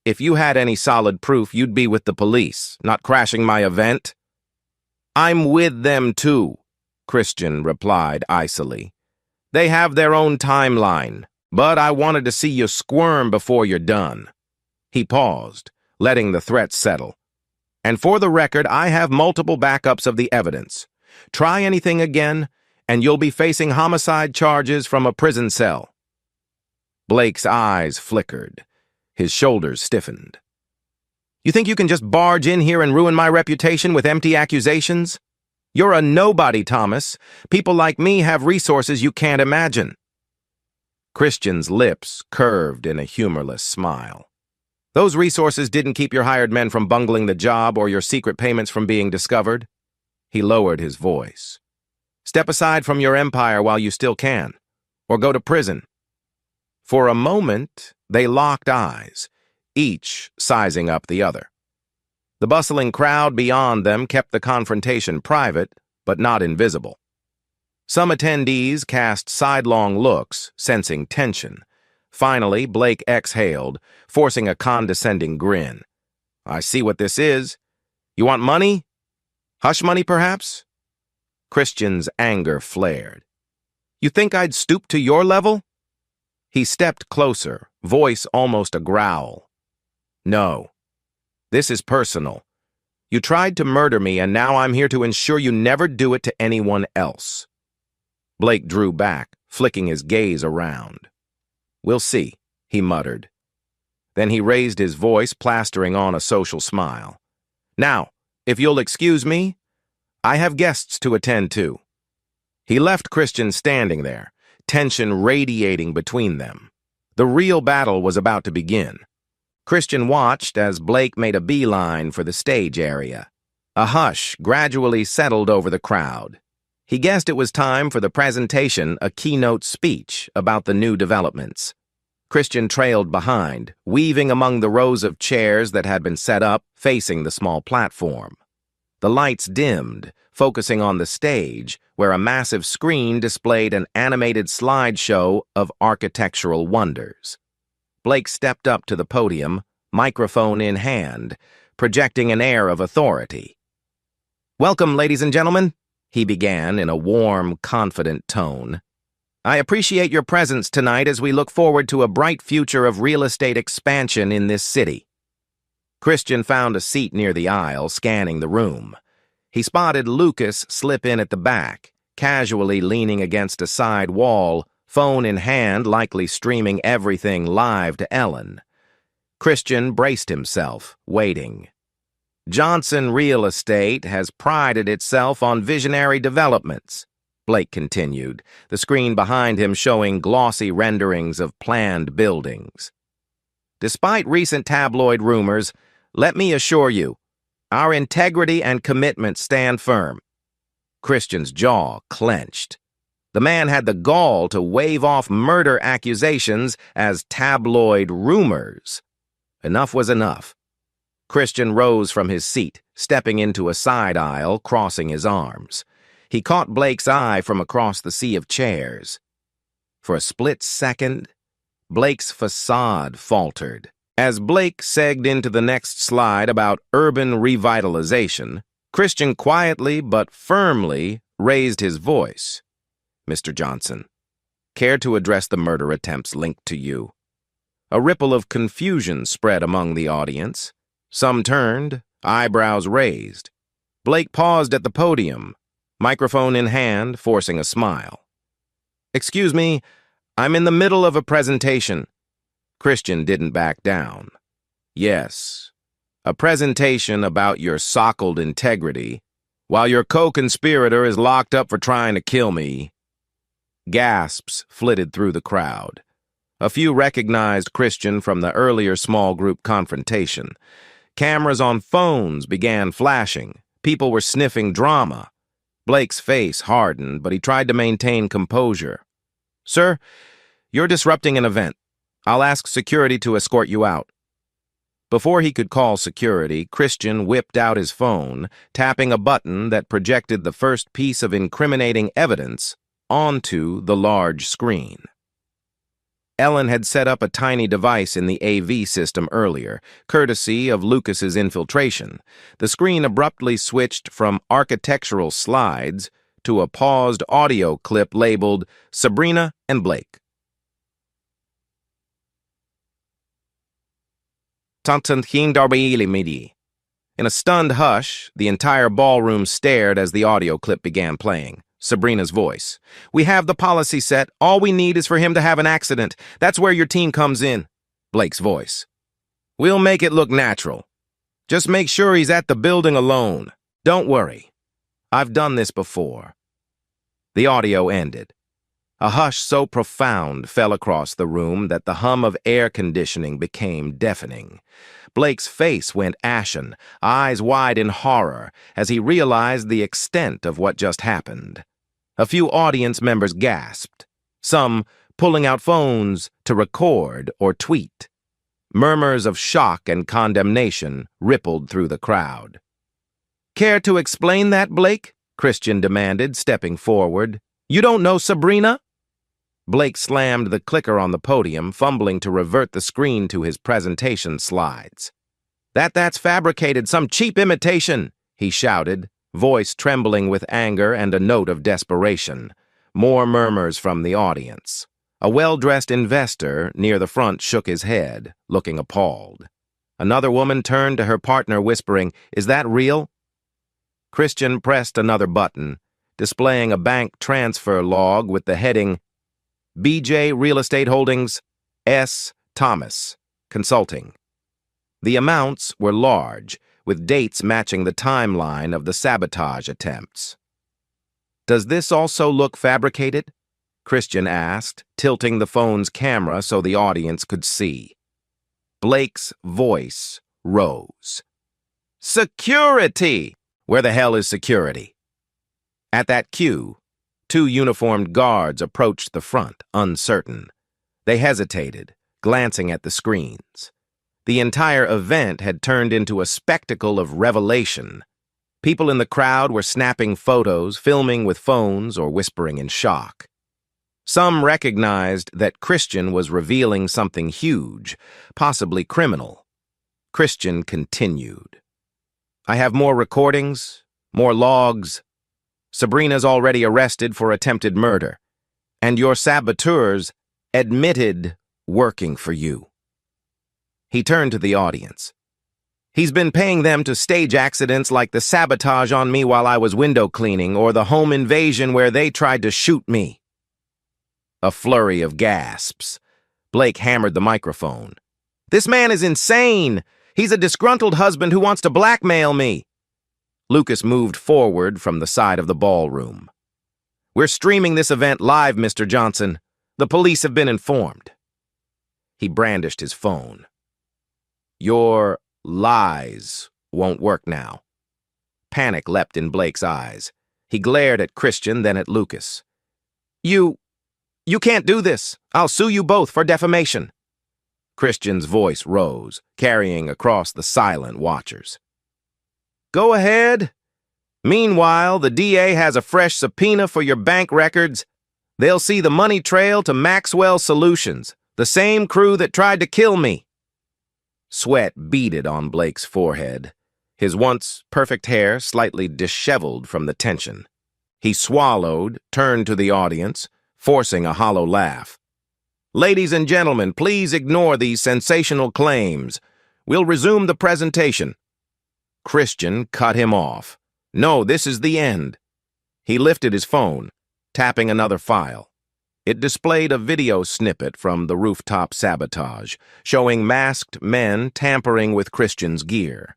"If you had any solid proof, you'd be with the police, not crashing my event." "I'm with them too," Christian replied icily. "They have their own timeline, but I wanted to see you squirm before you're done." He paused, letting the threat settle. "And for the record, I have multiple backups of the evidence. Try anything again, and you'll be facing homicide charges from a prison cell." Blake's eyes flickered. His shoulders stiffened. "You think you can just barge in here and ruin my reputation with empty accusations? You're a nobody, Thomas. People like me have resources you can't imagine." Christian's lips curved in a humorless smile. "Those resources didn't keep your hired men from bungling the job or your secret payments from being discovered." He lowered his voice. "Step aside from your empire while you still can, or go to prison." For a moment, they locked eyes, each sizing up the other. The bustling crowd beyond them kept the confrontation private, but not invisible. Some attendees cast sidelong looks, sensing tension. Finally, Blake exhaled, forcing a condescending grin. "I see what this is. You want money? Hush money, perhaps?" Christian's anger flared. "You think I'd stoop to your level?" He stepped closer, voice almost a growl. "No. This is personal. You tried to murder me, and now I'm here to ensure you never do it to anyone else." Blake drew back, flicking his gaze around. "We'll see," he muttered. Then he raised his voice, plastering on a social smile. "Now, if you'll excuse me, I have guests to attend to." He left Christian standing there, tension radiating between them. The real battle was about to begin. Christian watched as Blake made a beeline for the stage area. A hush gradually settled over the crowd. He guessed it was time for the presentation, a keynote speech about the new developments. Christian trailed behind, weaving among the rows of chairs that had been set up facing the small platform. The lights dimmed, focusing on the stage, where a massive screen displayed an animated slideshow of architectural wonders. Blake stepped up to the podium, microphone in hand, projecting an air of authority. "Welcome, ladies and gentlemen," he began in a warm, confident tone. "I appreciate your presence tonight as we look forward to a bright future of real estate expansion in this city." Christian found a seat near the aisle, scanning the room. He spotted Lucas slip in at the back, casually leaning against a side wall, phone in hand, likely streaming everything live to Ellen. Christian braced himself, waiting. "Johnson Real Estate has prided itself on visionary developments," Blake continued, the screen behind him showing glossy renderings of planned buildings. "Despite recent tabloid rumors, let me assure you, our integrity and commitment stand firm." Christian's jaw clenched. The man had the gall to wave off murder accusations as tabloid rumors. Enough was enough. Christian rose from his seat, stepping into a side aisle, crossing his arms. He caught Blake's eye from across the sea of chairs. For a split second, Blake's facade faltered. As Blake segged into the next slide about urban revitalization, Christian quietly but firmly raised his voice. "Mr. Johnson, care to address the murder attempts linked to you?" A ripple of confusion spread among the audience. Some turned, eyebrows raised. Blake paused at the podium, microphone in hand, forcing a smile. "Excuse me, I'm in the middle of a presentation." Christian didn't back down. "Yes, a presentation about your sockled integrity, while your co-conspirator is locked up for trying to kill me." Gasps flitted through the crowd. A few recognized Christian from the earlier small group confrontation. Cameras on phones began flashing. People were sniffing drama. Blake's face hardened, but he tried to maintain composure. "Sir, you're disrupting an event. I'll ask security to escort you out." Before he could call security, Christian whipped out his phone, tapping a button that projected the first piece of incriminating evidence onto the large screen. Ellen had set up a tiny device in the AV system earlier, courtesy of Lucas's infiltration. The screen abruptly switched from architectural slides to a paused audio clip labeled "Sabrina and Blake." In a stunned hush, the entire ballroom stared as the audio clip began playing. Sabrina's voice. "We have the policy set. All we need is for him to have an accident. That's where your team comes in." Blake's voice. "We'll make it look natural. Just make sure he's at the building alone. Don't worry. I've done this before." The audio ended. A hush so profound fell across the room that the hum of air conditioning became deafening. Blake's face went ashen, eyes wide in horror, as he realized the extent of what just happened. A few audience members gasped, some pulling out phones to record or tweet. Murmurs of shock and condemnation rippled through the crowd. "Care to explain that, Blake?" Christian demanded, stepping forward. "You don't know Sabrina?" Blake slammed the clicker on the podium, fumbling to revert the screen to his presentation slides. That's fabricated, some cheap imitation," he shouted, voice trembling with anger and a note of desperation. More murmurs from the audience. A well-dressed investor near the front shook his head, looking appalled. Another woman turned to her partner, whispering, "Is that real?" Christian pressed another button, displaying a bank transfer log with the heading, "BJ Real Estate Holdings, S. Thomas, Consulting." The amounts were large, with dates matching the timeline of the sabotage attempts. "Does this also look fabricated?" Christian asked, tilting the phone's camera so the audience could see. Blake's voice rose. "Security! Where the hell is security?" At that cue, two uniformed guards approached the front, uncertain. They hesitated, glancing at the screens. The entire event had turned into a spectacle of revelation. People in the crowd were snapping photos, filming with phones, or whispering in shock. Some recognized that Christian was revealing something huge, possibly criminal. Christian continued. "I have more recordings, more logs. Sabrina's already arrested for attempted murder, and your saboteurs admitted working for you." He turned to the audience. "He's been paying them to stage accidents like the sabotage on me while I was window cleaning or the home invasion where they tried to shoot me." A flurry of gasps. Blake hammered the microphone. "This man is insane! He's a disgruntled husband who wants to blackmail me!" Lucas moved forward from the side of the ballroom. "We're streaming this event live, Mr. Johnson. The police have been informed." He brandished his phone. "Your lies won't work now." Panic leapt in Blake's eyes. He glared at Christian, then at Lucas. You can't do this. I'll sue you both for defamation." Christian's voice rose, carrying across the silent watchers. "Go ahead. Meanwhile, the DA has a fresh subpoena for your bank records. They'll see the money trail to Maxwell Solutions, the same crew that tried to kill me." Sweat beaded on Blake's forehead, his once perfect hair slightly disheveled from the tension. He swallowed, turned to the audience, forcing a hollow laugh. "Ladies and gentlemen, please ignore these sensational claims. We'll resume the presentation." Christian cut him off. "No, this is the end." He lifted his phone, tapping another file. It displayed a video snippet from the rooftop sabotage, showing masked men tampering with Christian's gear.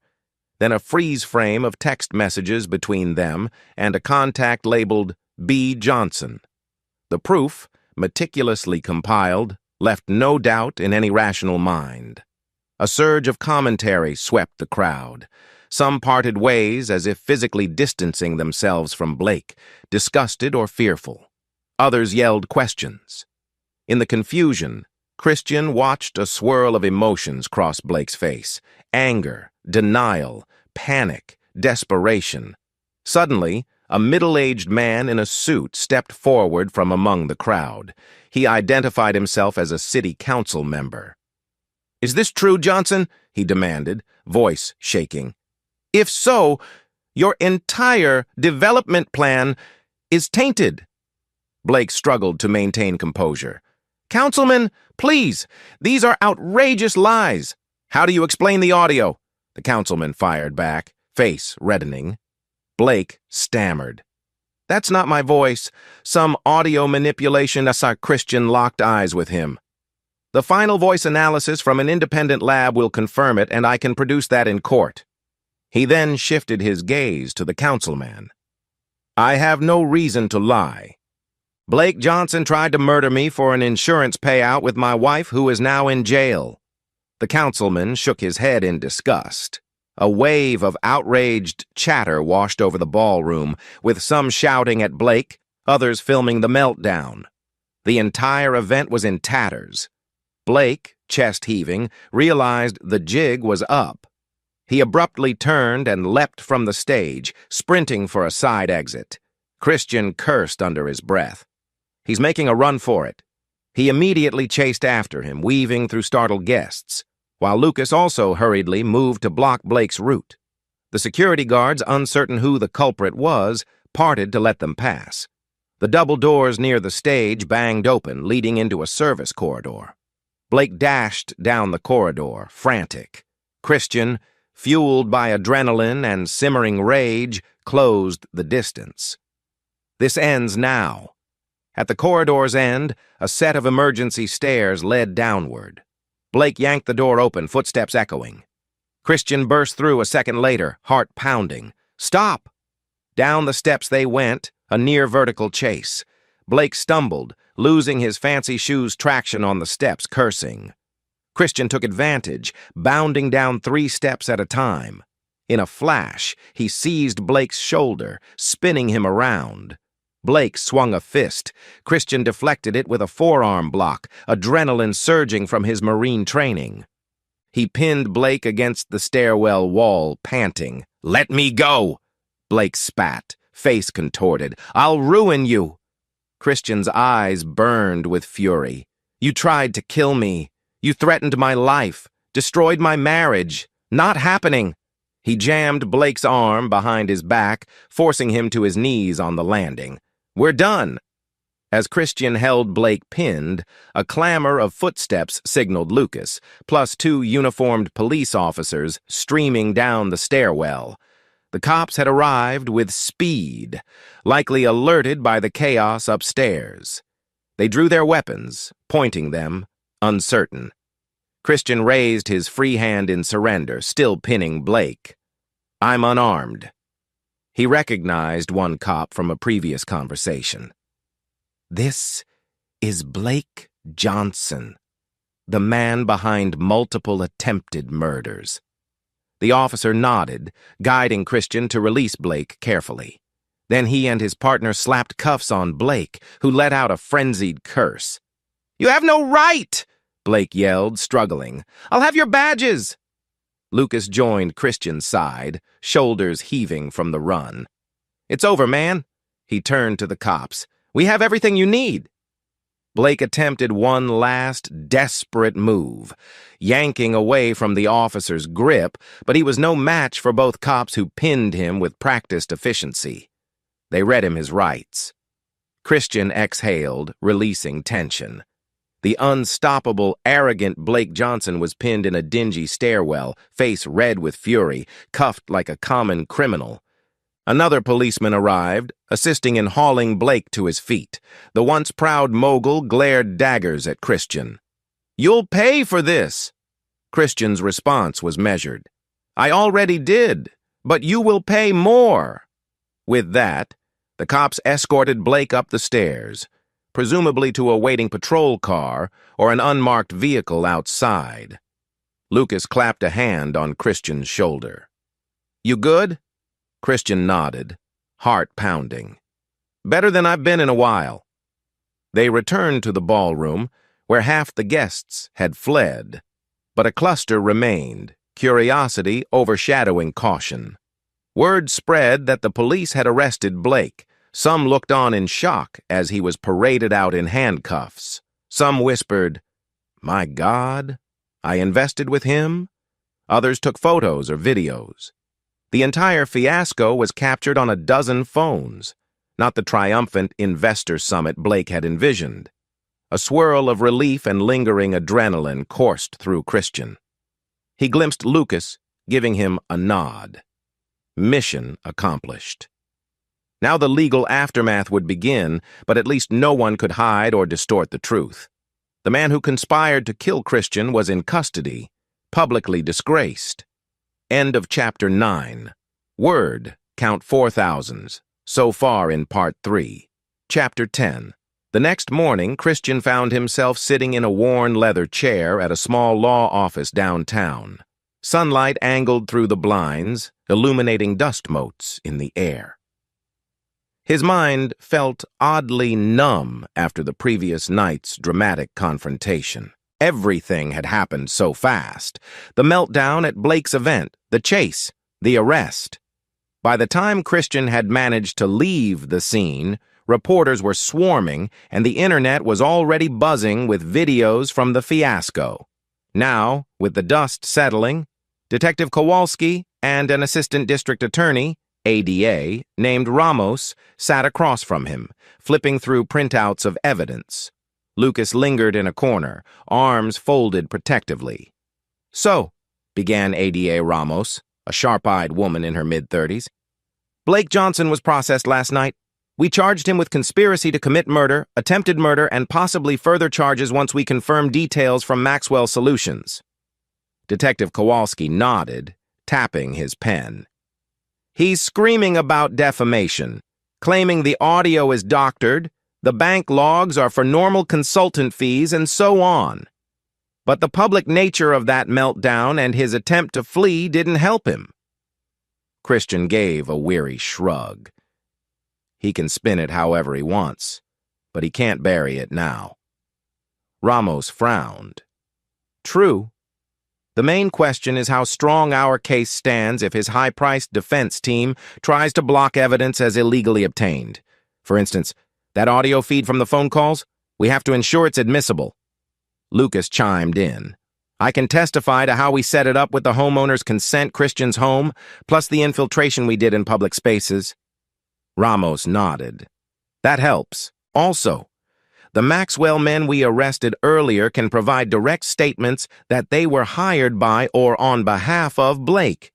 Then a freeze frame of text messages between them and a contact labeled B. Johnson. The proof, meticulously compiled, left no doubt in any rational mind. A surge of commentary swept the crowd. Some parted ways as if physically distancing themselves from Blake, disgusted or fearful. Others yelled questions. In the confusion, Christian watched a swirl of emotions cross Blake's face. Anger, denial, panic, desperation. Suddenly, a middle-aged man in a suit stepped forward from among the crowd. He identified himself as a city council member. "Is this true, Johnson?" he demanded, voice shaking. "If so, your entire development plan is tainted." Blake struggled to maintain composure. "Councilman, please, these are outrageous lies." "How do you explain the audio?" the councilman fired back, face reddening. Blake stammered. "That's not my voice. Some audio manipulation." Christian locked eyes with him. "The final voice analysis from an independent lab will confirm it, and I can produce that in court." He then shifted his gaze to the councilman. "I have no reason to lie. Blake Johnson tried to murder me for an insurance payout with my wife, who is now in jail." The councilman shook his head in disgust. A wave of outraged chatter washed over the ballroom, with some shouting at Blake, others filming the meltdown. The entire event was in tatters. Blake, chest heaving, realized the jig was up. He abruptly turned and leapt from the stage, sprinting for a side exit. Christian cursed under his breath. "He's making a run for it." He immediately chased after him, weaving through startled guests, while Lucas also hurriedly moved to block Blake's route. The security guards, uncertain who the culprit was, parted to let them pass. The double doors near the stage banged open, leading into a service corridor. Blake dashed down the corridor, frantic. Christian, fueled by adrenaline and simmering rage, closed the distance. "This ends now." At the corridor's end, a set of emergency stairs led downward. Blake yanked the door open, footsteps echoing. Christian burst through a second later, heart pounding. "Stop!" Down the steps they went, a near-vertical chase. Blake stumbled, losing his fancy shoes' traction on the steps, cursing. Christian took advantage, bounding down 3 steps at a time. In a flash, he seized Blake's shoulder, spinning him around. Blake swung a fist. Christian deflected it with a forearm block, adrenaline surging from his Marine training. He pinned Blake against the stairwell wall, panting. "Let me go!" Blake spat, face contorted. "I'll ruin you!" Christian's eyes burned with fury. "You tried to kill me. You threatened my life, destroyed my marriage. Not happening." He jammed Blake's arm behind his back, forcing him to his knees on the landing. "We're done." As Christian held Blake pinned, a clamor of footsteps signaled Lucas, plus 2 uniformed police officers streaming down the stairwell. The cops had arrived with speed, likely alerted by the chaos upstairs. They drew their weapons, pointing them, uncertain. Christian raised his free hand in surrender, still pinning Blake. "I'm unarmed." He recognized one cop from a previous conversation. "This is Blake Johnson, the man behind multiple attempted murders." The officer nodded, guiding Christian to release Blake carefully. Then he and his partner slapped cuffs on Blake, who let out a frenzied curse. "You have no right!" Blake yelled, struggling. "I'll have your badges!" Lucas joined Christian's side, shoulders heaving from the run. "It's over, man." He turned to the cops. "We have everything you need." Blake attempted one last, desperate move, yanking away from the officer's grip, but he was no match for both cops who pinned him with practiced efficiency. They read him his rights. Christian exhaled, releasing tension. The unstoppable, arrogant Blake Johnson was pinned in a dingy stairwell, face red with fury, cuffed like a common criminal. Another policeman arrived, assisting in hauling Blake to his feet. The once proud Mogul glared daggers at Christian. "You'll pay for this!" Christian's response was measured. "I already did, but you will pay more!" With that, the cops escorted Blake up the stairs, presumably to a waiting patrol car or an unmarked vehicle outside. Lucas clapped a hand on Christian's shoulder. "You good?" Christian nodded, heart pounding. "Better than I've been in a while." They returned to the ballroom, where half the guests had fled, but a cluster remained, curiosity overshadowing caution. Word spread that the police had arrested Blake. Some looked on in shock as he was paraded out in handcuffs. Some whispered, "My God, I invested with him?" Others took photos or videos. The entire fiasco was captured on a dozen phones, not the triumphant investor summit Blake had envisioned. A swirl of relief and lingering adrenaline coursed through Christian. He glimpsed Lucas, giving him a nod. Mission accomplished. Now the legal aftermath would begin, but at least no one could hide or distort the truth. The man who conspired to kill Christian was in custody, publicly disgraced. End of Chapter 9. Word, count 4,000s. So far in Part 3. Chapter 10. The next morning, Christian found himself sitting in a worn leather chair at a small law office downtown. Sunlight angled through the blinds, illuminating dust motes in the air. His mind felt oddly numb after the previous night's dramatic confrontation. Everything had happened so fast. The meltdown at Blake's event, the chase, the arrest. By the time Christian had managed to leave the scene, reporters were swarming and the internet was already buzzing with videos from the fiasco. Now, with the dust settling, Detective Kowalski and an assistant district attorney, ADA, named Ramos, sat across from him, flipping through printouts of evidence. Lucas lingered in a corner, arms folded protectively. "So," began ADA Ramos, a sharp-eyed woman in her mid-30s, "Blake Johnson was processed last night. We charged him with conspiracy to commit murder, attempted murder, and possibly further charges once we confirm details from Maxwell Solutions." Detective Kowalski nodded, tapping his pen. He's screaming about defamation, claiming the audio is doctored, the bank logs are for normal consultant fees, and so on. But the public nature of that meltdown and his attempt to flee didn't help him. Christian gave a weary shrug. He can spin it however he wants, but he can't bury it now. Ramos frowned. True. The main question is how strong our case stands if his high-priced defense team tries to block evidence as illegally obtained. For instance, that audio feed from the phone calls, we have to ensure it's admissible. Lucas chimed in. I can testify to how we set it up with the homeowner's consent, Christian's home, plus the infiltration we did in public spaces. Ramos nodded. That helps. Also, the Maxwell men we arrested earlier can provide direct statements that they were hired by or on behalf of Blake.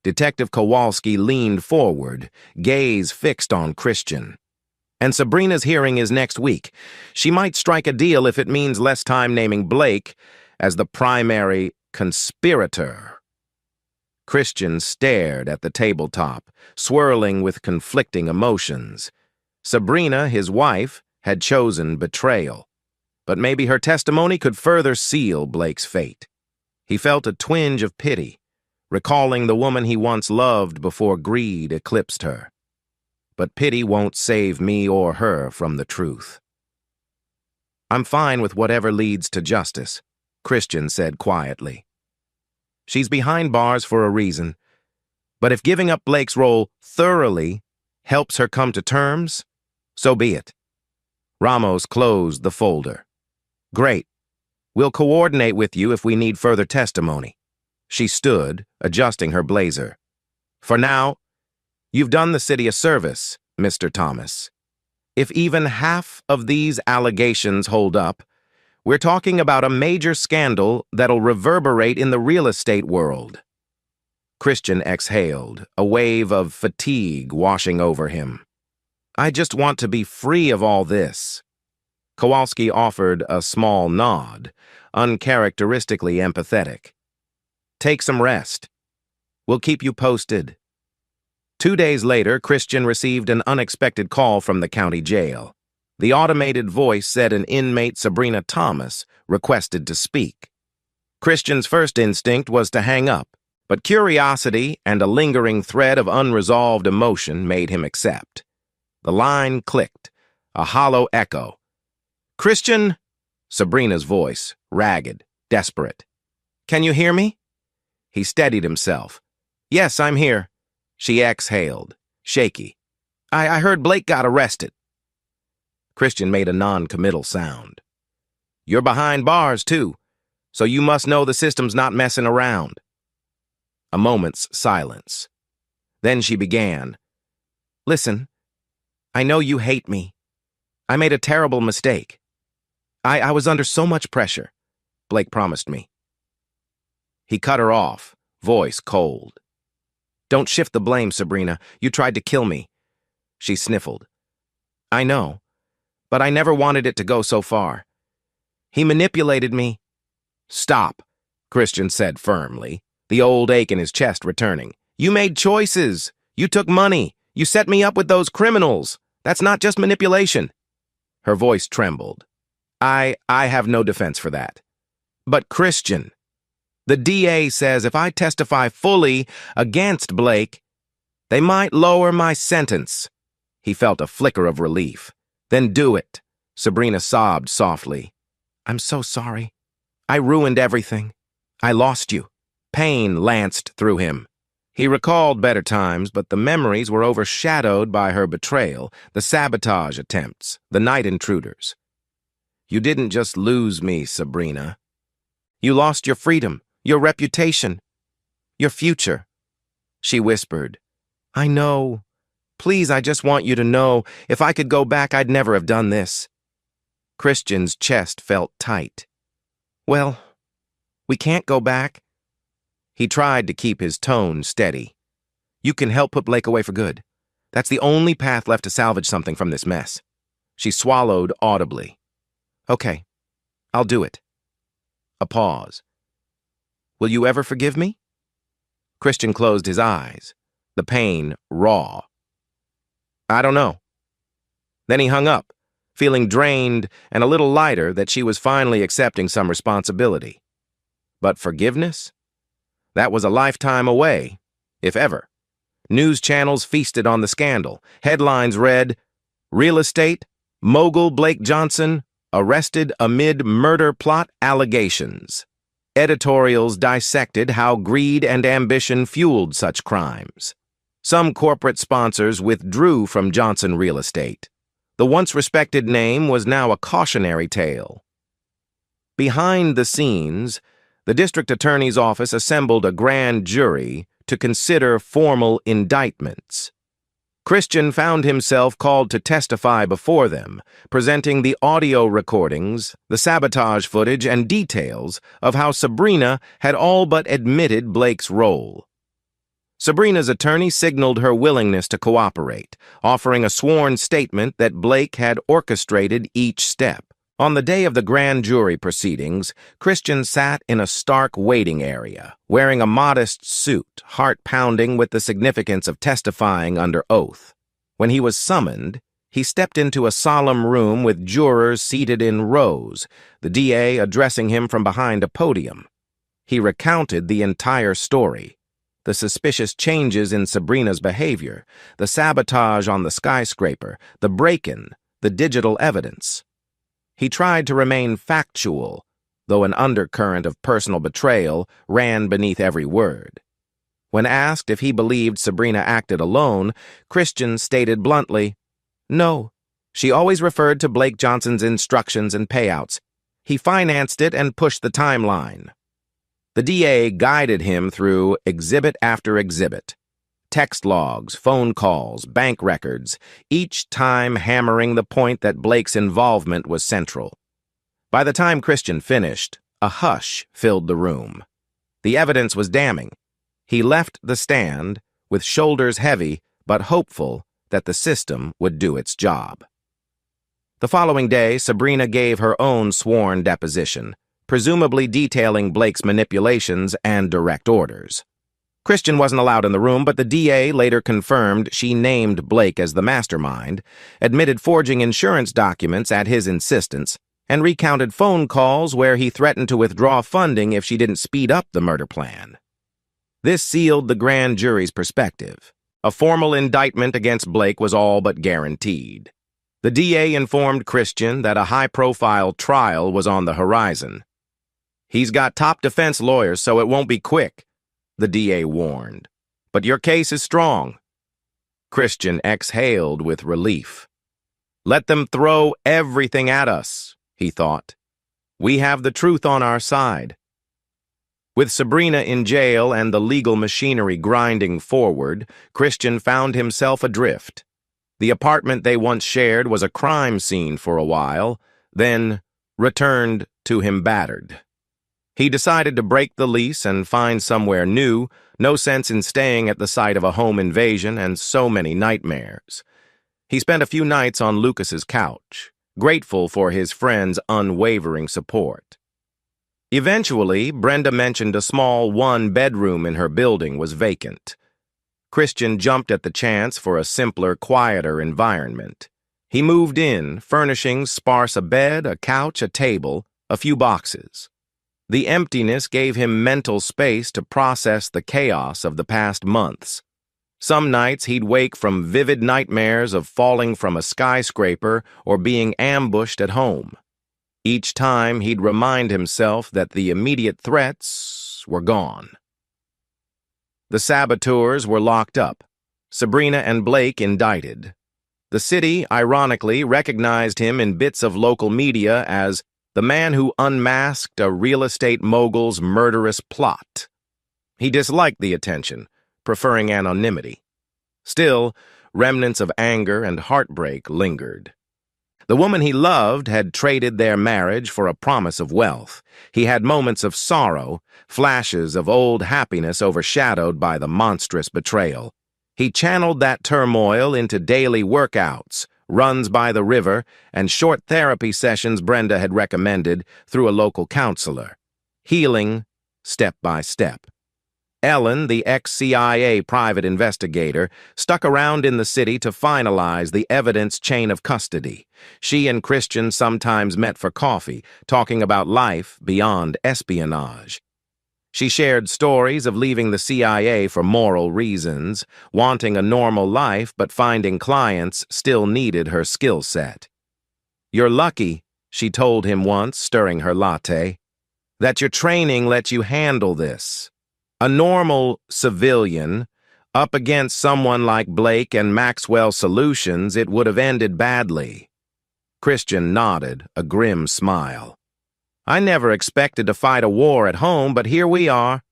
Detective Kowalski leaned forward, gaze fixed on Christian. And Sabrina's hearing is next week. She might strike a deal if it means less time naming Blake as the primary conspirator. Christian stared at the tabletop, swirling with conflicting emotions. Sabrina, his wife, had chosen betrayal, but maybe her testimony could further seal Blake's fate. He felt a twinge of pity, recalling the woman he once loved before greed eclipsed her. But pity won't save me or her from the truth. I'm fine with whatever leads to justice, Christian said quietly. She's behind bars for a reason, but if giving up Blake's role thoroughly helps her come to terms, so be it. Ramos closed the folder. Great. We'll coordinate with you if we need further testimony. She stood, adjusting her blazer. For now, you've done the city a service, Mr. Thomas. If even half of these allegations hold up, we're talking about a major scandal that'll reverberate in the real estate world. Christian exhaled, a wave of fatigue washing over him. I just want to be free of all this. Kowalski offered a small nod, uncharacteristically empathetic. Take some rest. We'll keep you posted. 2 days later, Christian received an unexpected call from the county jail. The automated voice said an inmate, Sabrina Thomas, requested to speak. Christian's first instinct was to hang up, but curiosity and a lingering thread of unresolved emotion made him accept. The line clicked, a hollow echo. Christian? Sabrina's voice, ragged, desperate. Can you hear me? He steadied himself. Yes, I'm here. She exhaled, shaky. I heard Blake got arrested. Christian made a non-committal sound. You're behind bars, too, so you must know the system's not messing around. A moment's silence. Then she began. Listen, I know you hate me. I made a terrible mistake. I was under so much pressure, Blake promised me. He cut her off, voice cold. Don't shift the blame, Sabrina. You tried to kill me. She sniffled. I know, but I never wanted it to go so far. He manipulated me. Stop, Christian said firmly, the old ache in his chest returning. You made choices. You took money. You set me up with those criminals. That's not just manipulation. Her voice trembled. I have no defense for that. But Christian, the DA says if I testify fully against Blake, they might lower my sentence. He felt a flicker of relief. Then do it. Sabrina sobbed softly. I'm so sorry. I ruined everything. I lost you. Pain lanced through him. He recalled better times, but the memories were overshadowed by her betrayal, the sabotage attempts, the night intruders. You didn't just lose me, Sabrina. You lost your freedom, your reputation, your future. She whispered, I know. Please, I just want you to know, if I could go back, I'd never have done this. Christian's chest felt tight. Well, we can't go back. He tried to keep his tone steady. You can help put Blake away for good. That's the only path left to salvage something from this mess. She swallowed audibly. Okay, I'll do it. A pause. Will you ever forgive me? Christian closed his eyes, the pain raw. I don't know. Then he hung up, feeling drained and a little lighter that she was finally accepting some responsibility. But forgiveness? That was a lifetime away, if ever. News channels feasted on the scandal. Headlines read, "Real estate, Mogul Blake Johnson arrested amid murder plot allegations." Editorials dissected how greed and ambition fueled such crimes. Some corporate sponsors withdrew from Johnson Real Estate. The once respected name was now a cautionary tale. Behind the scenes, the district attorney's office assembled a grand jury to consider formal indictments. Christian found himself called to testify before them, presenting the audio recordings, the sabotage footage, and details of how Sabrina had all but admitted Blake's role. Sabrina's attorney signaled her willingness to cooperate, offering a sworn statement that Blake had orchestrated each step. On the day of the grand jury proceedings, Christian sat in a stark waiting area, wearing a modest suit, heart pounding with the significance of testifying under oath. When he was summoned, he stepped into a solemn room with jurors seated in rows, the DA addressing him from behind a podium. He recounted the entire story: the suspicious changes in Sabrina's behavior, the sabotage on the skyscraper, the break-in, the digital evidence. He tried to remain factual, though an undercurrent of personal betrayal ran beneath every word. When asked if he believed Sabrina acted alone, Christian stated bluntly, "No, she always referred to Blake Johnson's instructions and payouts. He financed it and pushed the timeline." The DA guided him through exhibit after exhibit. Text logs, phone calls, bank records, each time hammering the point that Blake's involvement was central. By the time Christian finished, a hush filled the room. The evidence was damning. He left the stand with shoulders heavy but hopeful that the system would do its job. The following day, Sabrina gave her own sworn deposition, presumably detailing Blake's manipulations and direct orders. Christian wasn't allowed in the room, but the DA later confirmed she named Blake as the mastermind, admitted forging insurance documents at his insistence, and recounted phone calls where he threatened to withdraw funding if she didn't speed up the murder plan. This sealed the grand jury's perspective. A formal indictment against Blake was all but guaranteed. The DA informed Christian that a high-profile trial was on the horizon. "He's got top defense lawyers, so it won't be quick," the DA warned. "But your case is strong." Christian exhaled with relief. "Let them throw everything at us," he thought. "We have the truth on our side." With Sabrina in jail and the legal machinery grinding forward, Christian found himself adrift. The apartment they once shared was a crime scene for a while, then returned to him battered. He decided to break the lease and find somewhere new. No sense in staying at the site of a home invasion and so many nightmares. He spent a few nights on Lucas's couch, grateful for his friend's unwavering support. Eventually, Brenda mentioned a small one-bedroom in her building was vacant. Christian jumped at the chance for a simpler, quieter environment. He moved in, furnishing sparse a bed, a couch, a table, a few boxes. The emptiness gave him mental space to process the chaos of the past months. Some nights he'd wake from vivid nightmares of falling from a skyscraper or being ambushed at home. Each time he'd remind himself that the immediate threats were gone. The saboteurs were locked up, Sabrina and Blake indicted. The city, ironically, recognized him in bits of local media as the man who unmasked a real estate mogul's murderous plot. He disliked the attention, preferring anonymity. Still, remnants of anger and heartbreak lingered. The woman he loved had traded their marriage for a promise of wealth. He had moments of sorrow, flashes of old happiness overshadowed by the monstrous betrayal. He channeled that turmoil into daily workouts, runs by the river, and short therapy sessions Brenda had recommended through a local counselor. Healing step by step. Ellen, the ex-CIA private investigator, stuck around in the city to finalize the evidence chain of custody. She and Christian sometimes met for coffee, talking about life beyond espionage. She shared stories of leaving the CIA for moral reasons, wanting a normal life but finding clients still needed her skill set. "You're lucky," she told him once, stirring her latte, "that your training lets you handle this. A normal civilian, up against someone like Blake and Maxwell Solutions, it would have ended badly." Christian nodded, a grim smile. "I never expected to fight a war at home, but here we are."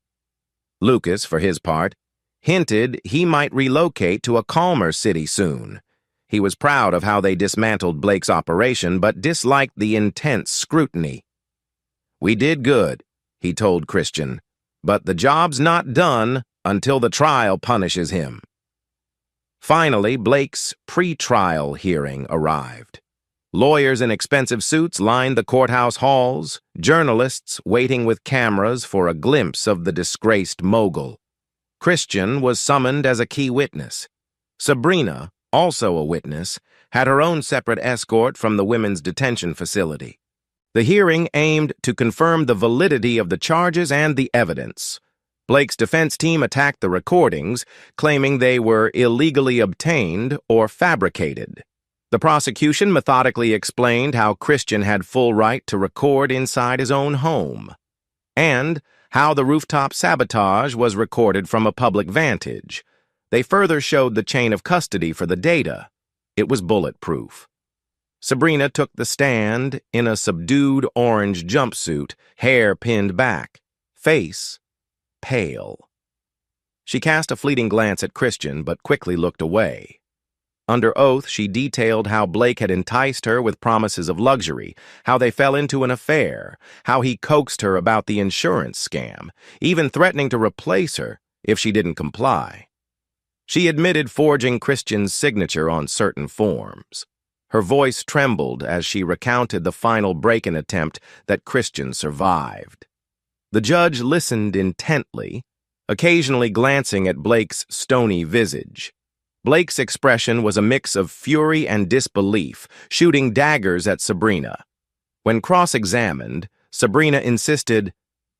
Lucas, for his part, hinted he might relocate to a calmer city soon. He was proud of how they dismantled Blake's operation, but disliked the intense scrutiny. "We did good," he told Christian, "but the job's not done until the trial punishes him." Finally, Blake's pre-trial hearing arrived. Lawyers in expensive suits lined the courthouse halls, journalists waiting with cameras for a glimpse of the disgraced Mogul. Christian was summoned as a key witness. Sabrina, also a witness, had her own separate escort from the women's detention facility. The hearing aimed to confirm the validity of the charges and the evidence. Blake's defense team attacked the recordings, claiming they were illegally obtained or fabricated. The prosecution methodically explained how Christian had full right to record inside his own home, and how the rooftop sabotage was recorded from a public vantage. They further showed the chain of custody for the data. It was bulletproof. Sabrina took the stand in a subdued orange jumpsuit, hair pinned back, face pale. She cast a fleeting glance at Christian, but quickly looked away. Under oath, she detailed how Blake had enticed her with promises of luxury, how they fell into an affair, how he coaxed her about the insurance scam, even threatening to replace her if she didn't comply. She admitted forging Christian's signature on certain forms. Her voice trembled as she recounted the final break-in attempt that Christian survived. The judge listened intently, occasionally glancing at Blake's stony visage. Blake's expression was a mix of fury and disbelief, shooting daggers at Sabrina. When cross-examined, Sabrina insisted,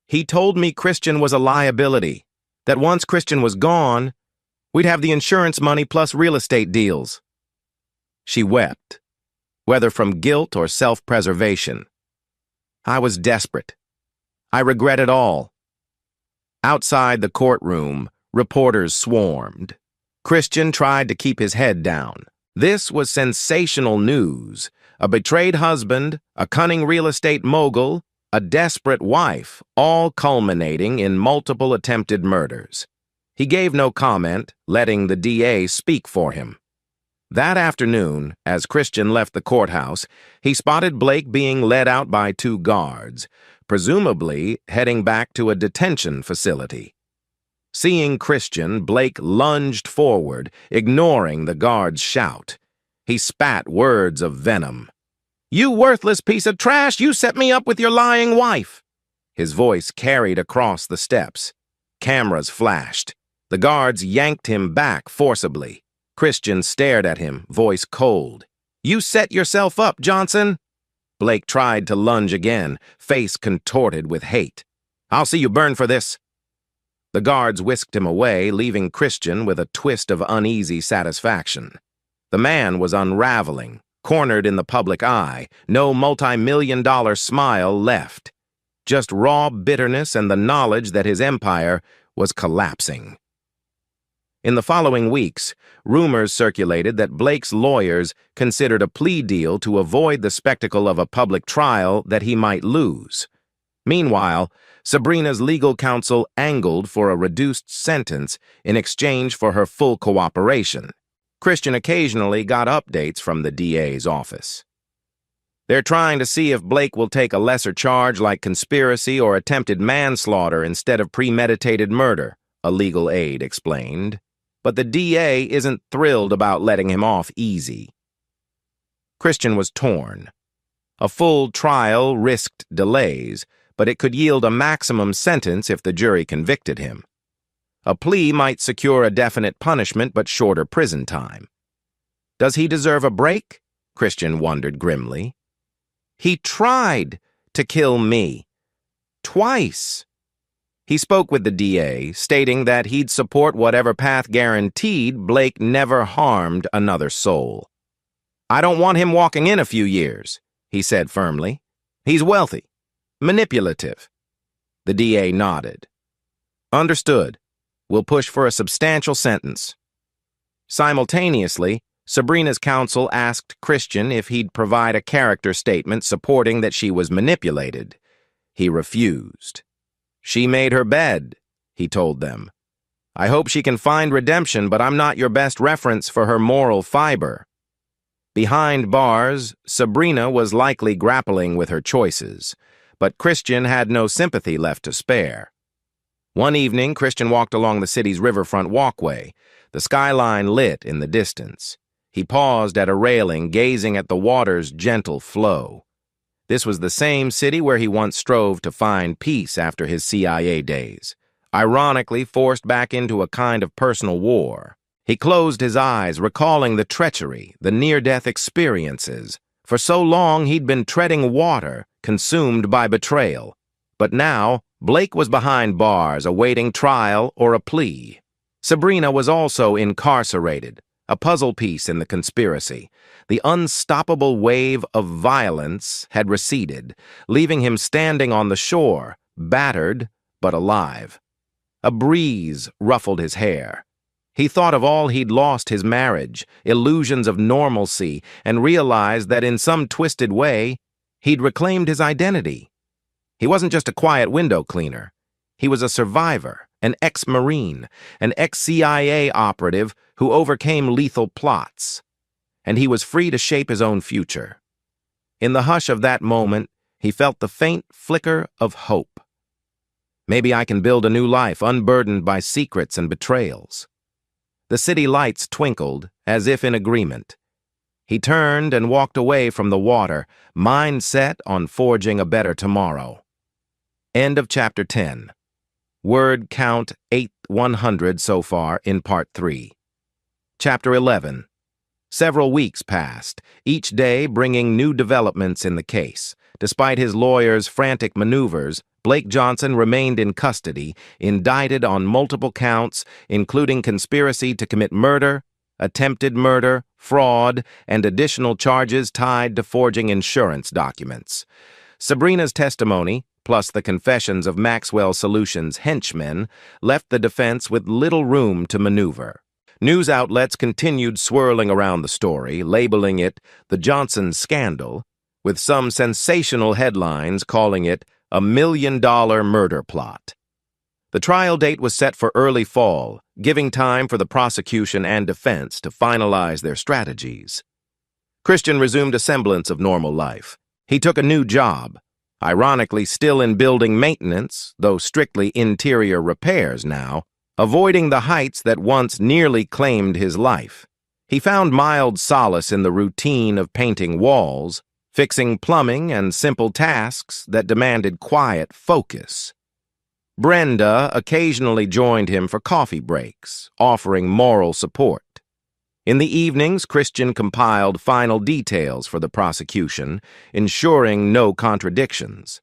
"He told me Christian was a liability, that once Christian was gone, we'd have the insurance money plus real estate deals." She wept, whether from guilt or self-preservation. "I was desperate. I regret it all." Outside the courtroom, reporters swarmed. Christian tried to keep his head down. This was sensational news. A betrayed husband, a cunning real estate mogul, a desperate wife, all culminating in multiple attempted murders. He gave no comment, letting the DA speak for him. That afternoon, as Christian left the courthouse, he spotted Blake being led out by two guards, presumably heading back to a detention facility. Seeing Christian, Blake lunged forward, ignoring the guard's shout. He spat words of venom. "You worthless piece of trash! You set me up with your lying wife!" His voice carried across the steps. Cameras flashed. The guards yanked him back forcibly. Christian stared at him, voice cold. "You set yourself up, Johnson!" Blake tried to lunge again, face contorted with hate. "I'll see you burn for this!" The guards whisked him away, leaving Christian with a twist of uneasy satisfaction. The man was unraveling, cornered in the public eye, no multi-million-dollar smile left. Just raw bitterness and the knowledge that his empire was collapsing. In the following weeks, rumors circulated that Blake's lawyers considered a plea deal to avoid the spectacle of a public trial that he might lose. Meanwhile, Sabrina's legal counsel angled for a reduced sentence in exchange for her full cooperation. Christian occasionally got updates from the DA's office. "They're trying to see if Blake will take a lesser charge like conspiracy or attempted manslaughter instead of premeditated murder," a legal aide explained. "But the DA isn't thrilled about letting him off easy." Christian was torn. A full trial risked delays, but it could yield a maximum sentence if the jury convicted him. A plea might secure a definite punishment but shorter prison time. Does he deserve a break? Christian wondered grimly. He tried to kill me. Twice. He spoke with the DA, stating that he'd support whatever path guaranteed Blake never harmed another soul. I don't want him walking in a few years, he said firmly. He's wealthy, manipulative. The DA nodded. Understood. We'll push for a substantial sentence. Simultaneously, Sabrina's counsel asked Christian if he'd provide a character statement supporting that she was manipulated. He refused. She made her bed, he told them. I hope she can find redemption, but I'm not your best reference for her moral fiber. Behind bars, Sabrina was likely grappling with her choices, but Christian had no sympathy left to spare. One evening, Christian walked along the city's riverfront walkway, the skyline lit in the distance. He paused at a railing, gazing at the water's gentle flow. This was the same city where he once strove to find peace after his CIA days, ironically forced back into a kind of personal war. He closed his eyes, recalling the treachery, the near-death experiences. For so long he'd been treading water, consumed by betrayal. But now, Blake was behind bars, awaiting trial or a plea. Sabrina was also incarcerated, a puzzle piece in the conspiracy. The unstoppable wave of violence had receded, leaving him standing on the shore, battered but alive. A breeze ruffled his hair. He thought of all he'd lost: his marriage, illusions of normalcy, and realized that in some twisted way, he'd reclaimed his identity. He wasn't just a quiet window cleaner. He was a survivor, an ex-Marine, an ex-CIA operative who overcame lethal plots. And he was free to shape his own future. In the hush of that moment, he felt the faint flicker of hope. Maybe I can build a new life unburdened by secrets and betrayals. The city lights twinkled, as if in agreement. He turned and walked away from the water, mind set on forging a better tomorrow. End of Chapter 10. Word count 8,100 so far in Part 3. Chapter 11. Several weeks passed, each day bringing new developments in the case. Despite his lawyer's frantic maneuvers, Blake Johnson remained in custody, indicted on multiple counts, including conspiracy to commit murder, attempted murder, fraud, and additional charges tied to forging insurance documents. Sabrina's testimony, plus the confessions of Maxwell Solutions' henchmen, left the defense with little room to maneuver. News outlets continued swirling around the story, labeling it the Johnson scandal, with some sensational headlines calling it a $1 million murder plot. The trial date was set for early fall, giving time for the prosecution and defense to finalize their strategies. Christian resumed a semblance of normal life. He took a new job, ironically still in building maintenance, though strictly interior repairs now, avoiding the heights that once nearly claimed his life. He found mild solace in the routine of painting walls, fixing plumbing, and simple tasks that demanded quiet focus. Brenda occasionally joined him for coffee breaks, offering moral support. In the evenings, Christian compiled final details for the prosecution, ensuring no contradictions.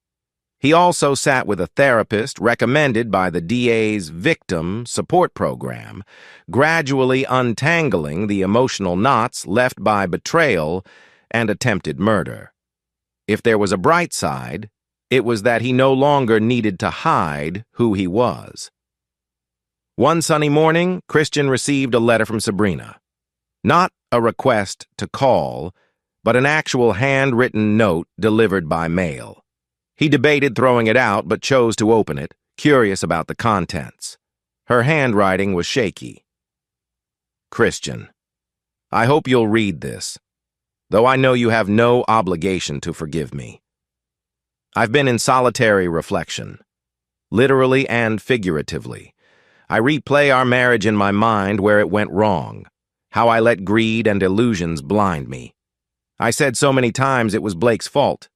He also sat with a therapist recommended by the DA's victim support program, gradually untangling the emotional knots left by betrayal and attempted murder. If there was a bright side, it was that he no longer needed to hide who he was. One sunny morning, Christian received a letter from Sabrina. Not a request to call, but an actual handwritten note delivered by mail. He debated throwing it out, but chose to open it, curious about the contents. Her handwriting was shaky. Christian, I hope you'll read this, though I know you have no obligation to forgive me. I've been in solitary reflection, literally and figuratively. I replay our marriage in my mind where it went wrong, how I let greed and illusions blind me. I said so many times it was Blake's fault,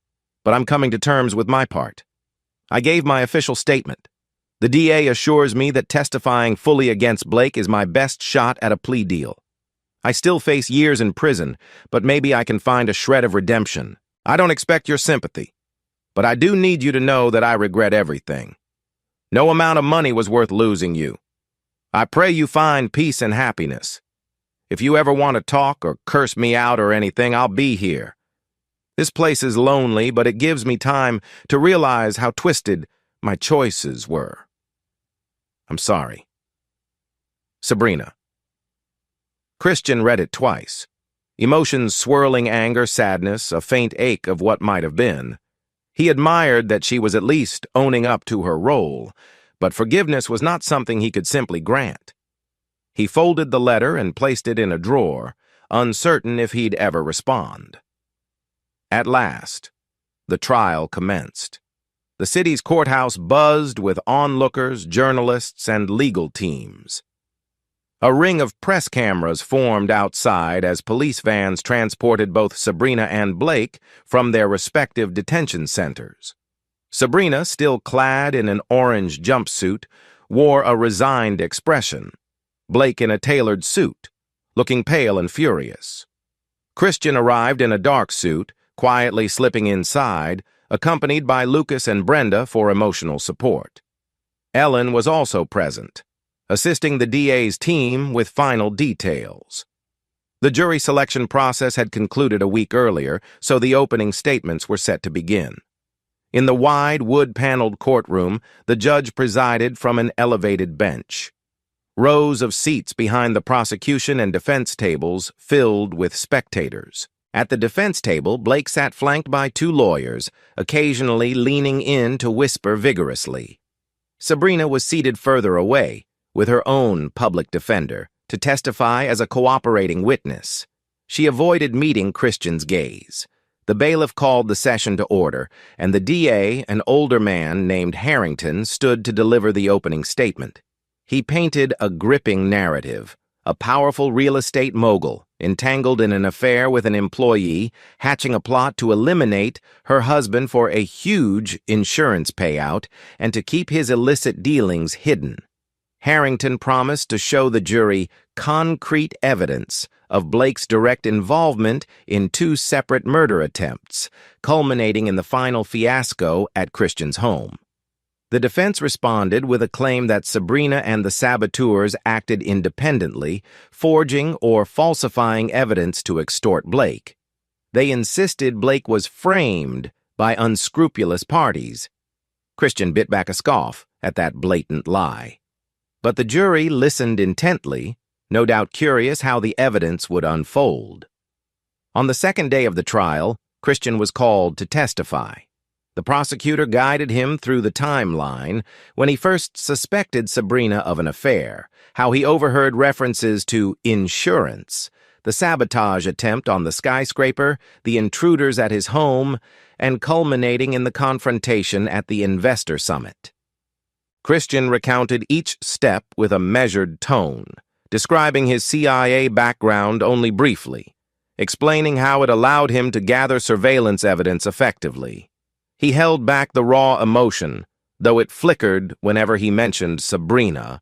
but I'm coming to terms with my part. I gave my official statement. The DA assures me that testifying fully against Blake is my best shot at a plea deal. I still face years in prison, but maybe I can find a shred of redemption. I don't expect your sympathy, but I do need you to know that I regret everything. No amount of money was worth losing you. I pray you find peace and happiness. If you ever want to talk or curse me out or anything, I'll be here. This place is lonely, but it gives me time to realize how twisted my choices were. I'm sorry. Sabrina. Christian read it twice. Emotions swirling anger, sadness, a faint ache of what might have been. He admired that she was at least owning up to her role, but forgiveness was not something he could simply grant. He folded the letter and placed it in a drawer, uncertain if he'd ever respond. At last, the trial commenced. The city's courthouse buzzed with onlookers, journalists, and legal teams. A ring of press cameras formed outside as police vans transported both Sabrina and Blake from their respective detention centers. Sabrina, still clad in an orange jumpsuit, wore a resigned expression. Blake in a tailored suit, looking pale and furious. Christian arrived in a dark suit, quietly slipping inside, accompanied by Lucas and Brenda for emotional support. Ellen was also present, assisting the DA's team with final details. The jury selection process had concluded a week earlier, so the opening statements were set to begin. In the wide, wood-paneled courtroom, the judge presided from an elevated bench. Rows of seats behind the prosecution and defense tables filled with spectators. At the defense table, Blake sat flanked by two lawyers, occasionally leaning in to whisper vigorously. Sabrina was seated further away, with her own public defender, to testify as a cooperating witness. She avoided meeting Christian's gaze. The bailiff called the session to order, and the DA, an older man named Harrington, stood to deliver the opening statement. He painted a gripping narrative, a powerful real estate mogul, entangled in an affair with an employee, hatching a plot to eliminate her husband for a huge insurance payout and to keep his illicit dealings hidden. Harrington promised to show the jury concrete evidence of Blake's direct involvement in two separate murder attempts, culminating in the final fiasco at Christian's home. The defense responded with a claim that Sabrina and the saboteurs acted independently, forging or falsifying evidence to extort Blake. They insisted Blake was framed by unscrupulous parties. Christian bit back a scoff at that blatant lie. But the jury listened intently, no doubt curious how the evidence would unfold. On the second day of the trial, Christian was called to testify. The prosecutor guided him through the timeline when he first suspected Sabrina of an affair, how he overheard references to insurance, the sabotage attempt on the skyscraper, the intruders at his home, and culminating in the confrontation at the investor summit. Christian recounted each step with a measured tone, describing his CIA background only briefly, explaining how it allowed him to gather surveillance evidence effectively. He held back the raw emotion, though it flickered whenever he mentioned Sabrina,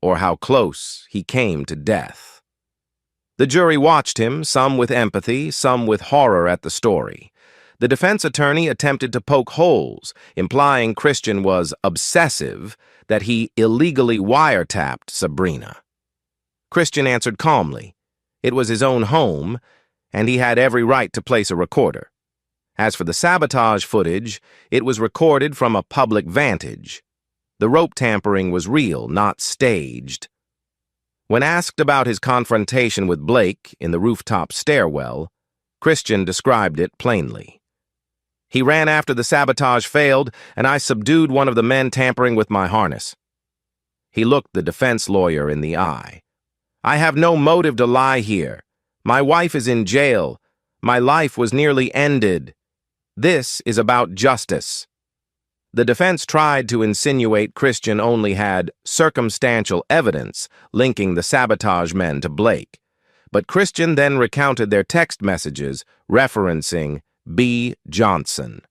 or how close he came to death. The jury watched him, some with empathy, some with horror at the story. The defense attorney attempted to poke holes, implying Christian was obsessive, that he illegally wiretapped Sabrina. Christian answered calmly. It was his own home, and he had every right to place a recorder. As for the sabotage footage, it was recorded from a public vantage. The rope tampering was real, not staged. When asked about his confrontation with Blake in the rooftop stairwell, Christian described it plainly. He ran after the sabotage failed, and I subdued one of the men tampering with my harness. He looked the defense lawyer in the eye. I have no motive to lie here. My wife is in jail. My life was nearly ended. This is about justice. The defense tried to insinuate Christian only had circumstantial evidence linking the sabotage men to Blake, but Christian then recounted their text messages referencing B. Johnson.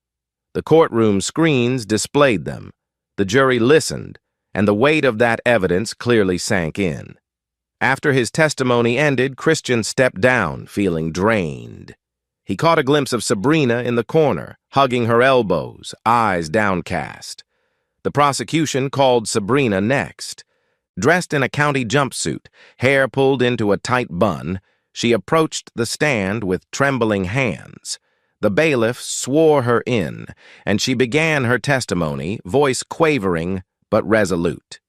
The courtroom screens displayed them. The jury listened, and the weight of that evidence clearly sank in. After his testimony ended, Christian stepped down, feeling drained. He caught a glimpse of Sabrina in the corner, hugging her elbows, eyes downcast. The prosecution called Sabrina next. Dressed in a county jumpsuit, hair pulled into a tight bun, she approached the stand with trembling hands. The bailiff swore her in, and she began her testimony, voice quavering but resolute.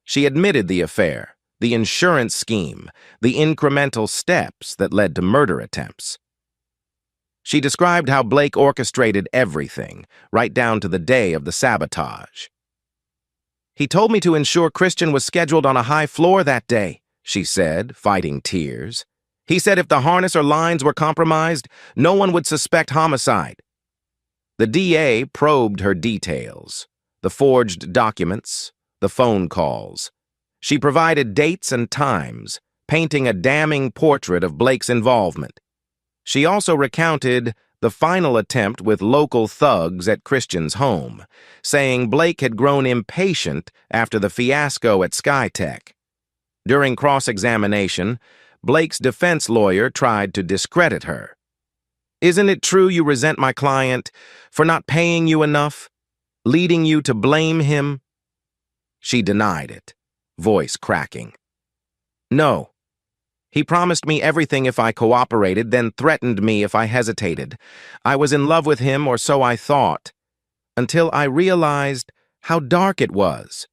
She admitted the affair, the insurance scheme, the incremental steps that led to murder attempts. She described how Blake orchestrated everything, right down to the day of the sabotage. "He told me to ensure Christian was scheduled on a high floor that day," she said, fighting tears. "He said if the harness or lines were compromised, no one would suspect homicide." The DA probed her details, the forged documents, the phone calls. She provided dates and times, painting a damning portrait of Blake's involvement. She also recounted the final attempt with local thugs at Christian's home, saying Blake had grown impatient after the fiasco at Skytech. During cross-examination, Blake's defense lawyer tried to discredit her. "Isn't it true you resent my client for not paying you enough, leading you to blame him?" She denied it, voice cracking. "No. He promised me everything if I cooperated, then threatened me if I hesitated. I was in love with him, or so I thought, until I realized how dark it was."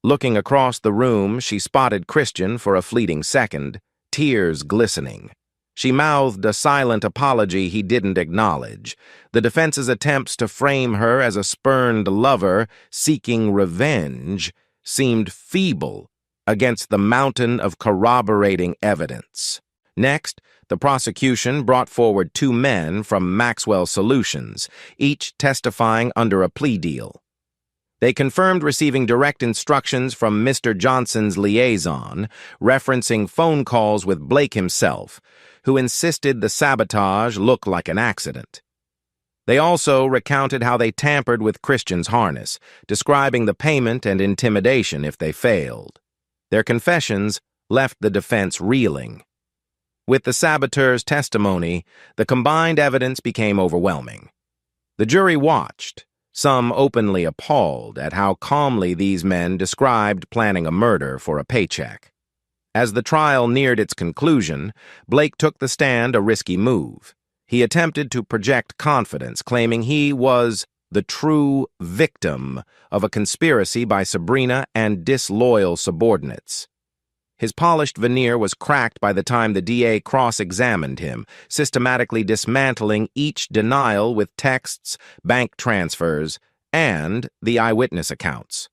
Looking across the room, she spotted Christian for a fleeting second, tears glistening. She mouthed a silent apology he didn't acknowledge. The defense's attempts to frame her as a spurned lover seeking revenge seemed feeble against the mountain of corroborating evidence. Next, the prosecution brought forward 2 men from Maxwell Solutions, each testifying under a plea deal. They confirmed receiving direct instructions from Mr. Johnson's liaison, referencing phone calls with Blake himself, who insisted the sabotage look like an accident. They also recounted how they tampered with Christian's harness, describing the payment and intimidation if they failed. Their confessions left the defense reeling. With the saboteur's testimony, the combined evidence became overwhelming. The jury watched, some openly appalled at how calmly these men described planning a murder for a paycheck. As the trial neared its conclusion, Blake took the stand, a risky move. He attempted to project confidence, claiming he was the true victim of a conspiracy by Sabrina and disloyal subordinates. His polished veneer was cracked by the time the DA cross-examined him, systematically dismantling each denial with texts, bank transfers, and the eyewitness accounts.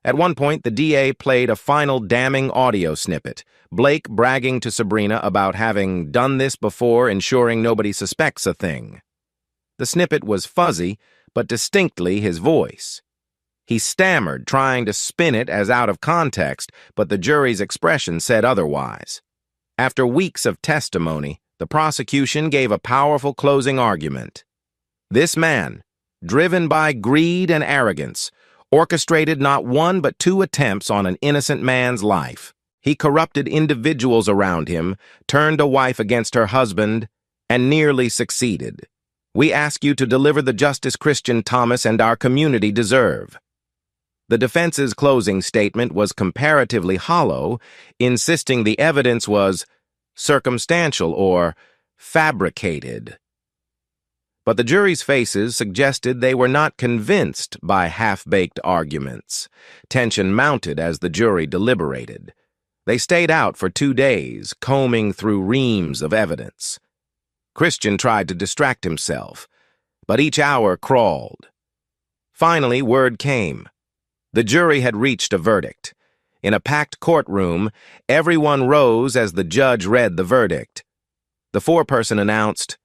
At one point, the DA played a final damning audio snippet, Blake bragging to Sabrina about having done this before, ensuring nobody suspects a thing. The snippet was fuzzy, but distinctly his voice. He stammered, trying to spin it as out of context, but the jury's expression said otherwise. After weeks of testimony, the prosecution gave a powerful closing argument. This man, driven by greed and arrogance, orchestrated not 1 but 2 attempts on an innocent man's life. He corrupted individuals around him, turned a wife against her husband, and nearly succeeded. We ask you to deliver the justice Christian Thomas and our community deserve. The defense's closing statement was comparatively hollow, insisting the evidence was circumstantial or fabricated. But the jury's faces suggested they were not convinced by half-baked arguments. Tension mounted as the jury deliberated. They stayed out for 2 days, combing through reams of evidence. Christian tried to distract himself, but each hour crawled. Finally, word came. The jury had reached a verdict. In a packed courtroom, everyone rose as the judge read the verdict. The foreperson announced,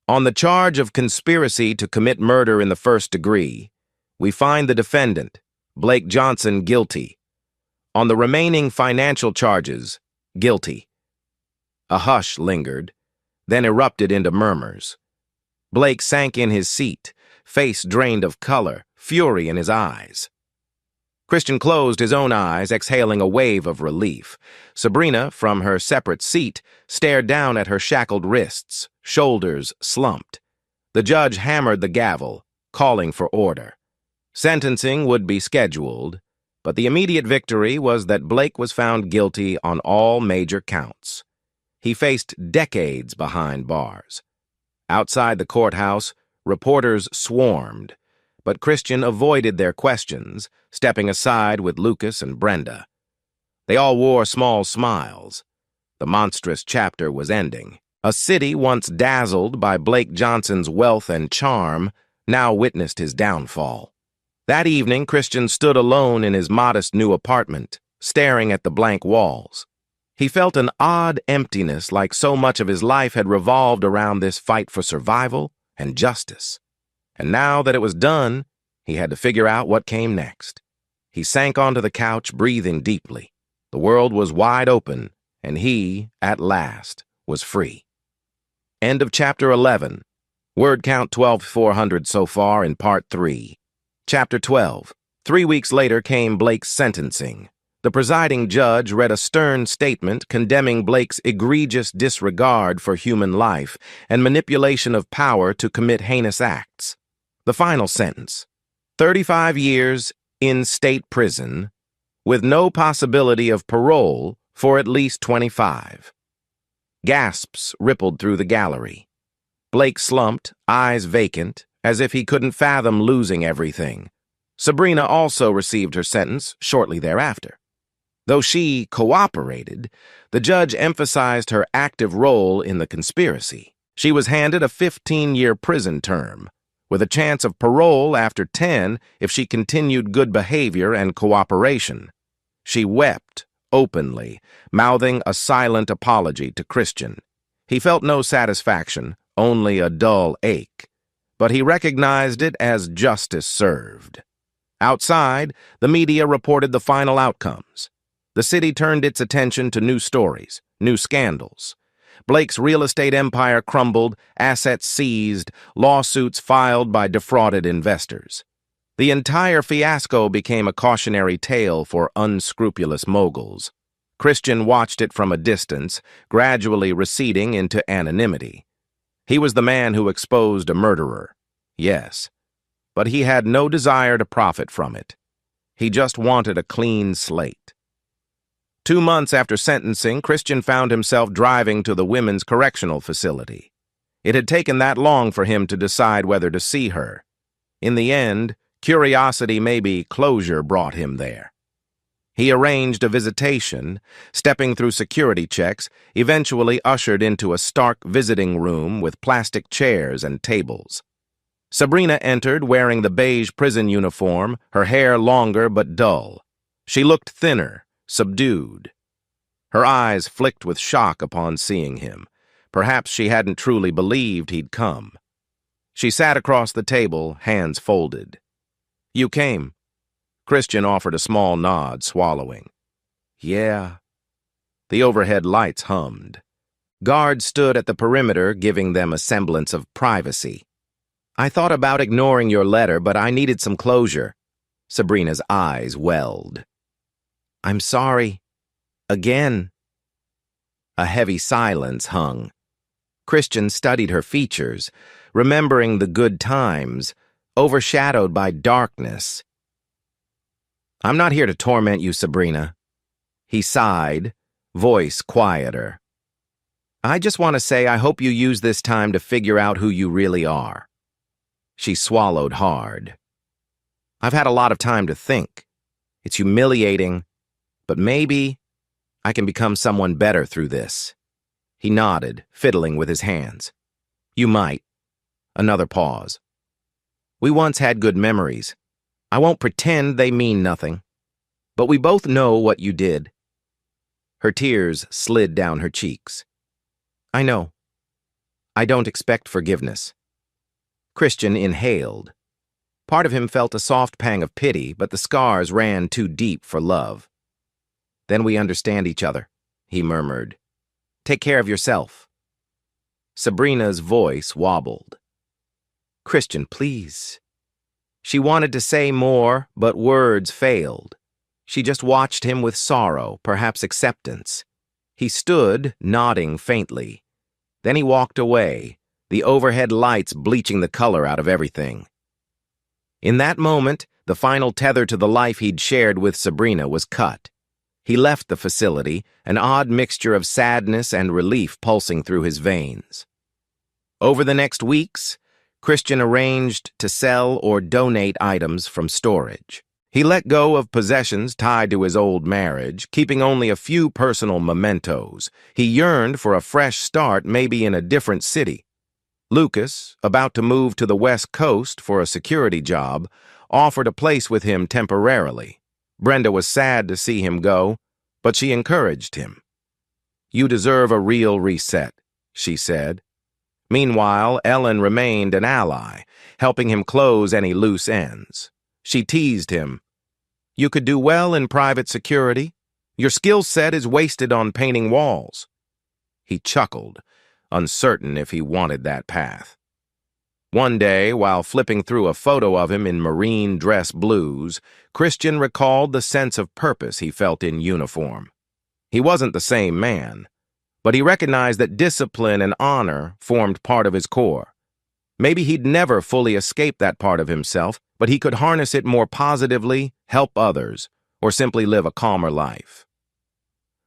"On the charge of conspiracy to commit murder in the first degree, we find the defendant, Blake Johnson, guilty. On the remaining financial charges, guilty." A hush lingered, then erupted into murmurs. Blake sank in his seat, face drained of color, fury in his eyes. Christian closed his own eyes, exhaling a wave of relief. Sabrina, from her separate seat, stared down at her shackled wrists, shoulders slumped. The judge hammered the gavel, calling for order. Sentencing would be scheduled, but the immediate victory was that Blake was found guilty on all major counts. He faced decades behind bars. Outside the courthouse, reporters swarmed, but Christian avoided their questions, stepping aside with Lucas and Brenda. They all wore small smiles. The monstrous chapter was ending. A city once dazzled by Blake Johnson's wealth and charm now witnessed his downfall. That evening, Christian stood alone in his modest new apartment, staring at the blank walls. He felt an odd emptiness, like so much of his life had revolved around this fight for survival and justice. And now that it was done, he had to figure out what came next. He sank onto the couch, breathing deeply. The world was wide open, and he, at last, was free. End of Chapter 11. Word count 12,400 so far in Part 3. Chapter 12. 3 weeks later came Blake's sentencing. The presiding judge read a stern statement condemning Blake's egregious disregard for human life and manipulation of power to commit heinous acts. The final sentence: 35 years in state prison, with no possibility of parole for at least 25. Gasps rippled through the gallery. Blake slumped, eyes vacant, as if he couldn't fathom losing everything. Sabrina also received her sentence shortly thereafter. Though she cooperated, the judge emphasized her active role in the conspiracy. She was handed a 15-year prison term, with a chance of parole after 10 if she continued good behavior and cooperation. She wept openly, mouthing a silent apology to Christian. He felt no satisfaction, only a dull ache, but he recognized it as justice served. Outside, the media reported the final outcomes. The city turned its attention to new stories, new scandals. Blake's real estate empire crumbled, assets seized, lawsuits filed by defrauded investors. The entire fiasco became a cautionary tale for unscrupulous moguls. Christian watched it from a distance, gradually receding into anonymity. He was the man who exposed a murderer, yes, but he had no desire to profit from it. He just wanted a clean slate. 2 months after sentencing, Christian found himself driving to the women's correctional facility. It had taken that long for him to decide whether to see her. In the end, curiosity, maybe closure, brought him there. He arranged a visitation, stepping through security checks, eventually ushered into a stark visiting room with plastic chairs and tables. Sabrina entered wearing the beige prison uniform, her hair longer but dull. She looked thinner, subdued. Her eyes flicked with shock upon seeing him. Perhaps she hadn't truly believed he'd come. She sat across the table, hands folded. "You came." Christian offered a small nod, swallowing. "Yeah." The overhead lights hummed. Guards stood at the perimeter, giving them a semblance of privacy. "I thought about ignoring your letter, but I needed some closure." Sabrina's eyes welled. "I'm sorry. Again." A heavy silence hung. Christian studied her features, remembering the good times, overshadowed by darkness. "I'm not here to torment you, Sabrina." He sighed, voice quieter. "I just want to say I hope you use this time to figure out who you really are." She swallowed hard. "I've had a lot of time to think. It's humiliating, but maybe I can become someone better through this." He nodded, fiddling with his hands. "You might." Another pause. "We once had good memories. I won't pretend they mean nothing. But we both know what you did." Her tears slid down her cheeks. "I know. I don't expect forgiveness." Christian inhaled. Part of him felt a soft pang of pity, but the scars ran too deep for love. "Then we understand each other," he murmured. "Take care of yourself." Sabrina's voice wobbled. "Christian, please." She wanted to say more, but words failed. She just watched him with sorrow, perhaps acceptance. He stood, nodding faintly. Then he walked away, the overhead lights bleaching the color out of everything. In that moment, the final tether to the life he'd shared with Sabrina was cut. He left the facility, an odd mixture of sadness and relief pulsing through his veins. Over the next weeks, Christian arranged to sell or donate items from storage. He let go of possessions tied to his old marriage, keeping only a few personal mementos. He yearned for a fresh start, maybe in a different city. Lucas, about to move to the West Coast for a security job, offered a place with him temporarily. Brenda was sad to see him go, but she encouraged him. "You deserve a real reset," she said. Meanwhile, Ellen remained an ally, helping him close any loose ends. She teased him. "You could do well in private security. Your skill set is wasted on painting walls." He chuckled, uncertain if he wanted that path. One day, while flipping through a photo of him in marine dress blues, Christian recalled the sense of purpose he felt in uniform. He wasn't the same man, but he recognized that discipline and honor formed part of his core. Maybe he'd never fully escape that part of himself, but he could harness it more positively, help others, or simply live a calmer life.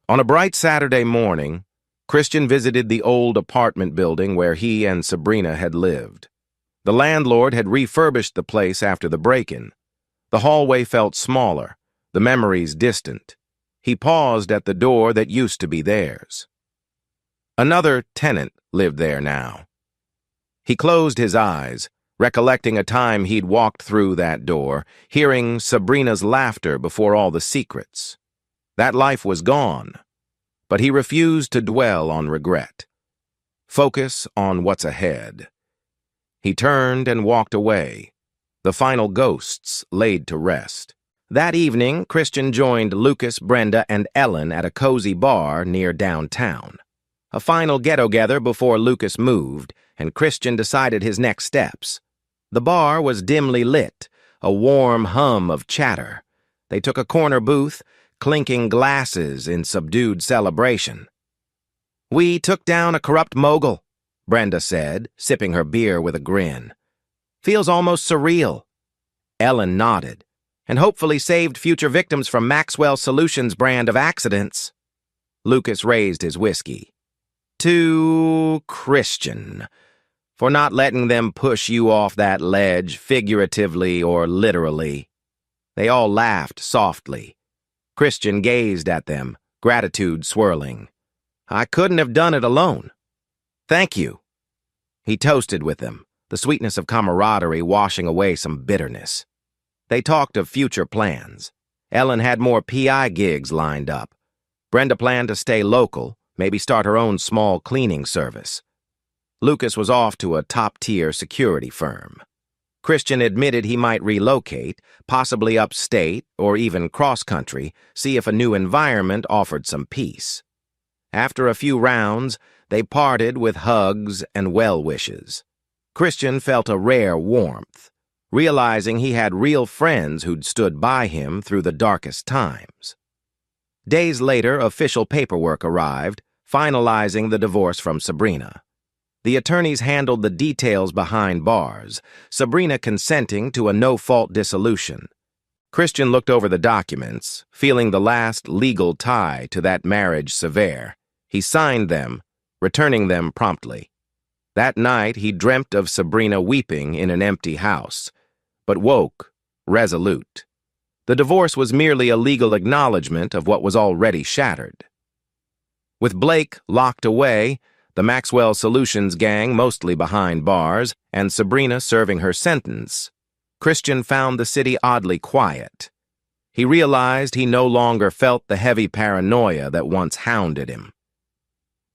On a bright Saturday morning, Christian visited the old apartment building where he and Sabrina had lived. The landlord had refurbished the place after the break-in. The hallway felt smaller, the memories distant. He paused at the door that used to be theirs. Another tenant lived there now. He closed his eyes, recollecting a time he'd walked through that door, hearing Sabrina's laughter before all the secrets. That life was gone, but he refused to dwell on regret. Focus on what's ahead. He turned and walked away, the final ghosts laid to rest. That evening, Christian joined Lucas, Brenda, and Ellen at a cozy bar near downtown. A final get-together before Lucas moved, and Christian decided his next steps. The bar was dimly lit, a warm hum of chatter. They took a corner booth, clinking glasses in subdued celebration. "We took down a corrupt mogul," Brenda said, sipping her beer with a grin. "Feels almost surreal." Ellen nodded, "and hopefully saved future victims from Maxwell Solutions' brand of accidents." Lucas raised his whiskey. "To Christian, for not letting them push you off that ledge, figuratively or literally." They all laughed softly. Christian gazed at them, gratitude swirling. "I couldn't have done it alone. Thank you." He toasted with them, the sweetness of camaraderie washing away some bitterness. They talked of future plans. Ellen had more PI gigs lined up. Brenda planned to stay local, maybe start her own small cleaning service. Lucas was off to a top-tier security firm. Christian admitted he might relocate, possibly upstate or even cross-country, see if a new environment offered some peace. After a few rounds, they parted with hugs and well wishes. Christian felt a rare warmth, realizing he had real friends who'd stood by him through the darkest times. Days later, official paperwork arrived, finalizing the divorce from Sabrina. The attorneys handled the details behind bars, Sabrina consenting to a no-fault dissolution. Christian looked over the documents, feeling the last legal tie to that marriage severe. He signed them, returning them promptly. That night, he dreamt of Sabrina weeping in an empty house, but woke, resolute. The divorce was merely a legal acknowledgement of what was already shattered. With Blake locked away, the Maxwell Solutions gang mostly behind bars, and Sabrina serving her sentence, Christian found the city oddly quiet. He realized he no longer felt the heavy paranoia that once hounded him.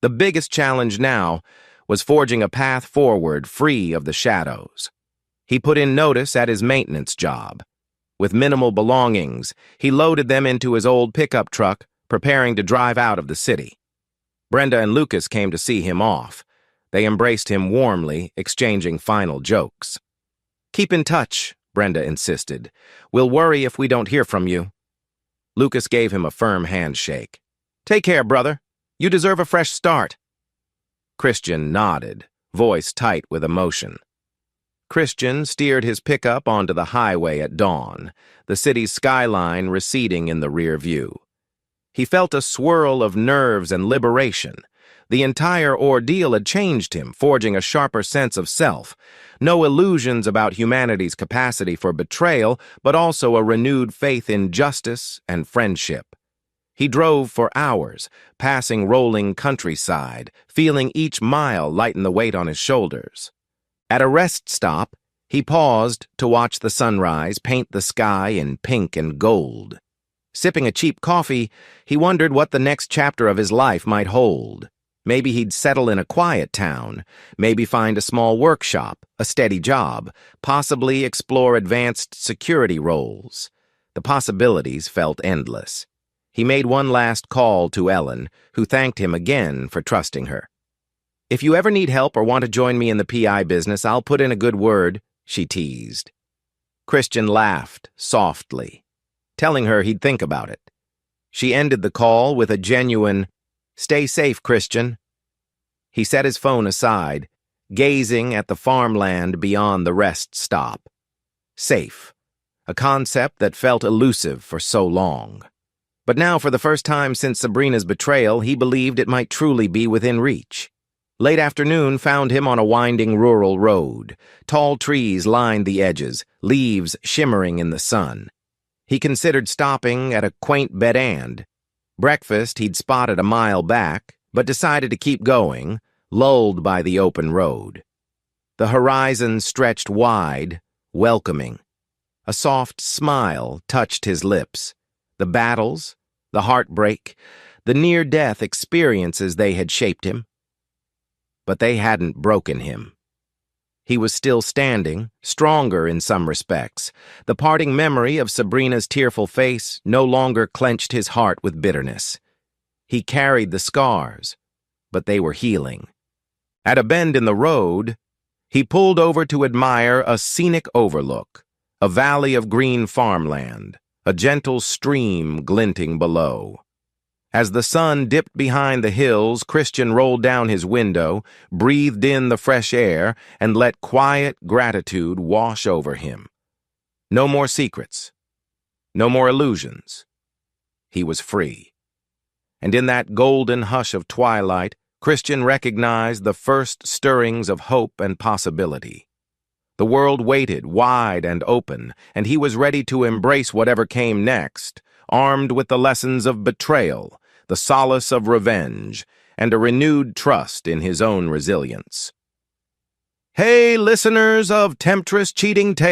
The biggest challenge now was forging a path forward free of the shadows. He put in notice at his maintenance job. With minimal belongings, he loaded them into his old pickup truck, preparing to drive out of the city. Brenda and Lucas came to see him off. They embraced him warmly, exchanging final jokes. "Keep in touch," Brenda insisted. "We'll worry if we don't hear from you." Lucas gave him a firm handshake. "Take care, brother. You deserve a fresh start." Christian nodded, voice tight with emotion. Christian steered his pickup onto the highway at dawn, the city's skyline receding in the rear view. He felt a swirl of nerves and liberation. The entire ordeal had changed him, forging a sharper sense of self. No illusions about humanity's capacity for betrayal, but also a renewed faith in justice and friendship. He drove for hours, passing rolling countryside, feeling each mile lighten the weight on his shoulders. At a rest stop, he paused to watch the sunrise paint the sky in pink and gold. Sipping a cheap coffee, he wondered what the next chapter of his life might hold. Maybe he'd settle in a quiet town, maybe find a small workshop, a steady job, possibly explore advanced security roles. The possibilities felt endless. He made one last call to Ellen, who thanked him again for trusting her. "If you ever need help or want to join me in the PI business, I'll put in a good word," she teased. Christian laughed softly, telling her he'd think about it. She ended the call with a genuine, "Stay safe, Christian." He set his phone aside, gazing at the farmland beyond the rest stop. Safe, a concept that felt elusive for so long. But now, for the first time since Sabrina's betrayal, he believed it might truly be within reach. Late afternoon found him on a winding rural road. Tall trees lined the edges, leaves shimmering in the sun. He considered stopping at a quaint bed-and. Breakfast he'd spotted a mile back, but decided to keep going, lulled by the open road. The horizon stretched wide, welcoming. A soft smile touched his lips. The battles, the heartbreak, the near-death experiences they had shaped him. But they hadn't broken him. He was still standing, stronger in some respects. The parting memory of Sabrina's tearful face no longer clenched his heart with bitterness. He carried the scars, but they were healing. At a bend in the road, he pulled over to admire a scenic overlook, a valley of green farmland, a gentle stream glinting below. As the sun dipped behind the hills, Christian rolled down his window, breathed in the fresh air, and let quiet gratitude wash over him. No more secrets. No more illusions. He was free. And in that golden hush of twilight, Christian recognized the first stirrings of hope and possibility. The world waited, wide and open, and he was ready to embrace whatever came next, armed with the lessons of betrayal, the solace of revenge, and a renewed trust in his own resilience. Hey, listeners of Temptress Cheating Tales!